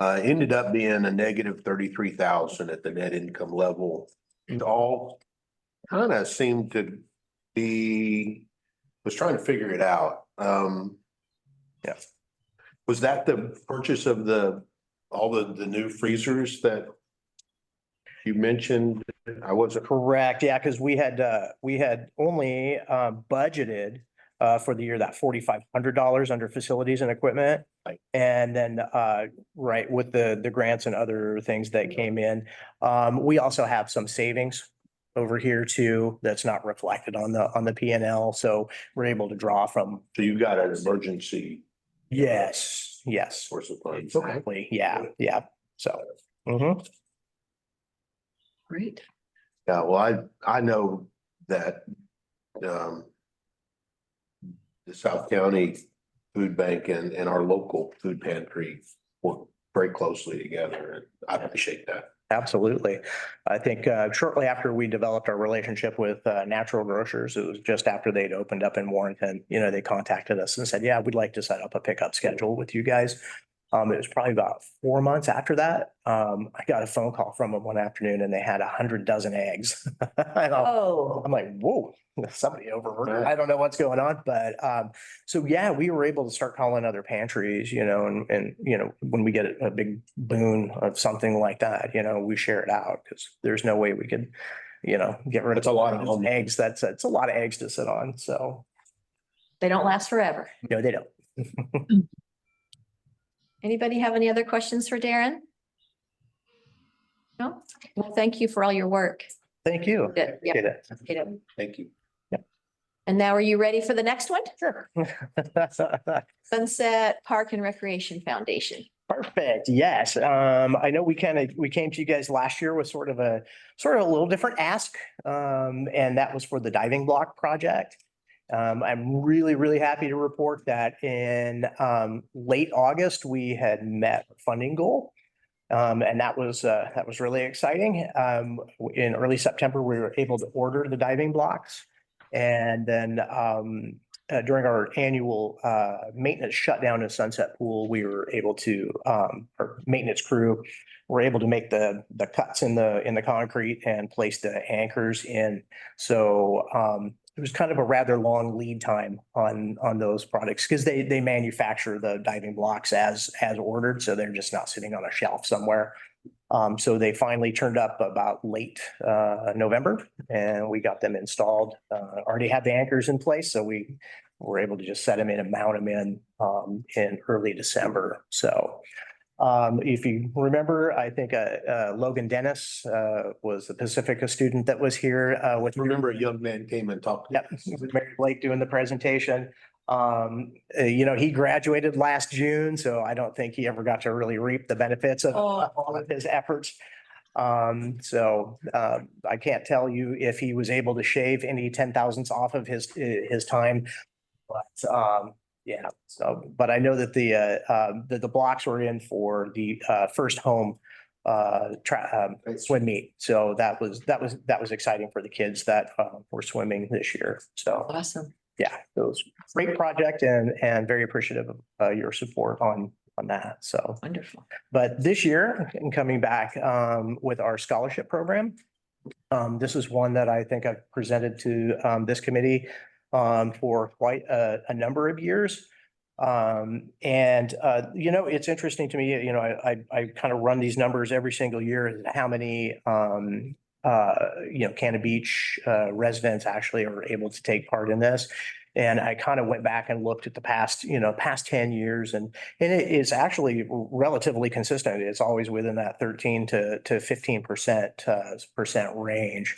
ended up being a negative 33,000 at the net income level. It all kind of seemed to be, was trying to figure it out. Was that the purchase of the all the new freezers that you mentioned? I wasn't. Correct, yeah, because we had only budgeted for the year that $4,500 under facilities and equipment. Right. And then right, with the grants and other things that came in, we also have some savings over here too, that's not reflected on the P and L, so we're able to draw from. So you've got an emergency Yes, source of funds. exactly, yeah, so. Mhm. Great. Yeah, well, I know that the South County Food Bank and our local food pantry work very closely together, and I appreciate that. Absolutely. I think shortly after we developed our relationship with Natural Grocers, it was just after they'd opened up in Warrenton, they contacted us and said, yeah, we'd like to set up a pickup schedule with you guys. It was probably about 4 months after that. I got a phone call from them one afternoon and they had 100 dozen eggs. I'm like, whoa, somebody overworked. I don't know what's going on, but so yeah, we were able to start calling other pantries, and when we get a big boon of something like that, we share it out because there's no way we could, get rid of. It's a lot of those eggs. It's a lot of eggs to sit on. So They don't last forever. no, they don't. Anybody have any other questions for Darren? No? Well, thank you for all your work. Thank you. Good. Yeah. Appreciate it. Appreciate it. Thank you. And now are you ready for the next one? Sure. Sunset Park and Recreation Foundation. Perfect. Yes. I know we came to you guys last year with sort of a little different ask. And that was for the diving block project. I'm really, really happy to report that in late August, we had met our funding goal. And that was really exciting. In early September, we were able to order the diving blocks. And then during our annual maintenance shutdown in Sunset Pool, we were able to, our maintenance crew were able to make the cuts in the concrete and place the anchors in. So it was kind of a rather long lead time on those products because they manufacture the diving blocks as ordered. So they're just not sitting on a shelf somewhere. So they finally turned up about late November and we got them installed. Already had the anchors in place, so we were able to just set them in and mount them in early December. So if you remember, I think Logan Dennis was the Pacifica student that was here with. Remember, a young man came and talked. Yep, with Mary Blake doing the presentation. He graduated last June, so I don't think he ever got to really reap the benefits of all of his efforts. So I can't tell you if he was able to shave any 10,000ths off of his time, but yeah. So, but I know that the blocks were in for the first home swim meet. So that was exciting for the kids that were swimming this year. So awesome. Yeah, it was a great project and very appreciative of your support on that. So wonderful. But this year, coming back with our scholarship program, this is one that I think I've presented to this committee for quite a number of years. It's interesting to me, I kind of run these numbers every single year, how many Cannon Beach residents actually are able to take part in this. And I kind of went back and looked at the past 10 years and it is actually relatively consistent. It's always within that 13 to 15% range.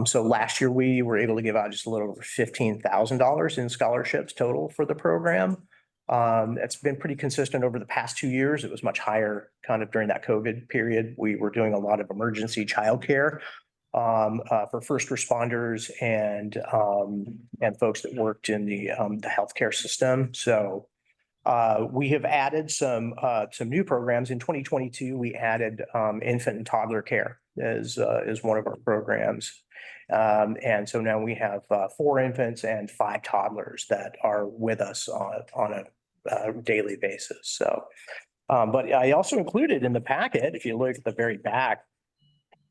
So last year we were able to give out just a little over $15,000 in scholarships total for the program. It's been pretty consistent over the past 2 years. It was much higher kind of during that COVID period. We were doing a lot of emergency childcare for first responders and folks that worked in the healthcare system. So we have added some new programs. In 2022, we added infant and toddler care as one of our programs. And so now we have 4 infants and 5 toddlers that are with us on a daily basis. So, but I also included in the packet, if you look at the very back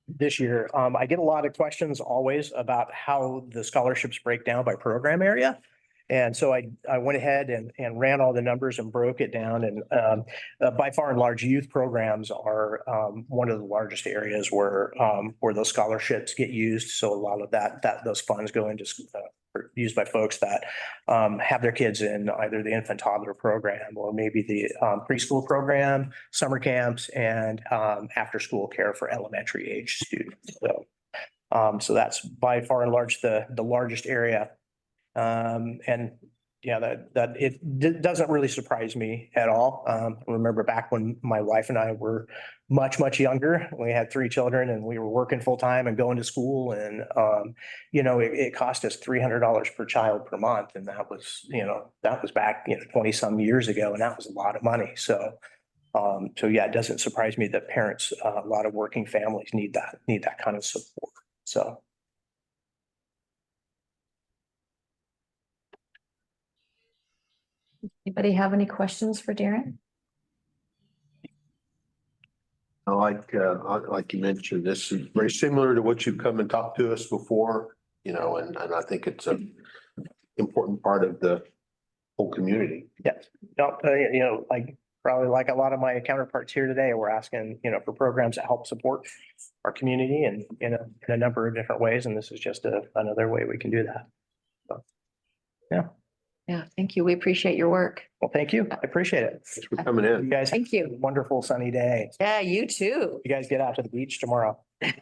this year, I get a lot of questions always about how the scholarships break down by program area. And so I went ahead and ran all the numbers and broke it down. And by far and large, youth programs are one of the largest areas where those scholarships get used. So a lot of those funds go into used by folks that have their kids in either the infant toddler program or maybe the preschool program, summer camps, and after school care for elementary age students. So that's by far and large the largest area. And yeah, that it doesn't really surprise me at all. I remember back when my wife and I were much younger, we had 3 children and we were working full time and going to school, and it cost us $300 per child per month. And that was back, 20 some years ago, and that was a lot of money. So yeah, it doesn't surprise me that parents, a lot of working families need that kind of support. So. Anybody have any questions for Darren? Like you mentioned, this is very similar to what you've come and talked to us before, and I think it's an important part of the whole community. Yes, probably like a lot of my counterparts here today, we're asking, for programs that help support our community and in a number of different ways. And this is just another way we can do that. So, yeah. Yeah, thank you. We appreciate your work. Well, thank you. I appreciate it. Thanks for coming in. You guys. Thank you. Have a wonderful sunny day. Yeah, you too. You guys get out to the beach tomorrow. All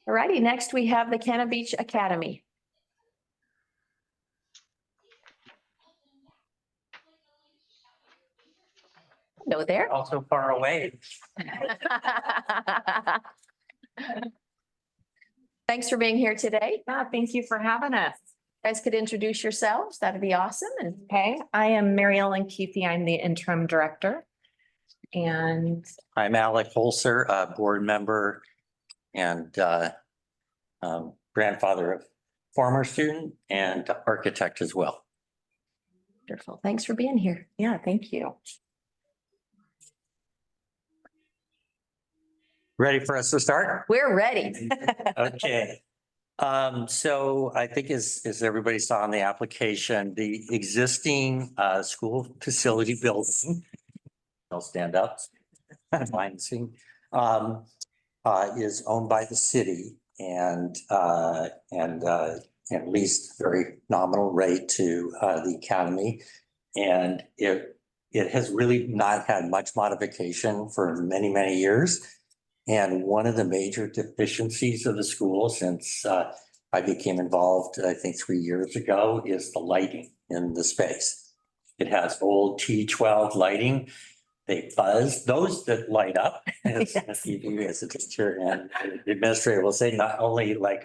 righty, next we have the Cannon Beach Academy. Hello there. Also far away. Thanks for being here today. Thank you for having us. You guys could introduce yourselves. That'd be awesome. And Okay, I am Mary Ellen Keefe. I'm the interim director. And I'm Alec Holzer, a board member and grandfather of former student and architect as well. wonderful. Thanks for being here. yeah, thank you. Ready for us to start? We're ready. Okay. So I think as everybody saw in the application, the existing school facility building, I'll stand up, financing, is owned by the city and leased very nominal rate to the academy. And it has really not had much modification for many, many years. And one of the major deficiencies of the school since I became involved, I think 3 years ago, is the lighting in the space. It has old T12 lighting. They buzz. Those that light up, as you as a teacher and the administrator will say, not only like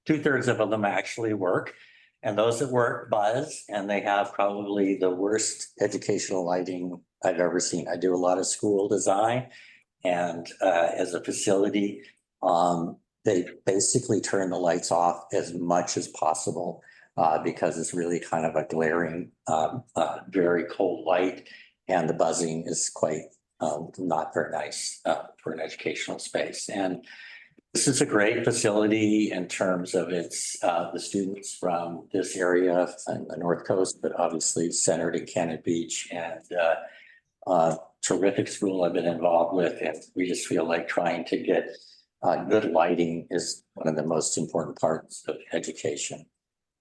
2/3 of them actually work, and those that work buzz, and they have probably the worst educational lighting I've ever seen. I do a lot of school design. And as a facility, they basically turn the lights off as much as possible because it's really kind of a glaring, very cold light. And the buzzing is quite not very nice for an educational space. And this is a great facility in terms of its the students from this area and the North Coast, but obviously centered in Cannon Beach and terrific school I've been involved with, and we just feel like trying to get good lighting is one of the most important parts of education.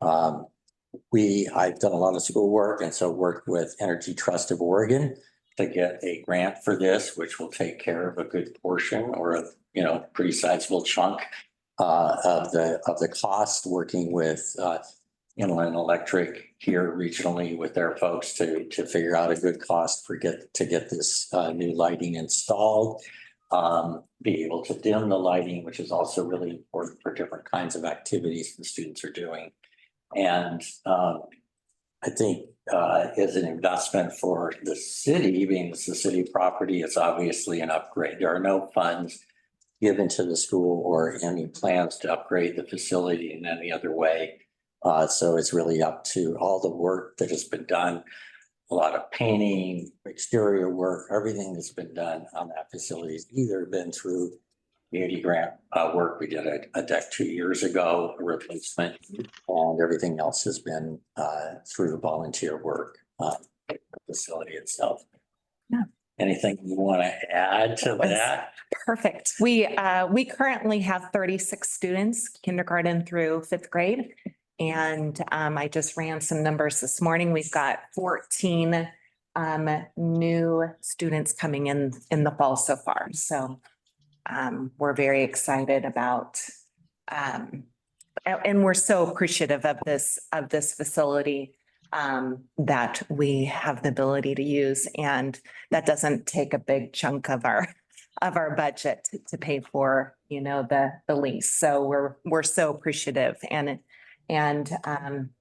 I've done a lot of school work and so worked with Energy Trust of Oregon to get a grant for this, which will take care of a good portion or a pretty sizable chunk of the cost, working with Inland Electric here regionally with their folks to figure out a good cost to get this new lighting installed, be able to dim the lighting, which is also really important for different kinds of activities the students are doing. And I think as an investment for the city, being it's the city property, it's obviously an upgrade. There are no funds given to the school or any plans to upgrade the facility in any other way. So it's really up to all the work that has been done, a lot of painting, exterior work, everything that's been done on that facility has either been through community grant work. We did a deck 2 years ago, a replacement, and everything else has been through volunteer work, the facility itself. Yeah. Anything you want to add to was that? Perfect. We currently have 36 students, kindergarten through fifth grade. And I just ran some numbers this morning. We've got 14 new students coming in the fall so far. So we're very excited about and we're so appreciative of this facility that we have the ability to use, and that doesn't take a big chunk of our budget to pay for, you know, the lease. So we're so appreciative, and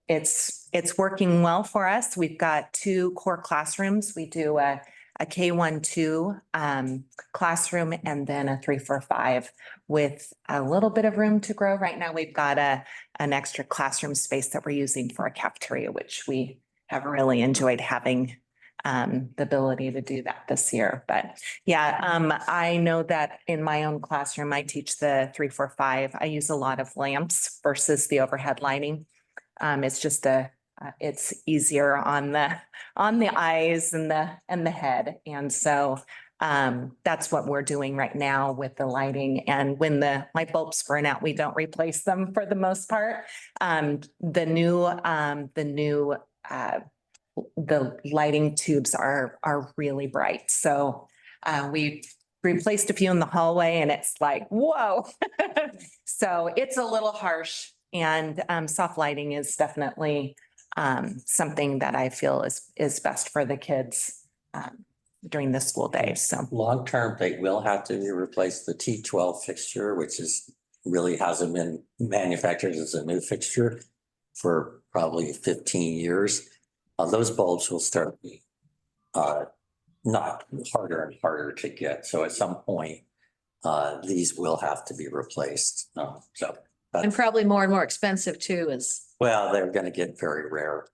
it's working well for us. We've got 2 core classrooms. We do a K-1-2 classroom and then a 3-4-5 with a little bit of room to grow. Right now, we've got an extra classroom space that we're using for a cafeteria, which we have really enjoyed having the ability to do that this year. But yeah, I know that in my own classroom, I teach the 3-4-5. I use a lot of lamps versus the overhead lighting. It's just it's easier on the eyes and the head. And so that's what we're doing right now with the lighting. And when the light bulbs burn out, we don't replace them for the most part. The lighting tubes are really bright. So we replaced a few in the hallway and it's like, whoa. So it's a little harsh, and soft lighting is definitely something that I feel is best for the kids during the school day. So Long-term, they will have to replace the T12 fixture, which really hasn't been manufactured as a new fixture for probably 15 years. Those bulbs will start being not harder and harder to get. So at some point, these will have to be replaced. And probably more and more expensive too Well, they're going to get very rare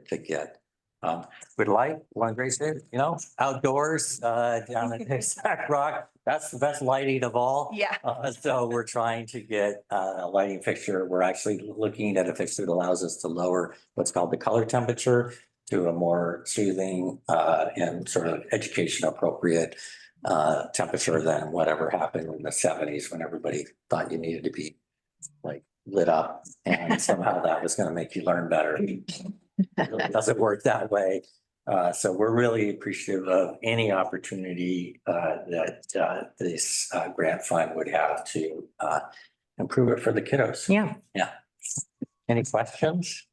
to get. We'd like, one great state, you know, outdoors down at Sac Rock. That's the best lighting of all. Yeah. So we're trying to get a lighting fixture. We're actually looking at a fixture that allows us to lower what's called the color temperature to a more soothing and sort of education appropriate temperature than whatever happened in the 70s when everybody thought you needed to be like lit up, and somehow that was going to make you learn better. It doesn't work that way. So we're really appreciative of any opportunity that this grant fund would have to improve it for the kiddos. Yeah. Yeah. Any questions?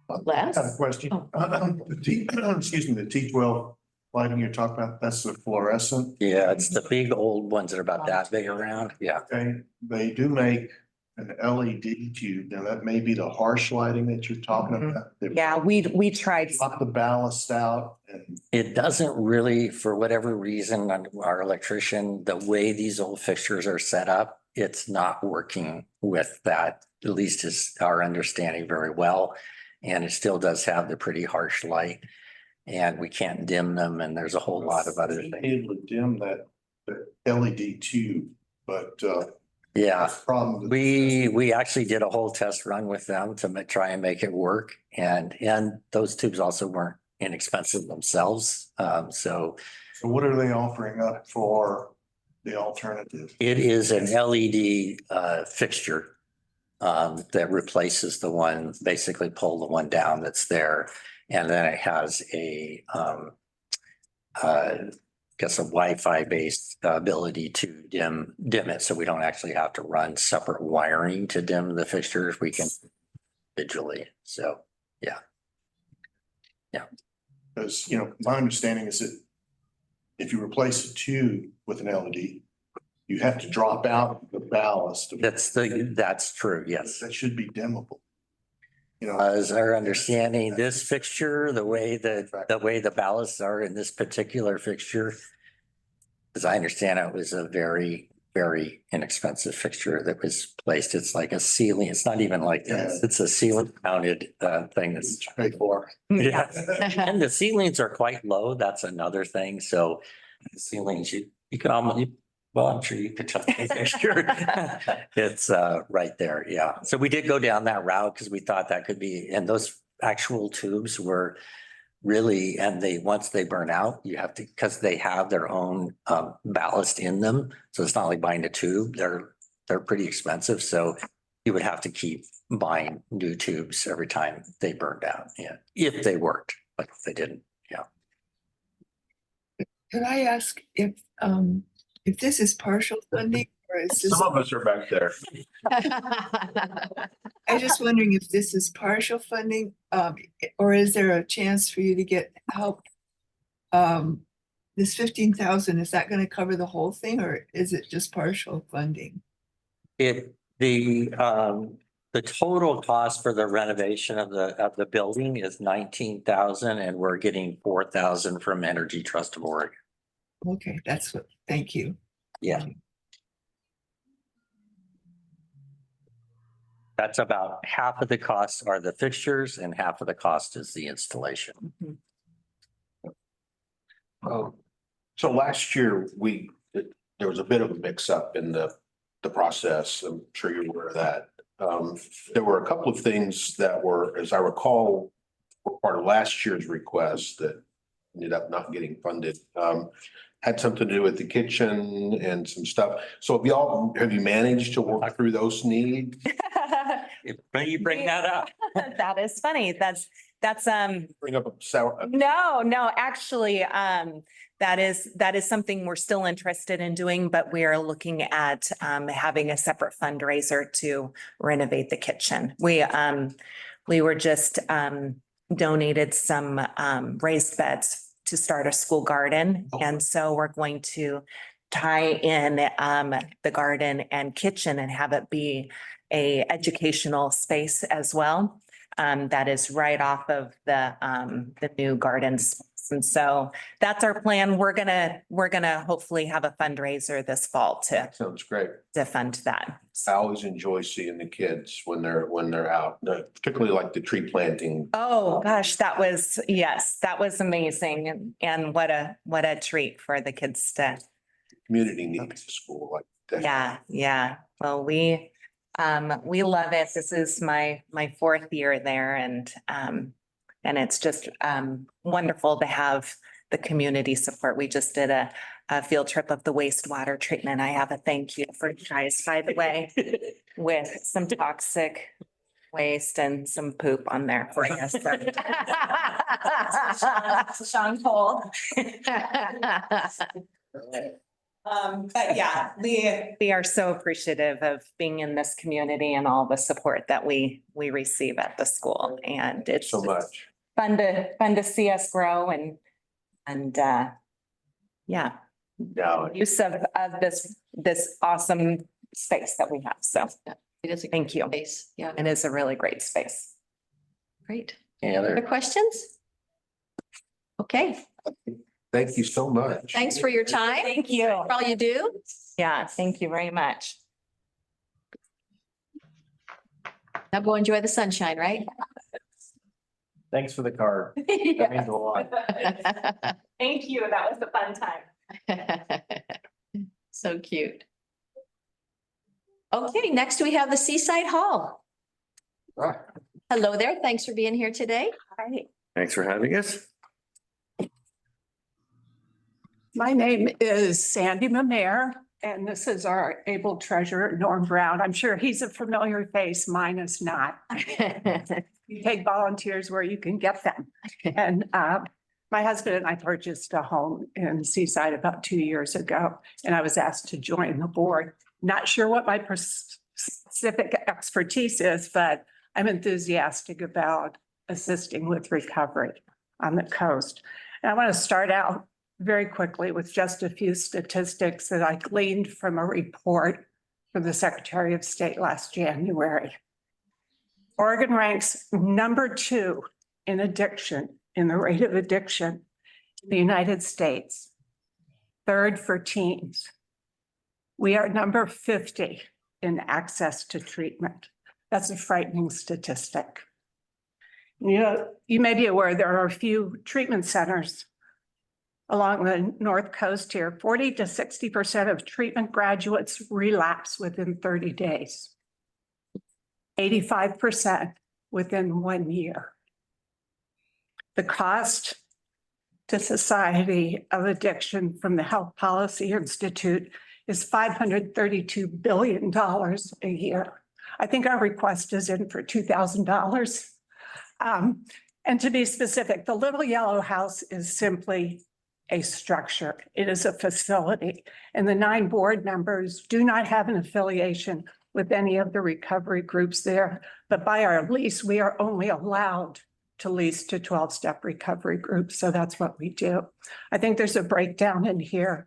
I have a question. Excuse me, the T12 lighting you're talking about, that's the fluorescent. Yeah, it's the big old ones that are about that big around. Yeah. Okay, they do make an LED tube. Now that may be the harsh lighting that you're talking about. Yeah, we tried. Knock the ballast out and. It doesn't really, for whatever reason, our electrician, the way these old fixtures are set up, it's not working with that, at least is our understanding very well. And it still does have the pretty harsh light, and we can't dim them, and there's a whole lot of other things. Able to dim that, the LED tube, but Yeah, problem. we actually did a whole test run with them to try and make it work, and those tubes also weren't inexpensive themselves. So what are they offering up for the alternative? it is an LED fixture that replaces the one, basically pull the one down that's there, and then it has a guess a Wi-Fi based ability to dim it, so we don't actually have to run separate wiring to dim the fixtures. We can individually. So yeah. Because, you know, my understanding is that if you replace a tube with an LED, you have to drop out the ballast. That's true, yes. That should be dimmable. You know, As our understanding, this fixture, the way the ballasts are in this particular fixture, as I understand it, was a very, very inexpensive fixture that was placed. It's like a ceiling. It's not even like this. It's a ceiling mounted thing that's paid for. Yeah. And the ceilings are quite low. That's another thing. So the ceilings, you can almost, Well, I'm sure you could check the picture. It's right there, yeah. So we did go down that route because we thought that could be, and those actual tubes were really, and once they burn out, you have to, because they have their own ballast in them. So it's not like buying a tube. They're pretty expensive. So you would have to keep buying new tubes every time they burned out. Yeah, if they worked, but if they didn't, yeah. Could I ask if this is partial funding or is this? Some of us are back there. I'm just wondering if this is partial funding, or is there a chance for you to get help? This 15,000, is that going to cover the whole thing or is it just partial funding? The total cost for the renovation of the building is 19,000 and we're getting 4,000 from Energy Trust of Oregon. Okay, that's what, thank you. Yeah. That's about half of the costs are the fixtures and half of the cost is the installation. So last year, there was a bit of a mix up in the process. I'm sure you're aware of that. There were a couple of things that were, as I recall, were part of last year's request that ended up not getting funded. Had something to do with the kitchen and some stuff. So have you managed to work through those needs? You bring that up. That is funny. That's Bring up a sour. no, actually, that is something we're still interested in doing, but we are looking at having a separate fundraiser to renovate the kitchen. We were just donated some raised beds to start a school garden. And so we're going to tie in the garden and kitchen and have it be a educational space as well. That is right off of the new gardens. And so that's our plan. We're gonna hopefully have a fundraiser this fall Sounds great. to fund that. I always enjoy seeing the kids when they're out, particularly like the tree planting. Oh, gosh, that was amazing. And what a treat for the kids to. Community needs a school like that. Yeah. Well, we love it. This is my fourth year there and it's just wonderful to have the community support. We just did a field trip of the wastewater treatment. I have a thank you for you guys, by the way, with some toxic waste and some poop on there for you. Sean Cole. But yeah, we are so appreciative of being in this community and all the support that we receive at the school. And it's So much. fun to see us grow and yeah. No, Use of this awesome space that we have. So It is a thank you. space. Yeah, It is a really great space. great. Yeah, Other questions? Okay, thank you so much. thanks for your time. Thank you. For all you do. Yeah, thank you very much. Now go enjoy the sunshine, right? Thanks for the card. That means a lot. Thank you. That was a fun time. So cute. Okay, next we have the Seaside Hall. Right. Hello there. Thanks for being here today. Hi. Thanks for having us. My name is Sandy Mamere, and this is our able treasurer, Norm Brown. I'm sure he's a familiar face. Mine is not. You take volunteers where you can get them. And my husband and I purchased a home in Seaside about 2 years ago, and I was asked to join the board. Not sure what my specific expertise is, but I'm enthusiastic about assisting with recovery on the coast. And I want to start out very quickly with just a few statistics that I gleaned from a report from the Secretary of State last January. Oregon ranks number 2 in addiction, in the rate of addiction in the United States, 3rd for teens. We are number 50 in access to treatment. That's a frightening statistic. You know, you may be aware there are a few treatment centers along the North Coast here, 40 to 60% of treatment graduates relapse within 30 days. 85% within 1 year. The cost to society of addiction from the Health Policy Institute is $532 billion a year. I think our request is in for $2,000. And to be specific, the Little Yellow House is simply a structure. It is a facility, and the 9 board members do not have an affiliation with any of the recovery groups there. But by our lease, we are only allowed to lease to 12-step recovery groups. So that's what we do. I think there's a breakdown in here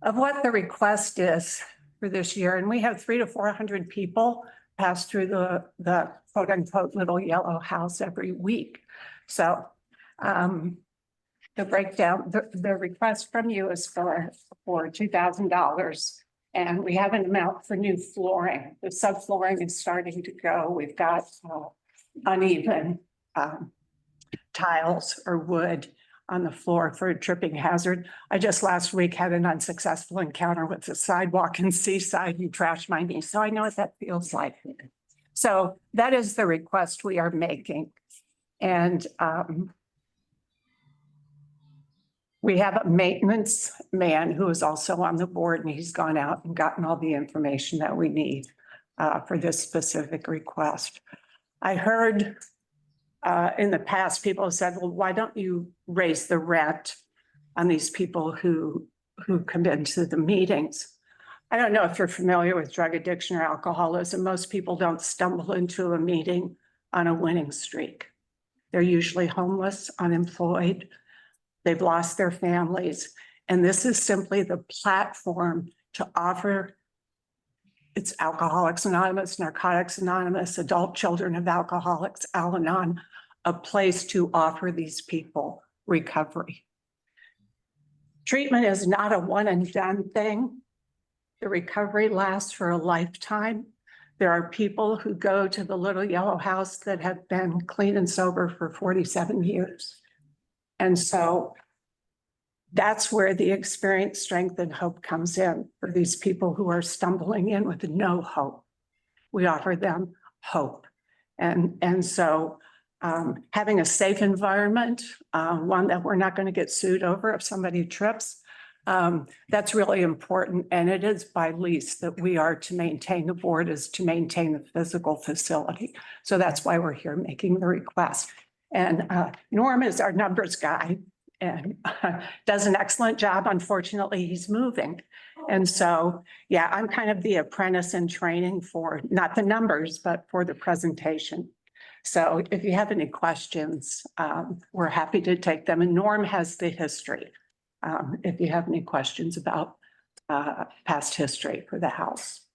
of what the request is for this year. And we have 300 to 400 people pass through the quote unquote Little Yellow House every week. So the breakdown, the request from you is for $2,000. And we have an amount for new flooring. The subflooring is starting to go. We've got uneven tiles or wood on the floor for a tripping hazard. I just last week had an unsuccessful encounter with the sidewalk in Seaside who trashed my knee. So I know what that feels like. So that is the request we are making. And we have a maintenance man who is also on the board, and he's gone out and gotten all the information that we need for this specific request. I heard in the past, people have said, well, why don't you raise the rent on these people who come into the meetings? I don't know if you're familiar with drug addiction or alcoholism. Most people don't stumble into a meeting on a winning streak. They're usually homeless, unemployed. They've lost their families. And this is simply the platform to offer. It's Alcoholics Anonymous, Narcotics Anonymous, Adult Children of Alcoholics, Al-Anon, a place to offer these people recovery. Treatment is not a one and done thing. The recovery lasts for a lifetime. There are people who go to the Little Yellow House that have been clean and sober for 47 years. And so that's where the experience, strength, and hope comes in for these people who are stumbling in with no hope. We offer them hope. And so having a safe environment, one that we're not going to get sued over if somebody trips, that's really important. And it is by lease that we are to maintain, the board is to maintain the physical facility. So that's why we're here making the request. And Norm is our numbers guy and does an excellent job. Unfortunately, he's moving. And so, yeah, I'm kind of the apprentice in training for not the numbers, but for the presentation. So if you have any questions, we're happy to take them. And Norm has the history. If you have any questions about past history for the house.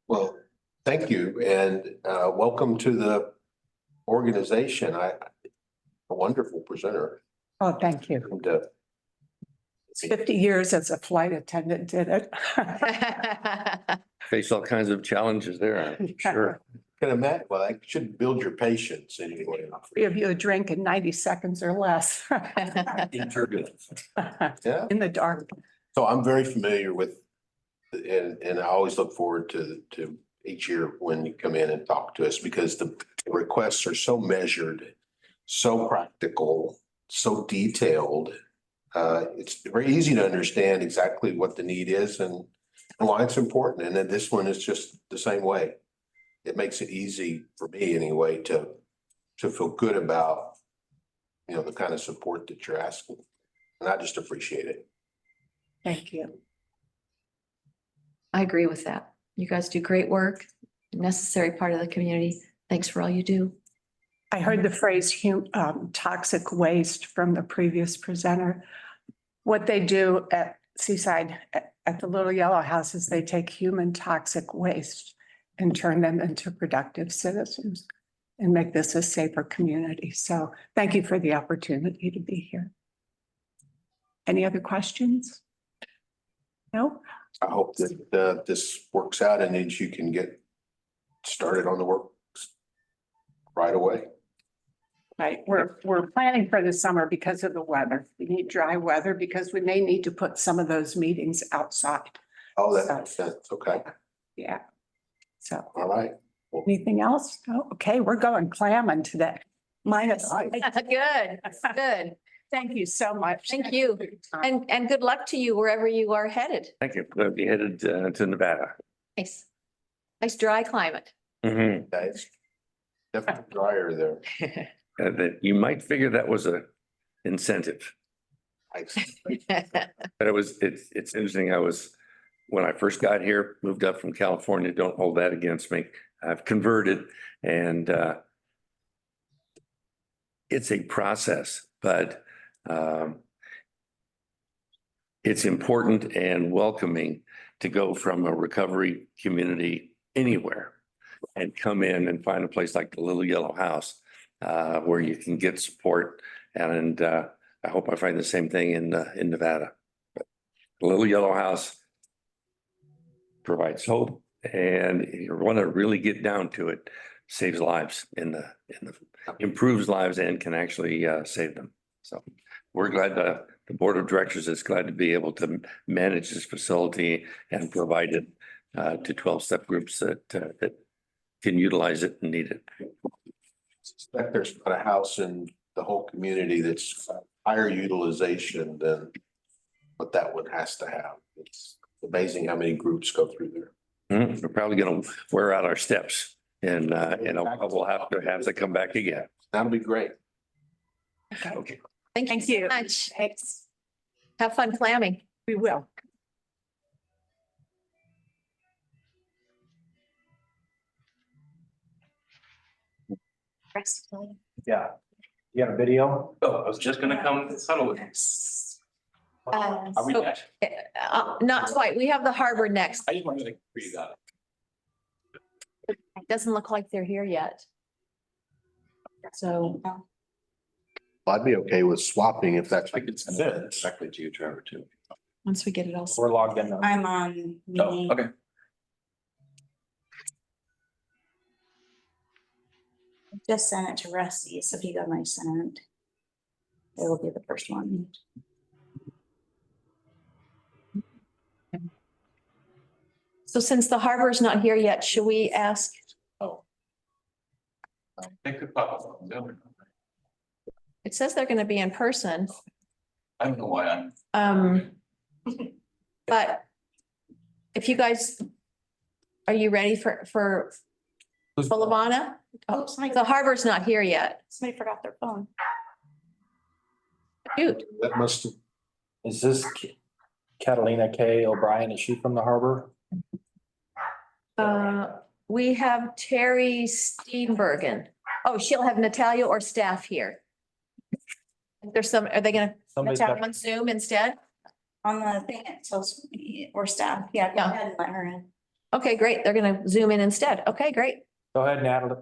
Well, thank you and welcome to the organization. A wonderful presenter. Oh, thank you. And, 50 years as a flight attendant did it. Face all kinds of challenges there, I'm sure. Can imagine, well, I should build your patience anyway. Give you a drink in 90 seconds or less. In turbulence. Yeah. In the dark. So I'm very familiar with, and I always look forward to each year when you come in and talk to us because the requests are so measured, so practical, so detailed. It's very easy to understand exactly what the need is and why it's important. And then this one is just the same way. It makes it easy for me anyway to feel good about, the kind of support that you're asking. And I just appreciate it. Thank you. I agree with that. You guys do great work, necessary part of the community. Thanks for all you do. I heard the phrase toxic waste from the previous presenter. What they do at Seaside, at the Little Yellow House, is they take human toxic waste and turn them into productive citizens and make this a safer community. So thank you for the opportunity to be here. Any other questions? No? I hope that this works out and then you can get started on the work right away. Right, we're planning for the summer because of the weather. We need dry weather because we may need to put some of those meetings outside. Oh, that makes sense. Okay. Yeah. So, All right. anything else? Oh, okay, we're going clamming today. Minus. Good, good. Thank you so much. Thank you. And good luck to you wherever you are headed. Thank you. We'll be headed to Nevada. Nice. Nice dry climate. Mhm. Guys, definitely drier there. That you might figure that was a incentive, but it's interesting. When I first got here, moved up from California, don't hold that against me. I've converted and it's a process, but it's important and welcoming to go from a recovery community anywhere and come in and find a place like the Little Yellow House where you can get support. And I hope I find the same thing in Nevada. But the Little Yellow House provides hope, and if you want to really get down to it, saves lives improves lives and can actually save them. So we're glad the board of directors is glad to be able to manage this facility and provide it to 12-step groups that can utilize it and need it. Suspect there's not a house in the whole community that's higher utilization than what that one has to have. It's amazing how many groups go through there. We're probably going to wear out our steps and we'll have to have to come back again. That'll be great. Okay. Thank you so much. Thanks. Have fun clamming. We will. Yeah. You got a video? Oh, I was just gonna come settle with Not quite. We have the harbor next. I just wanted to figure you got it. Doesn't look like they're here yet. So. I'd be okay with swapping if that's. I could send it directly to you, Trevor, too. Once we get it all. We're logged in. I'm on. Oh, meeting. okay. Just sent it to Rusty, so if you got my sent, it will be the first one. So since the harbor is not here yet, should we ask? Oh. They could pop up. It says they're going to be in person. I don't know why I'm. But if you guys, are you ready for Bolavana? Oh, the harbor's not here yet. Somebody forgot their phone. Shoot. That must have. Is this Catalina K. O'Brien? Is she from the harbor? We have Terry Steenbergen. Oh, she'll have Natalia or staff here. There's some, are they gonna Somebody's have got- on Zoom instead? On the thing, it tells me, or staff, yeah, go Yeah. ahead and let her in. Okay, great. They're gonna Zoom in instead. Okay, great. Go ahead, Natalie.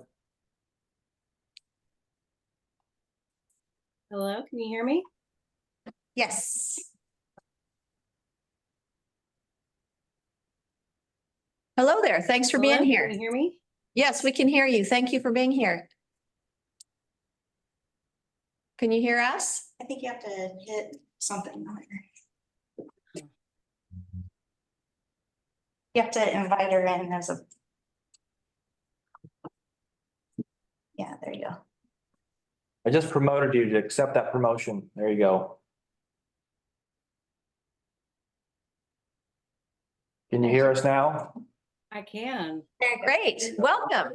Hello, can you hear me? Yes. Hello there. Thanks for being Hello, here. Can you hear me? Yes, we can hear you. Thank you for being here. Can you hear us? I think you have to hit something on there. You have to invite her in as a. Yeah, there you go. I just promoted you to accept that promotion. There you go. Can you hear us now? I can. Great. Welcome.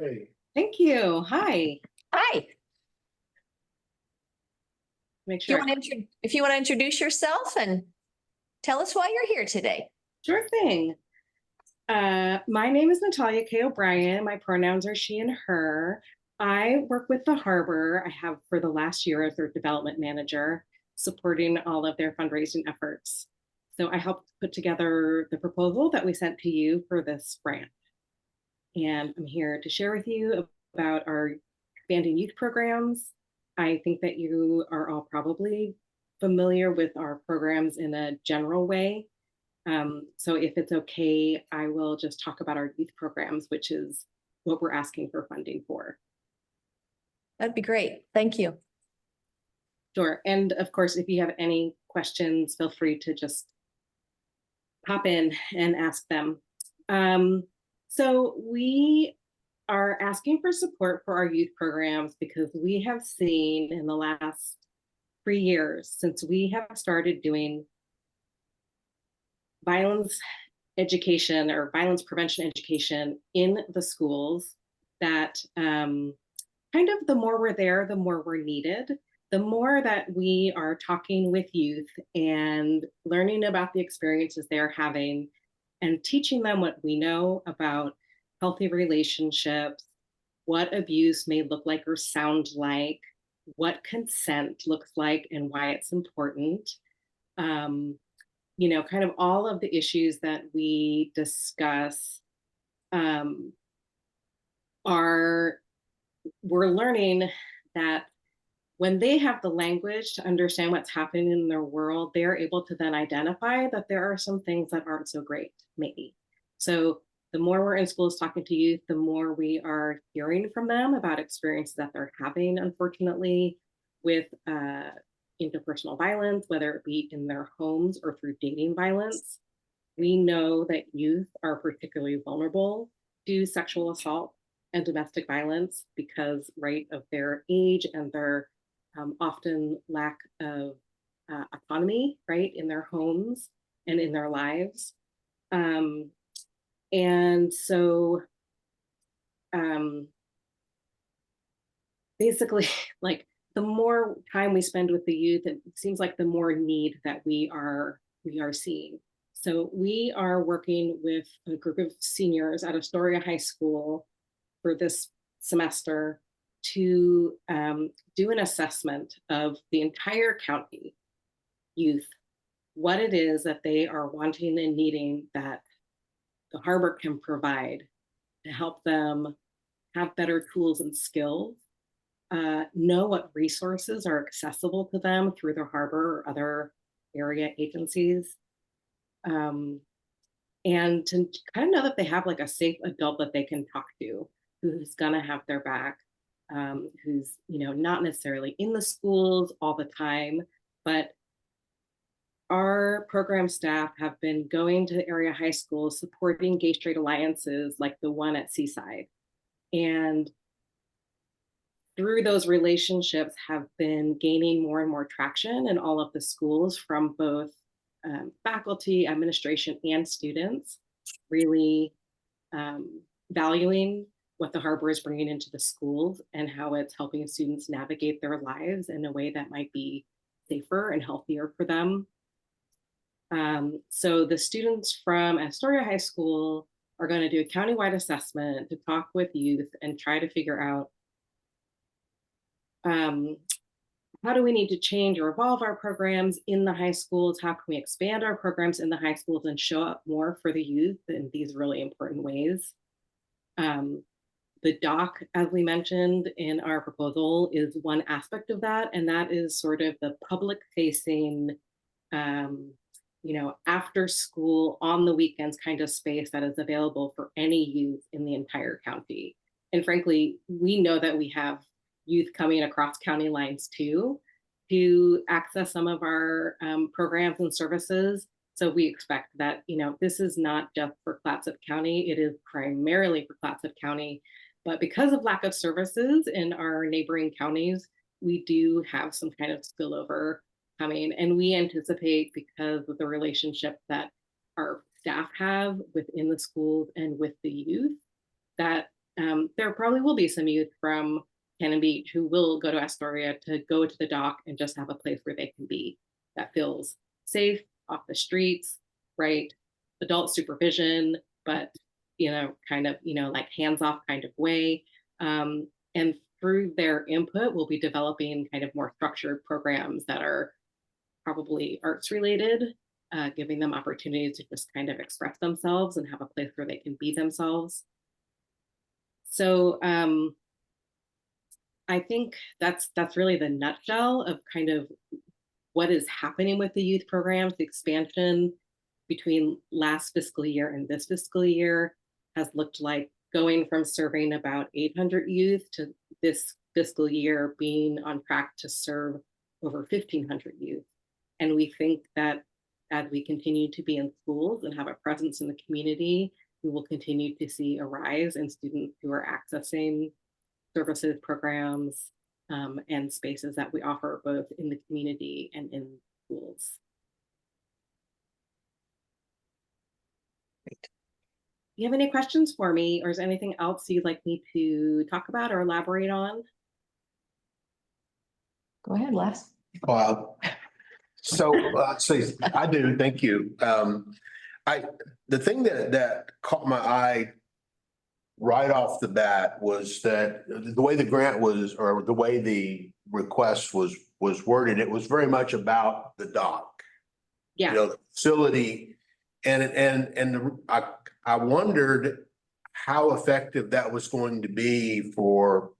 Thank you. Hi. Hi. Make If you want to introduce yourself and tell us why you're here today. Sure thing. My name is Natalia K. O'Brien. My pronouns are she and her. I work with the Harbor. I have for the last year as their development manager, supporting all of their fundraising efforts. So I helped put together the proposal that we sent to you for this grant. And I'm here to share with you about our expanding youth programs. I think that you are all probably familiar with our programs in a general way. So if it's okay, I will just talk about our youth programs, which is what we're asking for funding for. That'd be great. Thank you. Sure. And of course, if you have any questions, feel free to just pop in and ask them. So we are asking for support for our youth programs because we have seen in the last 3 years since we have started doing violence education or violence prevention education in the schools that kind of the more we're there, the more we're needed. The more that we are talking with youth and learning about the experiences they're having and teaching them what we know about healthy relationships, what abuse may look like or sound like, what consent looks like and why it's important. You know, kind of all of the issues that we discuss we're learning that when they have the language to understand what's happening in their world, they're able to then identify that there are some things that aren't so great, maybe. So the more we're in schools talking to youth, the more we are hearing from them about experiences that they're having, unfortunately, with interpersonal violence, whether it be in their homes or through dating violence. We know that youth are particularly vulnerable to sexual assault and domestic violence because, right, of their age and their often lack of autonomy, right, in their homes and in their lives. And so basically, like the more time we spend with the youth, it seems like the more need that we are seeing. So we are working with a group of seniors at Astoria High School for this semester to do an assessment of the entire county youth, what it is that they are wanting and needing that the Harbor can provide to help them have better tools and skills, know what resources are accessible to them through the Harbor or other area agencies, and to kind of know that they have like a safe adult that they can talk to, who's gonna have their back, who's, you know, not necessarily in the schools all the time, but our program staff have been going to area high schools, supporting gay straight alliances like the one at Seaside. And through those relationships have been gaining more and more traction in all of the schools from both faculty, administration, and students, really valuing what the Harbor is bringing into the schools and how it's helping students navigate their lives in a way that might be safer and healthier for them. So the students from Astoria High School are going to do a countywide assessment to talk with youth and try to figure out how do we need to change or evolve our programs in the high schools? How can we expand our programs in the high schools and show up more for the youth in these really important ways? The doc, as we mentioned in our proposal, is one aspect of that, and that is sort of the public-facing, you know, after school, on the weekends kind of space that is available for any youth in the entire county. And frankly, we know that we have youth coming across county lines too to access some of our programs and services. So we expect that, you know, this is not just for Clatsop County, it is primarily for Clatsop County. But because of lack of services in our neighboring counties, we do have some kind of spillover coming. And we anticipate, because of the relationship that our staff have within the schools and with the youth, that there probably will be some youth from Cannon Beach who will go to Astoria to go to the dock and just have a place where they can be that feels safe, off the streets, right? Adult supervision, but, you know, kind of, you know, like hands-off kind of way. And through their input, we'll be developing kind of more structured programs that are probably arts related, giving them opportunities to just kind of express themselves and have a place where they can be themselves. So I think that's really the nutshell of kind of what is happening with the youth programs. The expansion between last fiscal year and this fiscal year has looked like going from serving about 800 youth to this fiscal year being on track to serve over 1,500 youth. And we think that as we continue to be in schools and have a presence in the community, we will continue to see a rise in students who are accessing services, programs, and spaces that we offer both in the community and in schools. Great. Do you have any questions for me, or is there anything else you'd like me to talk about or elaborate on? Go ahead, Les. So, see, I do, thank you. The thing that caught my eye right off the bat was that the way the grant was, or the way the request was worded, it was very much about the dock. Yeah. You know, the facility, I wondered how effective that was going to be for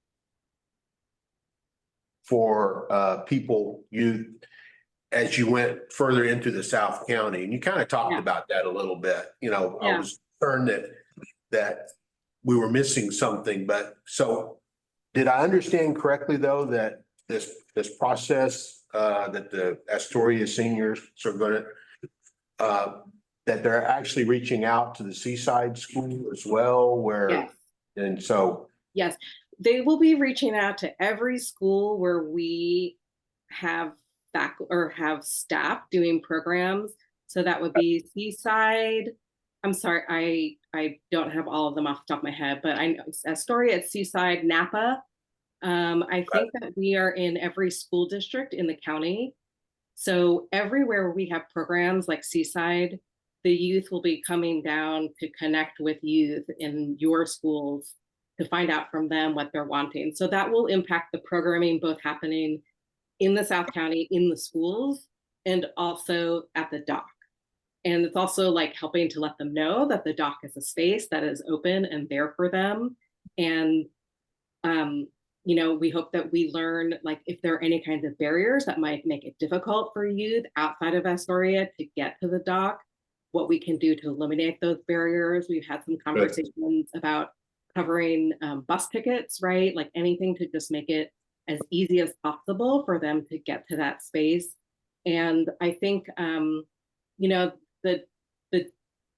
people, youth, as you went further into the South County. And you kind of talked about that a little bit. You know, I was concerned that we were missing something, but so did I understand correctly, though, that this process that the Astoria seniors are going to that they're actually reaching out to the Seaside School as well, where Yes. and so Yes, they will be reaching out to every school where we have have staff doing programs. So that would be Seaside. I'm sorry, I don't have all of them off the top of my head, but I know Astoria at Seaside, Napa. I think that we are in every school district in the county. So everywhere we have programs like Seaside, the youth will be coming down to connect with youth in your schools to find out from them what they're wanting. So that will impact the programming both happening in the South County, in the schools, and also at the dock. And it's also like helping to let them know that the dock is a space that is open and there for them. And, you know, we hope that we learn, like, if there are any kinds of barriers that might make it difficult for youth outside of Astoria to get to the dock, what we can do to eliminate those barriers. We've had some conversations about covering bus tickets, right? Like anything to just make it as easy as possible for them to get to that space. And I think, you know,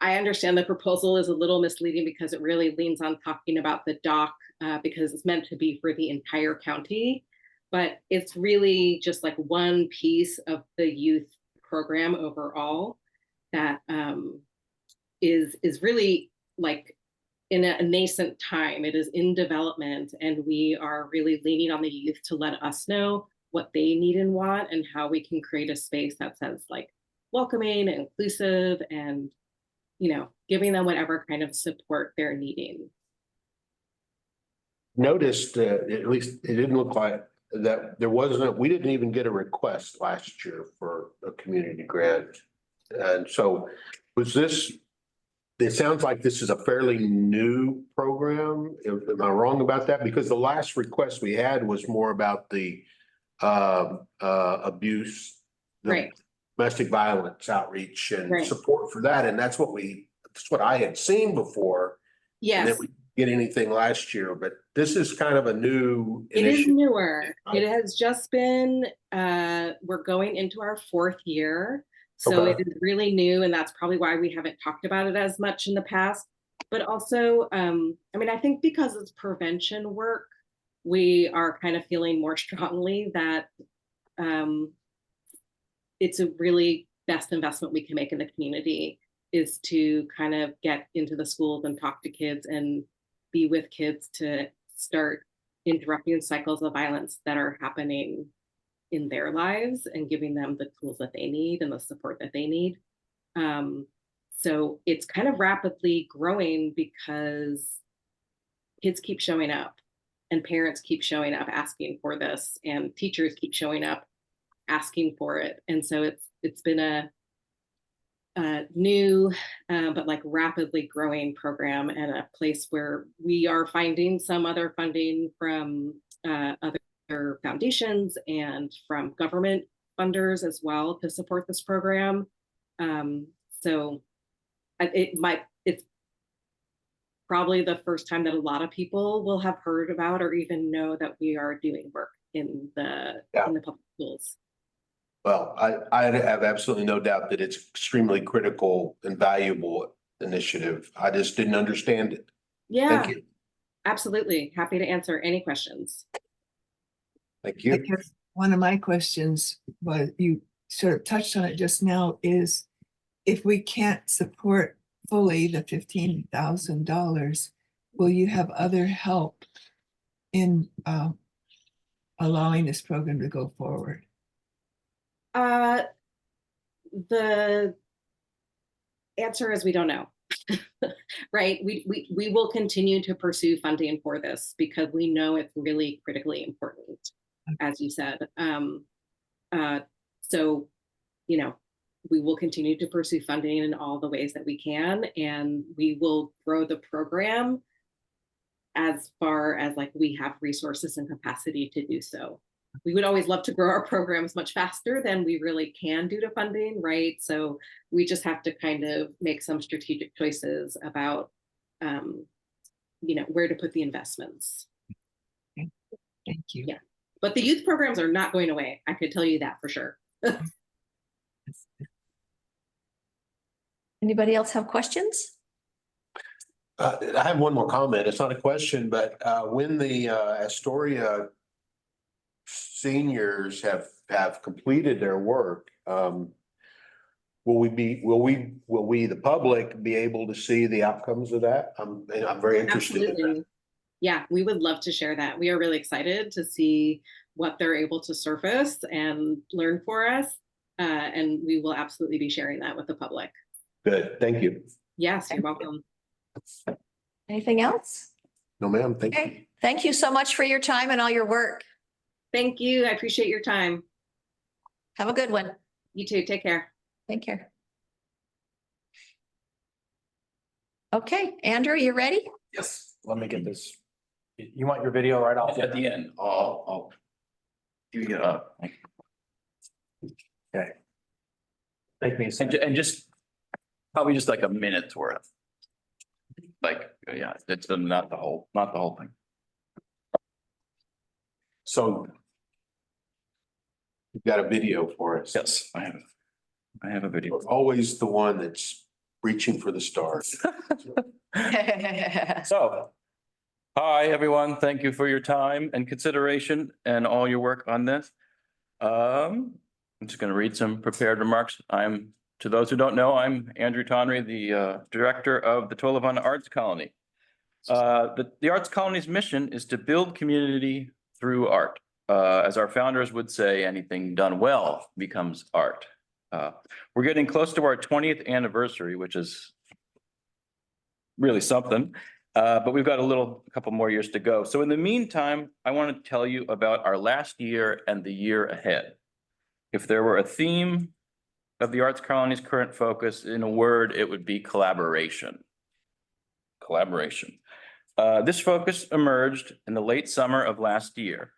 I understand the proposal is a little misleading because it really leans on talking about the dock because it's meant to be for the entire county, but it's really just like one piece of the youth program overall that is really like in a nascent time. It is in development, and we are really leaning on the youth to let us know what they need and want and how we can create a space that says like welcoming and inclusive and, you know, giving them whatever kind of support they're needing. noticed, at least it didn't look like that we didn't even get a request last year for a community grant. And so was this, it sounds like this is a fairly new program. Am I wrong about that? Because the last request we had was more about the abuse, the domestic violence outreach and support for that. And that's what I had seen before. Yes. And then we didn't get anything last year, but this is kind of a new It is initiative. newer. It has just been, we're going into our 4th year. So it is really new, and that's probably why we haven't talked about it as much in the past. But also, I mean, I think because it's prevention work, we are kind of feeling more strongly that it's a really best investment we can make in the community is to kind of get into the schools and talk to kids and be with kids to start interrupting cycles of violence that are happening in their lives and giving them the tools that they need and the support that they need. So it's kind of rapidly growing because kids keep showing up and parents keep showing up asking for this and teachers keep showing up asking for it. And so it's been a new but like rapidly growing program and a place where we are finding some other funding from other foundations and from government funders as well to support this program. So it's probably the first time that a lot of people will have heard about or even know that we are doing work in the public schools. Well, I have absolutely no doubt that it's extremely critical and valuable initiative. I just didn't understand it. Yeah, Thank you. absolutely. Happy to answer any questions. Thank I you. guess one of my questions was, you sort of touched on it just now, is if we can't support fully the $15,000, will you have other help in allowing this program to go forward? The answer is we don't know. Right? We will continue to pursue funding for this because we know it's really critically important, as you said. So, you know, we will continue to pursue funding in all the ways that we can, and we will grow the program as far as like we have resources and capacity to do so. We would always love to grow our programs much faster than we really can due to funding, right? So we just have to kind of make some strategic choices about, you know, where to put the investments. Thank you. Yeah, but the youth programs are not going away. I could tell you that for sure. Anybody else have questions? I have one more comment. It's not a question, but when the Astoria seniors have completed their work, will we, the public, be able to see the outcomes of that? I'm very interested in that. Absolutely. Yeah, we would love to share that. We are really excited to see what they're able to surface and learn for us. And we will absolutely be sharing that with the public. Good, thank you. Yes, you're welcome. Anything else? No, ma'am, thank you. Okay, thank you so much for your time and all your work. Thank you. I appreciate your time. Have a good one. You too. Take care. Take care. Okay, Andrew, you ready? Yes, let me get this. You want your video right off? At the end, I'll give you a. Okay. Take me a second. And just, probably just like a minute's worth. Like, yeah, it's not the whole thing. So you've got a video for us. Yes, I have a video. Always the one that's reaching for the stars. So, hi, everyone. Thank you for your time and consideration and all your work on this. I'm just going to read some prepared remarks. To those who don't know, I'm Andrew Tonry, the director of the Tuola Vana Arts Colony. The Arts Colony's mission is to build community through art. As our founders would say, anything done well becomes art. We're getting close to our 20th anniversary, which is really something, but we've got a couple more years to go. So in the meantime, I want to tell you about our last year and the year ahead. If there were a theme of the Arts Colony's current focus, in a word, it would be collaboration. Collaboration. This focus emerged in the late summer of last year.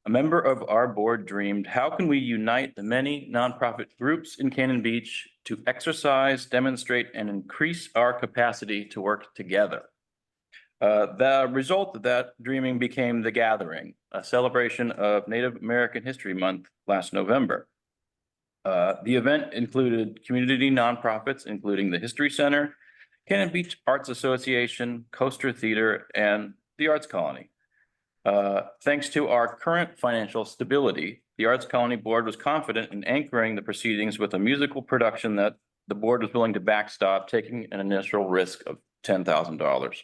A member of our board dreamed, how can we unite the many nonprofit groups in Cannon Beach to exercise, demonstrate, and increase our capacity to work together? The result of that dreaming became The Gathering, a celebration of Native American History Month last November. The event included community nonprofits, including the History Center, Cannon Beach Arts Association, Coaster Theater, and the Arts Colony. Thanks to our current financial stability, the Arts Colony Board was confident in anchoring the proceedings with a musical production that the board was willing to backstop, taking an initial risk of $10,000.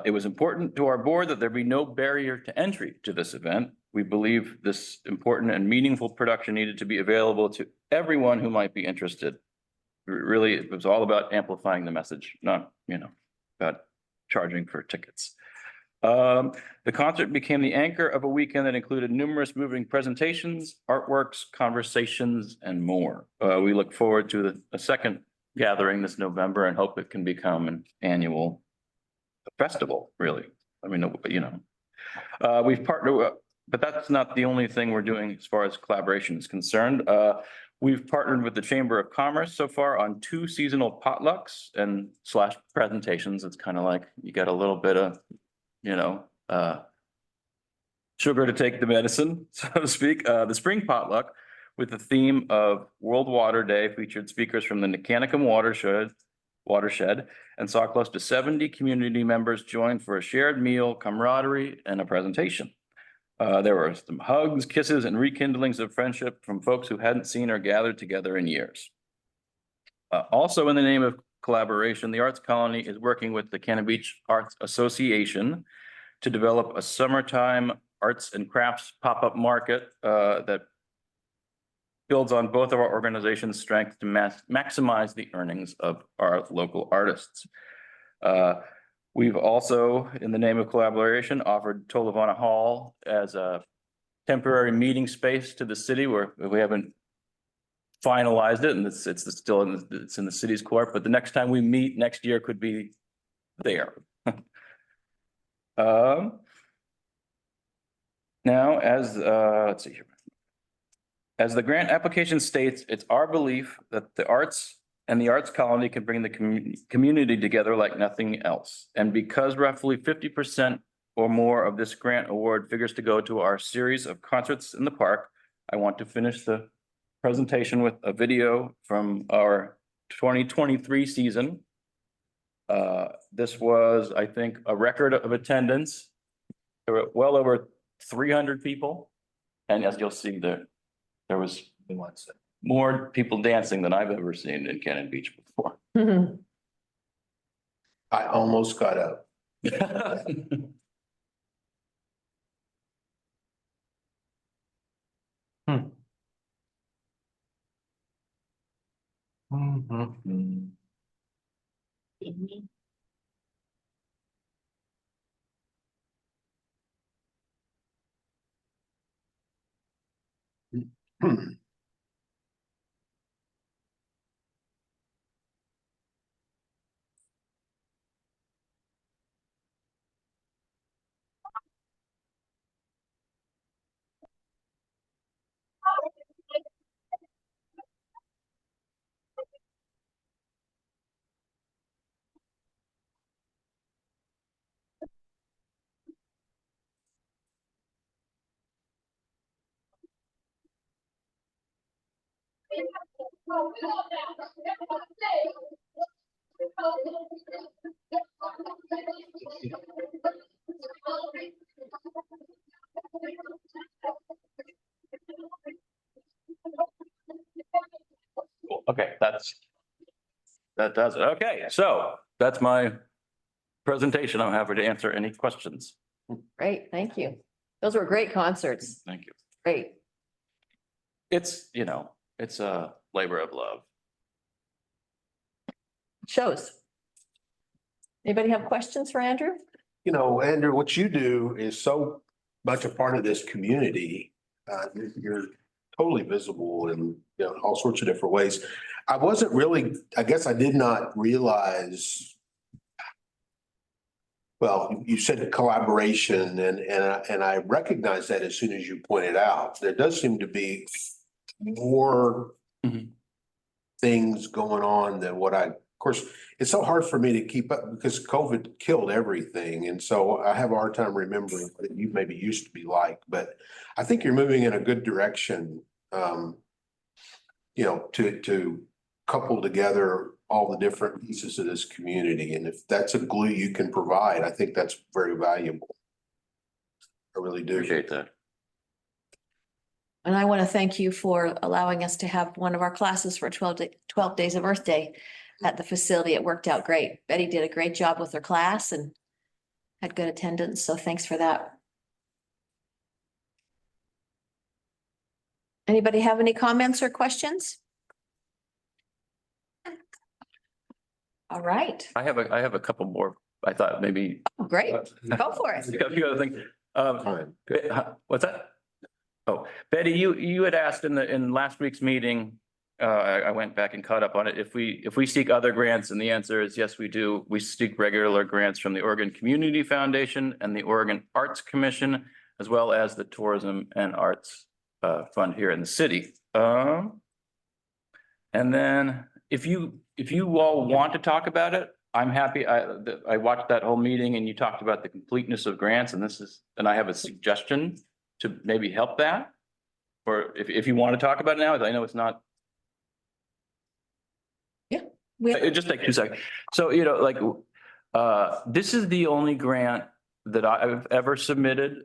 It was important to our board that there be no barrier to entry to this event. We believe this important and meaningful production needed to be available to everyone who might be interested. Really, it was all about amplifying the message, not, about charging for tickets. The concert became the anchor of a weekend that included numerous moving presentations, artworks, conversations, and more. We look forward to a second gathering this November and hope it can become an annual festival, really. I mean, we've partnered, but that's not the only thing we're doing as far as collaboration is concerned. We've partnered with the Chamber of Commerce so far on 2 seasonal potlucks and / presentations. It's kind of like you get a little bit of, sugar to take the medicine, so to speak. The spring potluck with the theme of World Water Day, featured speakers from the Nicanicum watershed, and saw close to 70 community members join for a shared meal, camaraderie, and a presentation. There were some hugs, kisses, and rekindlings of friendship from folks who hadn't seen or gathered together in years. Also, in the name of collaboration, the Arts Colony is working with the Cannon Beach Arts Association to develop a summertime arts and crafts pop-up market that builds on both of our organization's strengths to maximize the earnings of our local artists. We've also, in the name of collaboration, offered Tolovana Hall as a temporary meeting space to the city where we haven't finalized it, and it's still in the city's court, but the next time we meet next year could be there. Now, let's see here. As the grant application states, it's our belief that the arts and the Arts Colony can bring the community together like nothing else. And because roughly 50% or more of this grant award figures to go to our series of concerts in the park, I want to finish the presentation with a video from our 2023 season. This was, I think, a record of attendance. There were well over 300 people. And as you'll see, there was more people dancing than I've ever seen in Cannon Beach before. I almost got up. Okay, that does it. Okay, so that's my presentation. I'm happy to answer any questions. Great, thank you. Those were great concerts. Thank you. Great. It's a labor of love. Shows. Anybody have questions for Andrew? You know, Andrew, what you do is so much a part of this community. You're totally visible in, you know, all sorts of different ways. I wasn't really, I guess I did not realize. Well, you said collaboration and I recognize that as soon as you pointed out. There does seem to be more things going on than what of course, it's so hard for me to keep up because COVID killed everything. And so I have a hard time remembering what you maybe used to be like, but I think you're moving in a good direction. You know, to couple together all the different pieces of this community. And if that's a glue you can provide, I think that's very valuable. I really do. Appreciate that. And I want to thank you for allowing us to have one of our classes for 12 Days of Earth Day at the facility. It worked out great. Betty did a great job with her class and had good attendance. So thanks for that. Anybody have any comments or questions? All right. I have a couple more. I thought maybe. Oh, great. Go for it. A few other things. What's that? Oh, Betty, you had asked in last week's meeting, I went back and caught up on it. If we seek other grants, and the answer is yes, we do. We seek regular grants from the Oregon Community Foundation and the Oregon Arts Commission, as well as the Tourism and Arts Fund here in the city. And then if you all want to talk about it, I'm happy. I watched that whole meeting and you talked about the completeness of grants, and I have a suggestion to maybe help that. for, if you want to talk about it now, I know it's not. It just take 2 seconds. So, you know, like, this is the only grant that I've ever submitted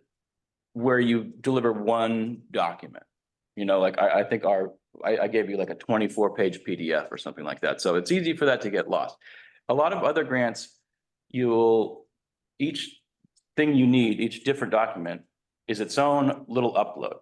where you deliver one document. You know, like I think I gave you like a 24-page PDF or something like that. So it's easy for that to get lost. A lot of other grants, each thing you need, each different document is its own little upload.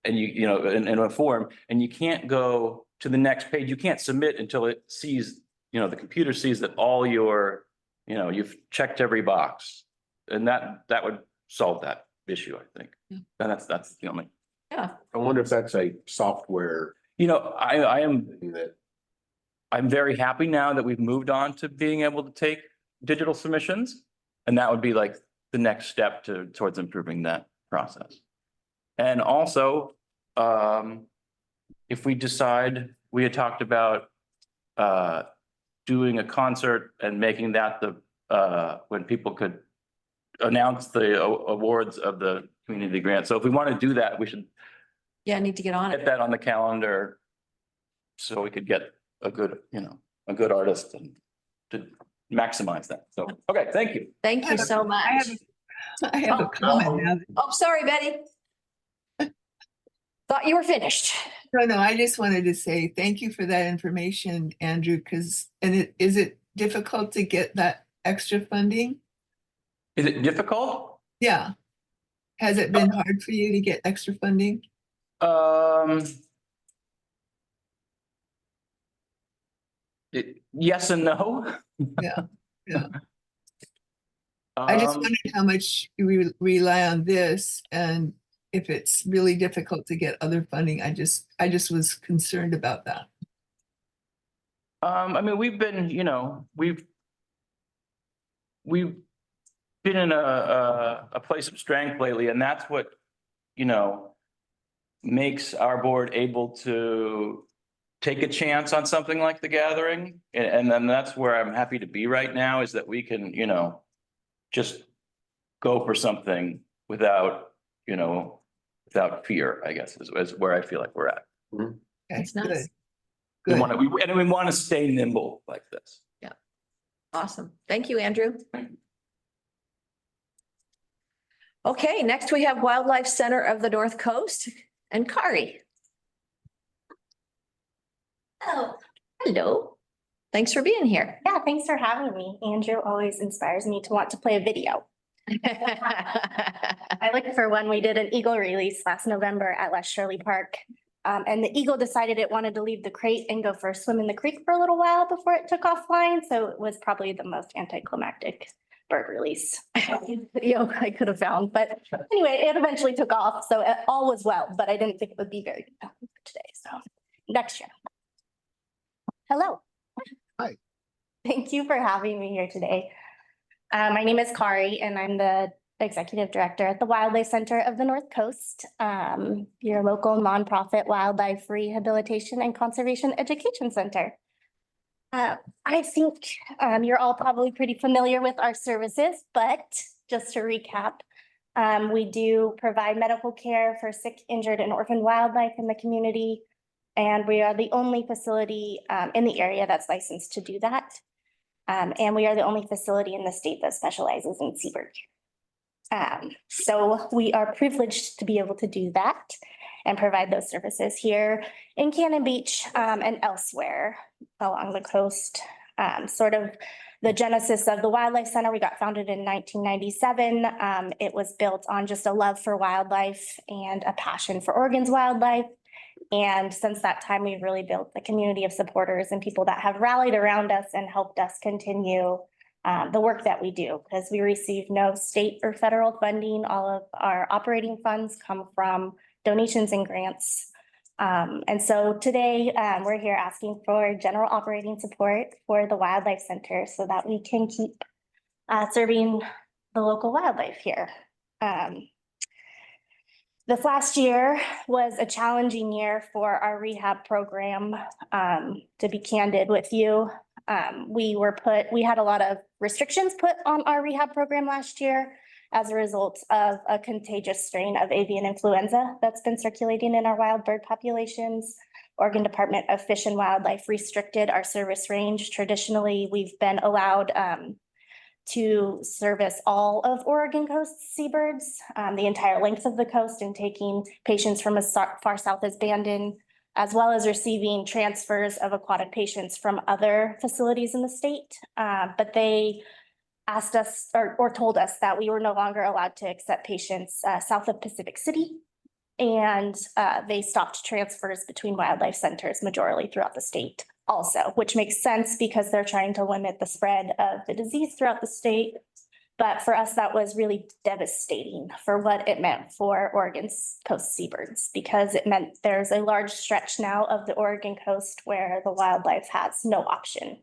And you know, in a form, and you can't go to the next page. You can't submit until it sees, you know, the computer sees that all your, you know, you've checked every box. And that would solve that issue, I think. And that's the only. Yeah. I wonder if that's a software. You know, I'm very happy now that we've moved on to being able to take digital submissions. And that would be like the next step towards improving that process. And also, if we decide, we had talked about doing a concert and making that when people could announce the awards of the community grant. So if we want to do that, we should Yeah, I need to get on get it. that on the calendar so we could get a good, you know, a good artist and to maximize that. So, okay, thank you. Thank you so much. I have a comment now. Oh, sorry, Betty. Thought you were finished. No, I just wanted to say thank you for that information, Andrew, because, is it difficult to get that extra funding? Is it difficult? Yeah. Has it been hard for you to get extra funding? Yes and no. Yeah, yeah. I just wondered how much you rely on this, and if it's really difficult to get other funding. I just was concerned about that. I mean, we've been, you know, we've been in a place of strength lately, and that's what, you know, makes our board able to take a chance on something like the gathering. And then that's where I'm happy to be right now, is that we can, you know, just go for something without, you know, without fear, I guess, is where I feel like we're at. That's nice. We want to stay nimble like this. Yeah. Awesome. Thank you, Andrew. Okay, next we have Wildlife Center of the North Coast and Kari. Oh, Hello. Thanks for being here. yeah, thanks for having me. Andrew always inspires me to want to play a video. I looked for one. We did an eagle release last November at Les Shirley Park. And the eagle decided it wanted to leave the crate and go for a swim in the creek for a little while before it took off flying. So it was probably the most anticlimactic bird release video I could have found. But anyway, it eventually took off. So all was well, but I didn't think it would be very compelling for today. So next year. Hello. Hi. Thank you for having me here today. My name is Kari, and I'm the Executive Director at the Wildlife Center of the North Coast, your local nonprofit wildlife rehabilitation and conservation education center. I think you're all probably pretty familiar with our services, but just to recap, we do provide medical care for sick, injured, and orphaned wildlife in the community. And we are the only facility in the area that's licensed to do that. And we are the only facility in the state that specializes in seabird care. So we are privileged to be able to do that and provide those services here in Cannon Beach and elsewhere along the coast. Sort of the genesis of the Wildlife Center, we got founded in 1997. It was built on just a love for wildlife and a passion for Oregon's wildlife. And since that time, we've really built a community of supporters and people that have rallied around us and helped us continue the work that we do, because we receive no state or federal funding. All of our operating funds come from donations and grants. And so today we're here asking for general operating support for the Wildlife Center so that we can keep serving the local wildlife here. This last year was a challenging year for our rehab program. To be candid with you, we had a lot of restrictions put on our rehab program last year. as a result of a contagious strain of avian influenza that's been circulating in our wild bird populations. Oregon Department of Fish and Wildlife restricted our service range. Traditionally, we've been allowed to service all of Oregon coast seabirds, the entire length of the coast, and taking patients from as far south as Bandon, as well as receiving transfers of aquatic patients from other facilities in the state. But they asked us or told us that we were no longer allowed to accept patients south of Pacific City. And they stopped transfers between wildlife centers majorly throughout the state also, which makes sense because they're trying to limit the spread of the disease throughout the state. But for us, that was really devastating for what it meant for Oregon's coast seabirds, because it meant there's a large stretch now of the Oregon coast where the wildlife has no option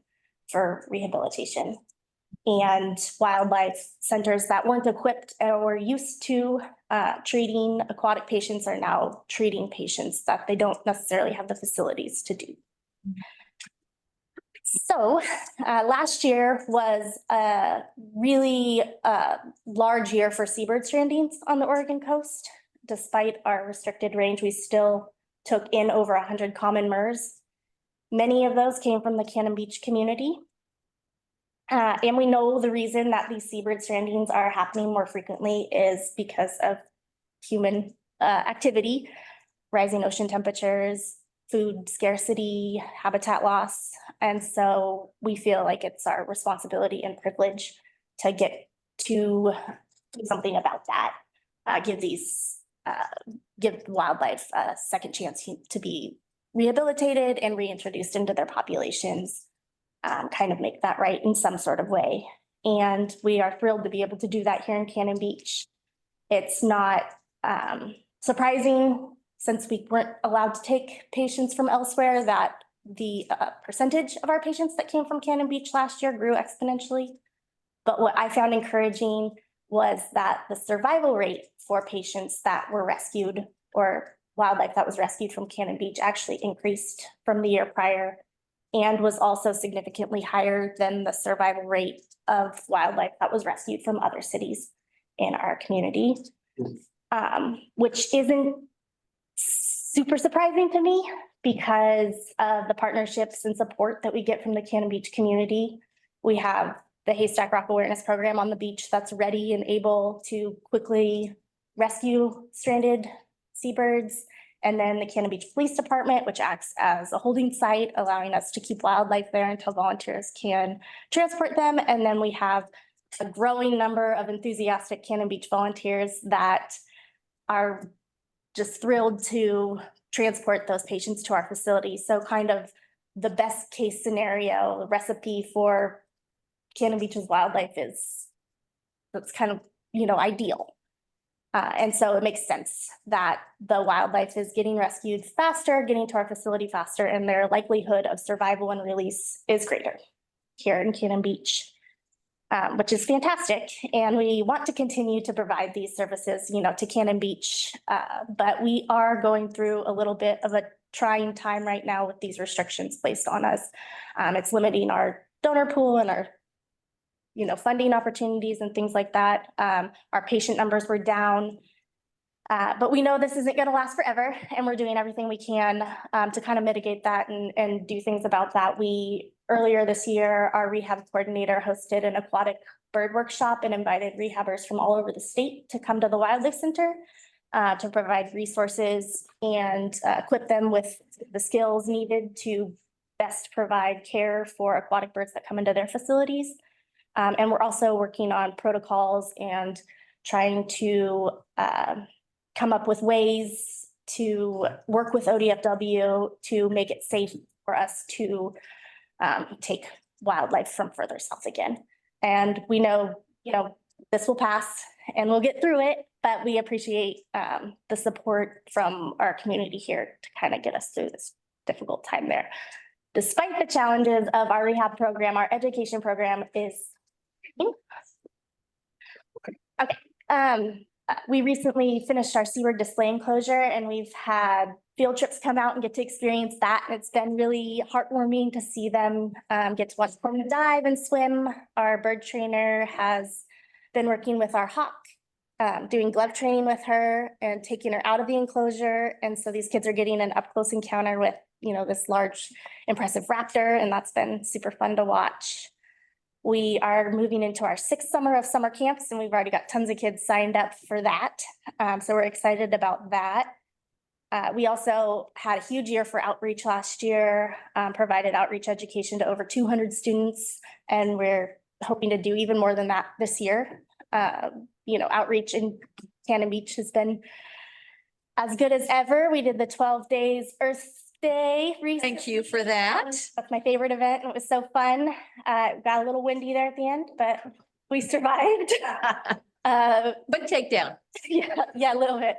for rehabilitation. And wildlife centers that weren't equipped or used to treating aquatic patients are now treating patients that they don't necessarily have the facilities to do. So last year was a really large year for seabird strandings on the Oregon coast. Despite our restricted range, we still took in over 100 common murres. Many of those came from the Cannon Beach community. And we know the reason that these seabird strandings are happening more frequently is because of human activity, rising ocean temperatures, food scarcity, habitat loss. And so we feel like it's our responsibility and privilege to get to do something about that. Give wildlife a second chance to be rehabilitated and reintroduced into their populations. Kind of make that right in some sort of way. And we are thrilled to be able to do that here in Cannon Beach. It's not surprising, since we weren't allowed to take patients from elsewhere, that the percentage of our patients that came from Cannon Beach last year grew exponentially. But what I found encouraging was that the survival rate for patients that were rescued, or wildlife that was rescued from Cannon Beach, actually increased from the year prior, and was also significantly higher than the survival rate of wildlife that was rescued from other cities in our community, which isn't super surprising to me because of the partnerships and support that we get from the Cannon Beach community. We have the Haystack Rock Awareness Program on the beach that's ready and able to quickly rescue stranded seabirds. And then the Cannon Beach Police Department, which acts as a holding site, allowing us to keep wildlife there until volunteers can transport them. And then we have a growing number of enthusiastic Cannon Beach volunteers that are just thrilled to transport those patients to our facility. So kind of the best case scenario, the recipe for Cannon Beach's wildlife that's kind of, ideal. And so it makes sense that the wildlife is getting rescued faster, getting to our facility faster, and their likelihood of survival and release is greater here in Cannon Beach, which is fantastic. And we want to continue to provide these services, to Cannon Beach. But we are going through a little bit of a trying time right now with these restrictions placed on us. It's limiting our donor pool and our funding opportunities and things like that. Our patient numbers were down, but we know this isn't going to last forever, and we're doing everything we can to kind of mitigate that and do things about that. Earlier this year, our rehab coordinator hosted an aquatic bird workshop and invited rehabbers from all over the state to come to the Wildlife Center to provide resources and equip them with the skills needed to best provide care for aquatic birds that come into their facilities. And we're also working on protocols and trying to come up with ways to work with ODFW to make it safe for us to take wildlife from further south again. And we know, this will pass and we'll get through it, but we appreciate the support from our community here to kind of get us through this difficult time there. Despite the challenges of our rehab program, our education program is okay. We recently finished our seabird display enclosure, and we've had field trips come out and get to experience that. And it's been really heartwarming to see them get to watch them dive and swim. Our bird trainer has been working with our hawk doing glove training with her and taking her out of the enclosure. And so these kids are getting an up close encounter with, you know, this large, impressive raptor, and that's been super fun to watch. We are moving into our 6th summer of summer camps, and we've already got tons of kids signed up for that. So we're excited about that. We also had a huge year for outreach last year, provided outreach education to over 200 students, and we're hoping to do even more than that this year. You know, outreach in Cannon Beach has been as good as ever. We did the 12 days Earth Day recently. Thank you for that. That's my favorite event, and it was so fun. Got a little windy there at the end, but we survived. But takedown. Yeah, a little bit.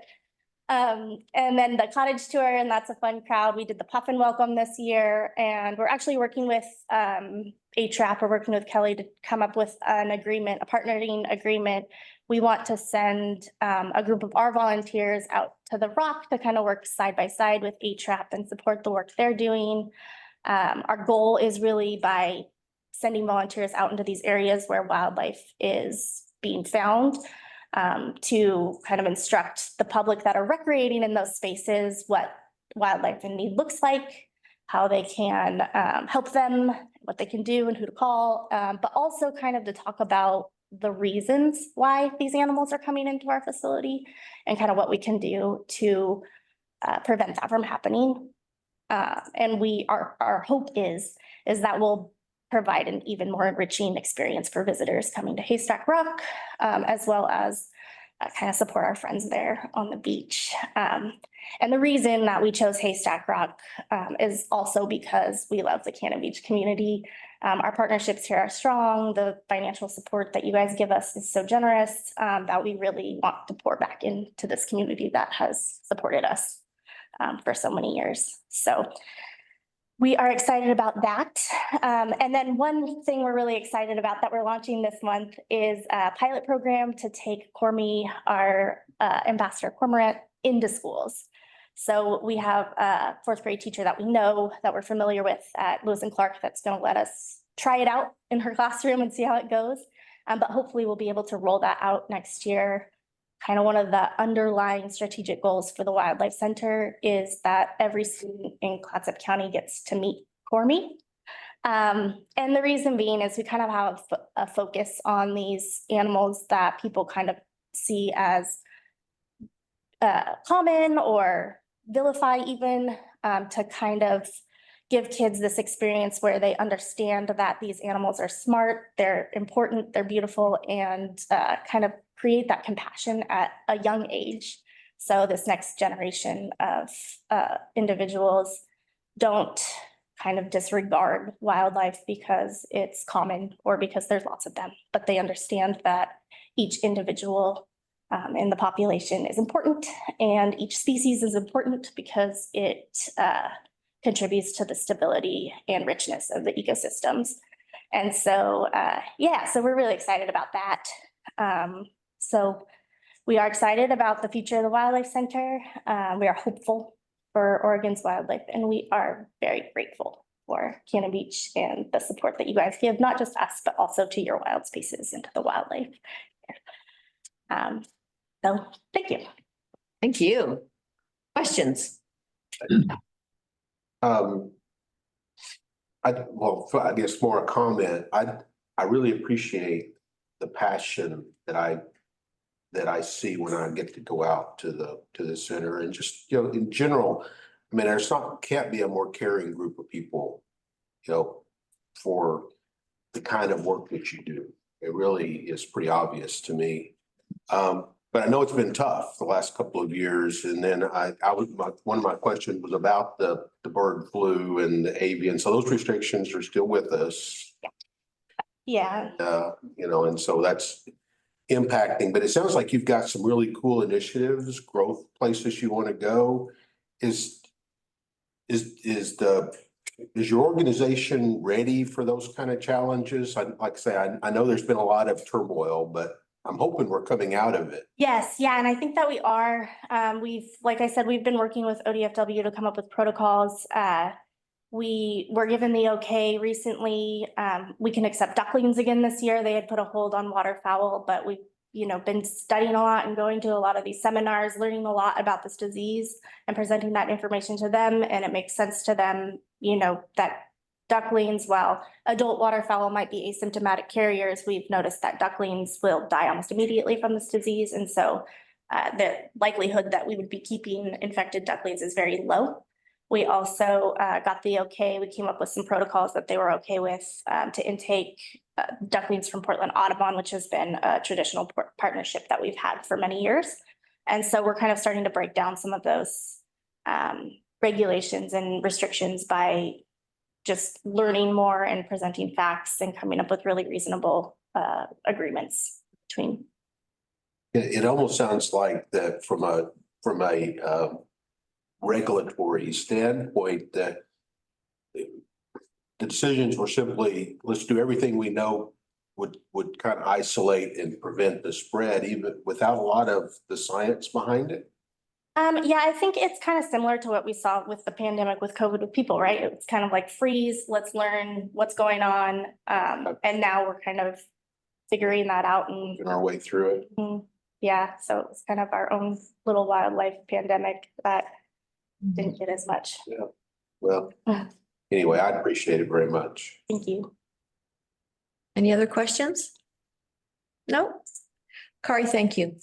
And then the cottage tour, and that's a fun crowd. We did the Puffin Welcome this year, and we're actually working with HRAP. We're working with Kelly to come up with an agreement, a partnering agreement. We want to send a group of our volunteers out to the Rock to kind of work side by side with HRAP and support the work they're doing. Our goal is really by sending volunteers out into these areas where wildlife is being found, to kind of instruct the public that are recreating in those spaces what wildlife in need looks like, how they can help them, what they can do and who to call, but also kind of to talk about the reasons why these animals are coming into our facility and kind of what we can do to prevent that from happening. And our hope is that we'll provide an even more enriching experience for visitors coming to Haystack Rock, as well as kind of support our friends there on the beach. And the reason that we chose Haystack Rock is also because we love the Cannon Beach community. Our partnerships here are strong. The financial support that you guys give us is so generous that we really want to pour back into this community that has supported us for so many years. So we are excited about that. And then one thing we're really excited about that we're launching this month is a pilot program to take Cormy, our ambassador cormorant, into schools. So we have a 4th grade teacher that we know, that we're familiar with at Lewis and Clark, that's going to let us try it out in her classroom and see how it goes. But hopefully we'll be able to roll that out next year. Kind of one of the underlying strategic goals for the Wildlife Center is that every student in Clatsop County gets to meet Cormy. And the reason being is we kind of have a focus on these animals that people kind of see as common or vilify even, to kind of give kids this experience where they understand that these animals are smart, they're important, they're beautiful, and kind of create that compassion at a young age. So this next generation of individuals don't kind of disregard wildlife because it's common or because there's lots of them, but they understand that each individual in the population is important, and each species is important because it contributes to the stability and richness of the ecosystems. And so, so we're really excited about that. So we are excited about the future of the Wildlife Center. We are hopeful for Oregon's wildlife, and we are very grateful for Cannon Beach and the support that you guys give, not just us, but also to your wild spaces and to the wildlife. So thank you. Thank you. Questions? I guess more a comment. I really appreciate the passion that I see when I get to go out to the center, and just, you know, in general, I mean, can't be a more caring group of people, you know, for the kind of work that you do. It really is pretty obvious to me. But I know it's been tough the last couple of years. And then one of my questions was about the bird flu and the avian. So those restrictions are still with us. Yeah. You know, and so that's impacting, but it sounds like you've got some really cool initiatives, growth places you want to go. Is your organization ready for those kind of challenges? Like I say, I know there's been a lot of turmoil, but I'm hoping we're coming out of it. Yes, yeah, and I think that we are. Like I said, we've been working with ODFW to come up with protocols. We were given the okay recently. We can accept ducklings again this year. They had put a hold on waterfowl, but we been studying a lot and going to a lot of these seminars, learning a lot about this disease and presenting that information to them. And it makes sense to them, that ducklings, while adult waterfowl might be asymptomatic carriers, we've noticed that ducklings will die almost immediately from this disease. And so the likelihood that we would be keeping infected ducklings is very low. We also got the okay, we came up with some protocols that they were okay with to intake ducklings from Portland Audubon, which has been a traditional partnership that we've had for many years. And so we're kind of starting to break down some of those regulations and restrictions by just learning more and presenting facts and coming up with really reasonable agreements between. It almost sounds like that from a regulatory standpoint, that the decisions were simply, let's do everything we know would kind of isolate and prevent the spread, even without a lot of the science behind it. Yeah, I think it's kind of similar to what we saw with the pandemic with COVID with people, right? It's kind of like freeze, let's learn what's going on. And now we're kind of figuring that out and In our way through it. yeah, so it's kind of our own little wildlife pandemic that didn't get as much. Yeah. Well, anyway, I appreciate it very much. Thank you. Any other questions? No? Kari, thank you.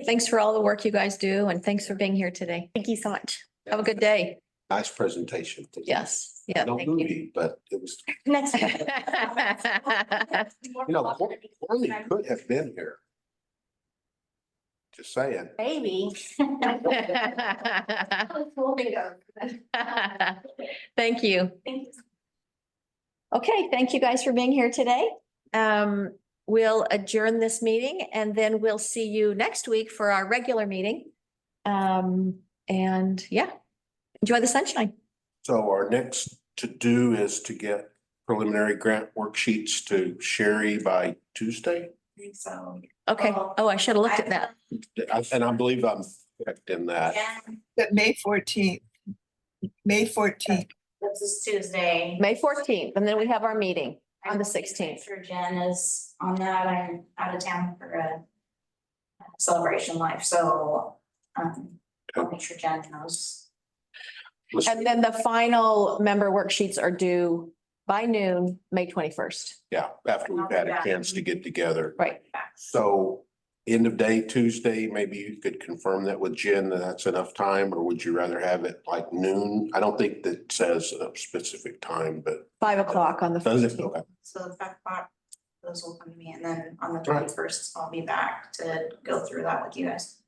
Thanks for all the work you guys do and thanks for being here today. Thank you so much. Have a good day. Nice presentation. Yes, yeah, No thank you. movie, but it was, Next. Courtney could have been here. Just saying. Maybe. Thank you. Okay, thank you guys for being here today. We'll adjourn this meeting and then we'll see you next week for our regular meeting. And yeah, enjoy the sunshine. So our next to do is to get preliminary grant worksheets to Sherry by Tuesday. So. Okay. Oh, I should have looked at that. And I believe I'm correct in that. That May 14th. May 14th. This is Tuesday. May 14th, and then we have our meeting on the 16th. Sure Jen is on that. I'm out of town for a celebration life, so I'll make sure Jen knows. And then the final member worksheets are due by noon, May 21st. Yeah, after we've had a chance to get together. Right. So end of day Tuesday, maybe you could confirm that with Jen that that's enough time, or would you rather have it like noon? I don't think that says a specific time, but 5 o'clock on the. does it? 15th. Okay. So the 5 o'clock, those will come to me, and then on the 21st, I'll be back to go through that with you guys.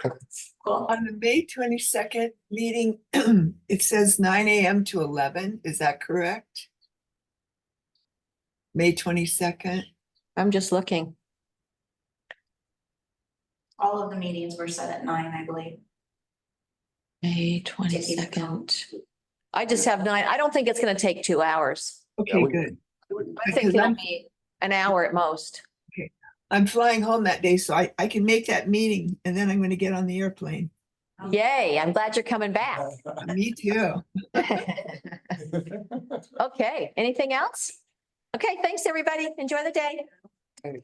Cool. On the May 22nd meeting, it says 9 AM to 11. Is that correct? May 22nd. I'm just looking. All of the meetings were set at 9, I believe. May 22nd. I just have 9. I don't think it's going to take 2 hours. Okay, good. I think it'll be an hour at most. Okay. I'm flying home that day, so I can make that meeting and then I'm going to get on the airplane. Yay, I'm glad you're coming back. Me too. Okay, anything else? Okay, thanks, everybody. Enjoy the day.